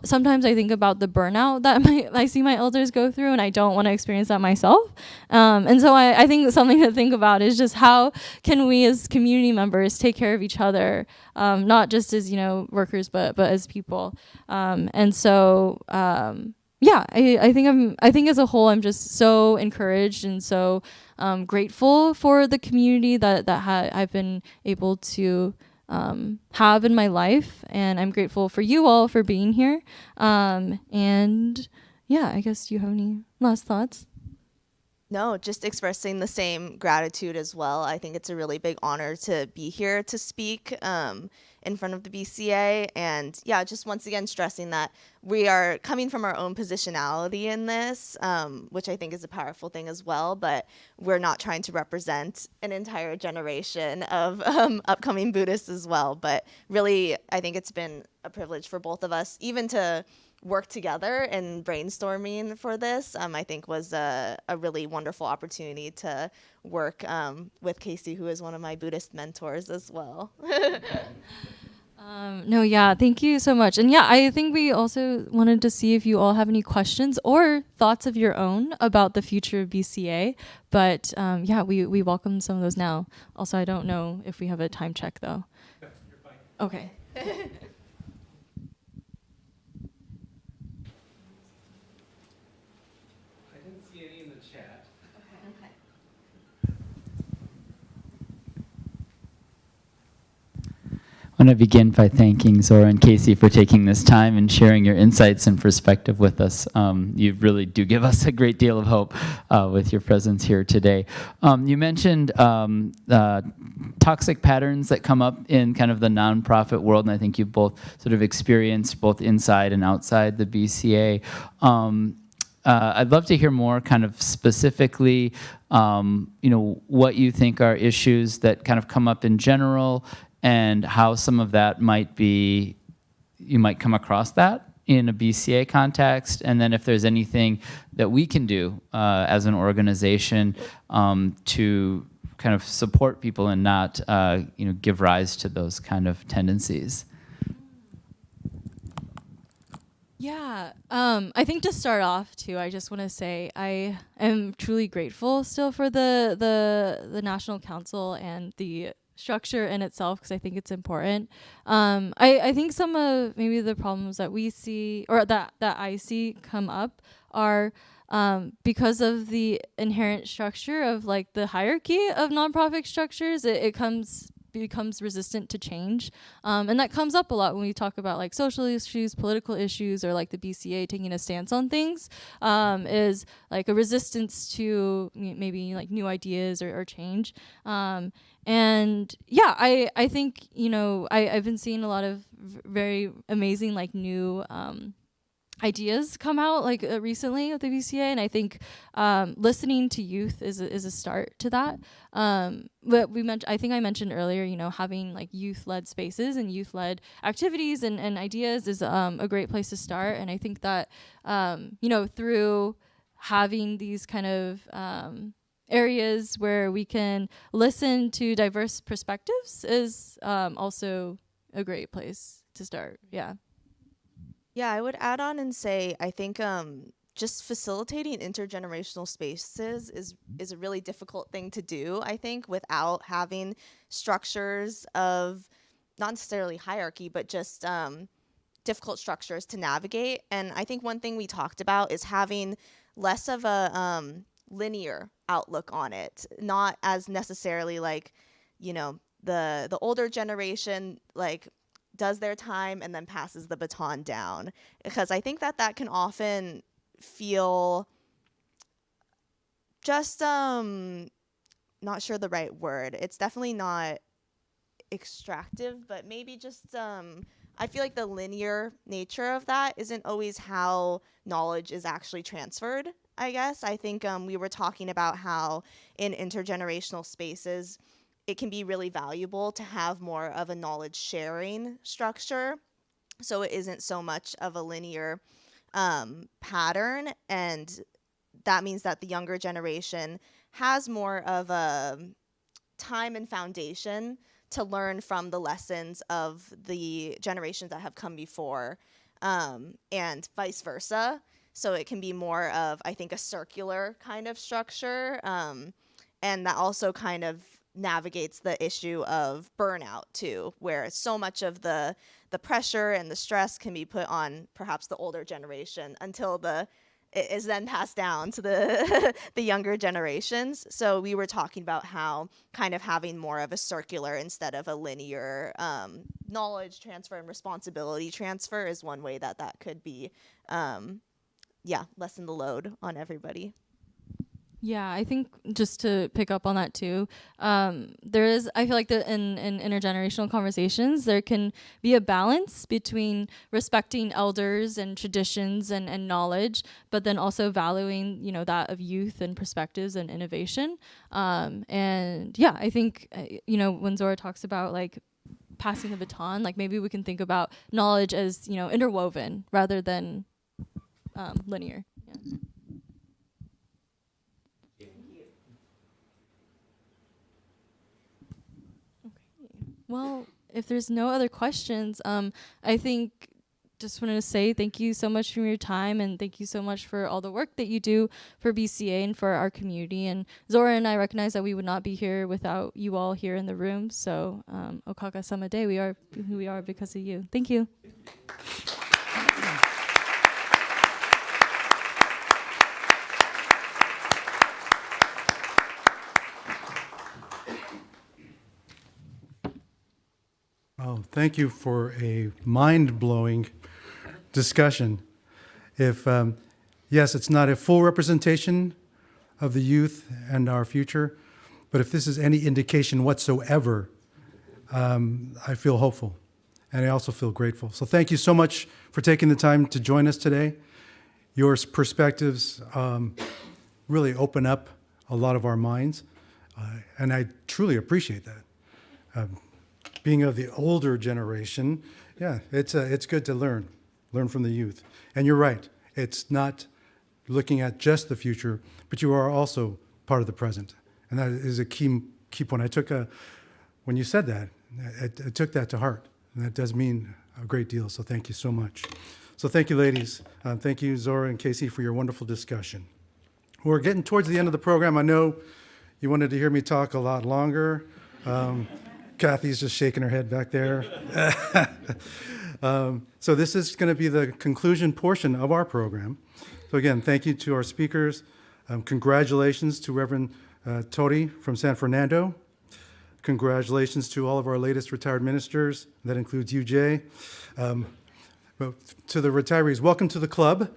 sometimes I think about the burnout that I see my elders go through, and I don't want to experience that myself. And so I think something to think about is just how can we as community members take care of each other, not just as, workers, but as people. And so yeah, I think as a whole, I'm just so encouraged and so grateful for the community that I've been able to have in my life, and I'm grateful for you all for being here. And yeah, I guess, do you have any last thoughts? No, just expressing the same gratitude as well. I think it's a really big honor to be here to speak in front of the BCA. And yeah, just once again stressing that we are coming from our own positionality in this, which I think is a powerful thing as well. But we're not trying to represent an entire generation of upcoming Buddhists as well. But really, I think it's been a privilege for both of us, even to work together and brainstorming for this, I think was a really wonderful opportunity to work with Casey, who is one of my Buddhist mentors as well. No, yeah, thank you so much. And yeah, I think we also wanted to see if you all have any questions or thoughts of your own about the future of BCA. But yeah, we welcome some of those now. Also, I don't know if we have a time check though. You're fine. Okay. I didn't see any in the chat. I want to begin by thanking Zora and Casey for taking this time and sharing your insights and perspective with us. You really do give us a great deal of hope with your presence here today. You mentioned toxic patterns that come up in kind of the nonprofit world, and I think you've both sort of experienced both inside and outside the BCA. I'd love to hear more kind of specifically, what you think are issues that kind of come up in general, and how some of that might be, you might come across that in a BCA context, and then if there's anything that we can do as an organization to kind of support people and not give rise to those kind of tendencies. Yeah, I think to start off too, I just want to say I am truly grateful still for the National Council and the structure in itself, because I think it's important. I think some of maybe the problems that we see or that I see come up are because of the inherent structure of like the hierarchy of nonprofit structures. It becomes resistant to change, and that comes up a lot when we talk about like social issues, political issues, or like the BCA taking a stance on things, is like a resistance to maybe like new ideas or change. And yeah, I think I've been seeing a lot of very amazing like new ideas come out like recently with the BCA, and I think listening to youth is a start to that. But I think I mentioned earlier, having like youth-led spaces and youth-led activities and ideas is a great place to start. And I think that through having these kind of areas where we can listen to diverse perspectives is also a great place to start. Yeah. Yeah, I would add on and say I think just facilitating intergenerational spaces is a really difficult thing to do, I think, without having structures of not necessarily hierarchy, but just difficult structures to navigate. And I think one thing we talked about is having less of a linear outlook on it, not as necessarily like, the older generation like does their time and then passes the baton down, because I think that can often feel just not sure the right word. It's definitely not extractive, but maybe just I feel like the linear nature of that isn't always how knowledge is actually transferred, I guess. I think we were talking about how in intergenerational spaces it can be really valuable to have more of a knowledge sharing structure, so it isn't so much of a linear pattern, and that means that the younger generation has more of a time and foundation to learn from the lessons of the generations that have come before, and vice versa. So it can be more of, I think, a circular kind of structure, and that also kind of navigates the issue of burnout too, where so much of the pressure and the stress can be put on perhaps the older generation until it is then passed down to the the younger generations. So we were talking about how kind of having more of a circular instead of a linear knowledge transfer and responsibility transfer is one way that could be lessen the load on everybody. Yeah, I think just to pick up on that too, I feel like in intergenerational conversations, there can be a balance between respecting elders and traditions and knowledge, but then also valuing, that of youth and perspectives and innovation. And yeah, I think, when Zora talks about like passing the baton, like maybe we can think about knowledge as, interwoven rather than linear. Yeah. Well, if there's no other questions, I think just wanted to say thank you so much for your time, and thank you so much for all the work that you do for BCA and for our community. And Zora and I recognize that we would not be here without you all here in the room. So Okaka Sama Day, we are who we are because of you. Thank you. Oh, thank you for a mind-blowing discussion. If yes, it's not a full representation of the youth and our future, but if this is any indication whatsoever, I feel hopeful, and I also feel grateful. So thank you so much for taking the time to join us today. Your perspectives really open up a lot of our minds, and I truly appreciate that. Being of the older generation, yeah, it's good to learn from the youth. And you're right, it's not looking at just the future, but you are also part of the present. And that is a key point. When you said that, I took that to heart. And that does mean a great deal, so thank you so much. So thank you, ladies. Thank you, Zora and Casey, for your wonderful discussion. We're getting towards the end of the program. I know you wanted to hear me talk a lot longer. Cathy's just shaking her head back there. So this is going to be the conclusion portion of our program. So again, thank you to our speakers. Congratulations to Reverend Torii from San Fernando. Congratulations to all of our latest retired ministers. That includes you, Jay. To the retirees, welcome to the club.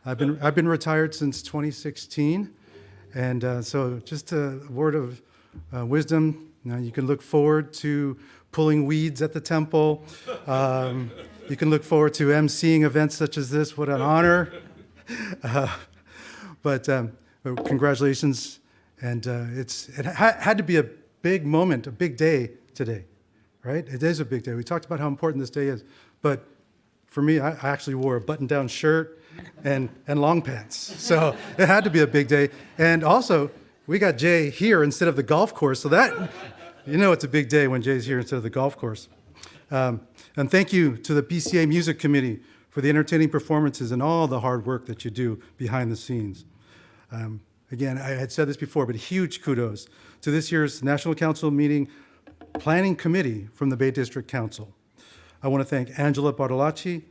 I've been retired since 2016, and so just a word of wisdom. Now you can look forward to pulling weeds at the temple. You can look forward to emceeing events such as this. What an honor! But congratulations, and it had to be a big moment, a big day today, right? It is a big day. We talked about how important this day is, but for me, I actually wore a button-down shirt and long pants, so it had to be a big day. And also, we got Jay here instead of the golf course, so that, you know, it's a big day when Jay's here instead of the golf course. And thank you to the BCA Music Committee for the entertaining performances and all the hard work that you do behind the scenes. Again, I had said this before, but huge kudos to this year's National Council meeting planning committee from the Bay District Council. I want to thank Angela Bartolacci,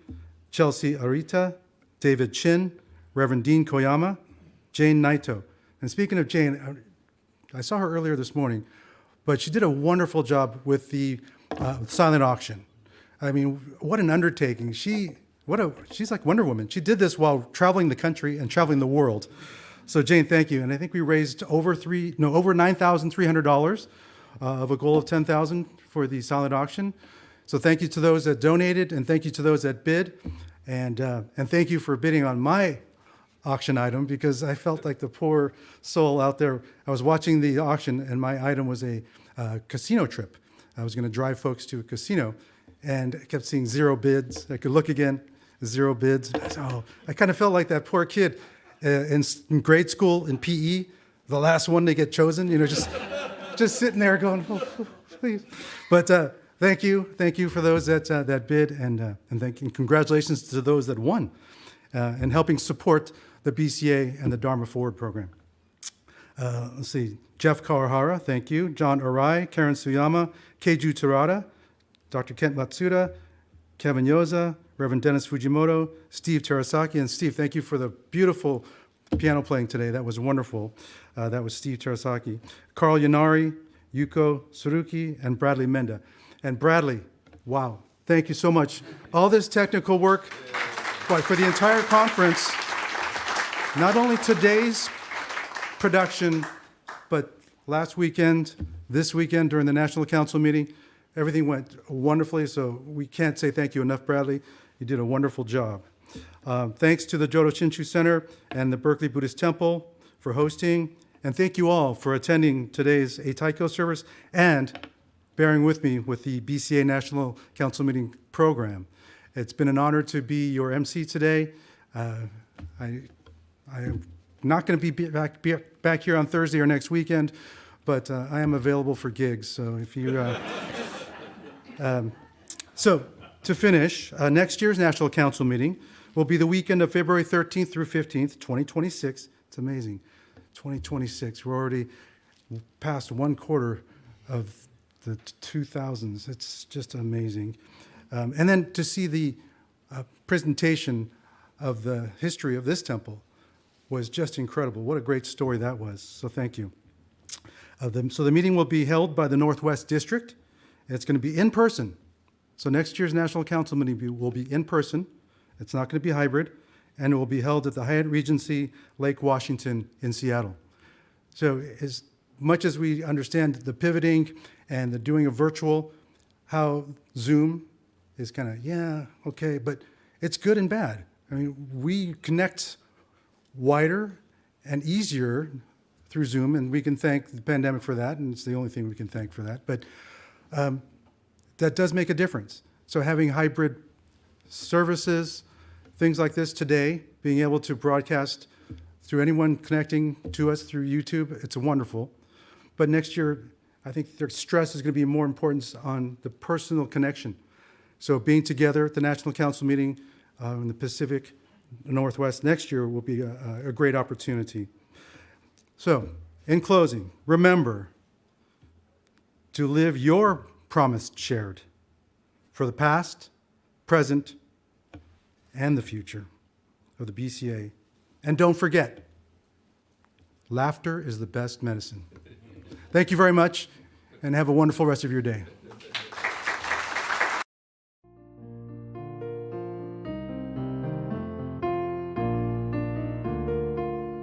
Chelsea Arita, David Chin, Reverend Dean Koyama, Jane Naito. And speaking of Jane, I saw her earlier this morning, but she did a wonderful job with the silent auction. I mean, what an undertaking. She's like Wonder Woman. She did this while traveling the country and traveling the world. So Jane, thank you. And I think we raised over $9,300 of a goal of $10,000 for the silent auction. So thank you to those that donated, and thank you to those that bid, and thank you for bidding on my auction item, because I felt like the poor soul out there. I was watching the auction, and my item was a casino trip. I was going to drive folks to a casino, and I kept seeing zero bids. I could look again, zero bids. So I kind of felt like that poor kid in grade school in PE, the last one to get chosen. You know, just sitting there going, oh, please. But thank you for those that bid, and congratulations to those that won, and helping support the BCA and the Dharma Forward program. Let's see, Jeff Kuwahara, thank you. John Arai, Karen Suyama, Keiju Terada, Dr. Kent Matsuda, Kevin Yoza, Reverend Dennis Fujimoto, Steve Terasaki. And Steve, thank you for the beautiful piano playing today. That was wonderful. That was Steve Terasaki. Carl Yanari, Yuko Suruki, and Bradley Menda. And Bradley, wow, thank you so much. All this technical work for the entire conference, not only today's production, but last weekend, this weekend during the National Council meeting, everything went wonderfully, so we can't say thank you enough, Bradley. You did a wonderful job. Thanks to the Jodo Shinshu Center and the Berkeley Buddhist Temple for hosting, and thank you all for attending today's Eitaikyo service and bearing with me with the BCA National Council meeting program. It's been an honor to be your MC today. I am not going to be back here on Thursday or next weekend, but I am available for gigs. So if you So, to finish, next year's National Council meeting will be the weekend of February 13th through 15th, 2026. It's amazing. 2026. We're already past 1/4 of the 2000s. It's just amazing. And then to see the presentation of the history of this temple was just incredible. What a great story that was. So thank you. So the meeting will be held by the Northwest District. It's going to be in person. So next year's National Council meeting will be in person. It's not going to be hybrid. And it will be held at the Hyatt Regency, Lake Washington in Seattle. So as much as we understand the pivoting and the doing of virtual, how Zoom is kind of, yeah, okay, but it's good and bad. I mean, we connect wider and easier through Zoom, and we can thank the pandemic for that, and it's the only thing we can thank for that. But that does make a difference. So having hybrid services, things like this today, being able to broadcast through anyone connecting to us through YouTube, it's wonderful. But next year, I think their stress is going to be more importance on the personal connection. So being together at the National Council meeting in the Pacific Northwest next year will be a great opportunity. So, in closing, remember to live your promise shared for the past, present, and the future of the BCA. And don't forget, laughter is the best medicine. Thank you very much, and have a wonderful rest of your day.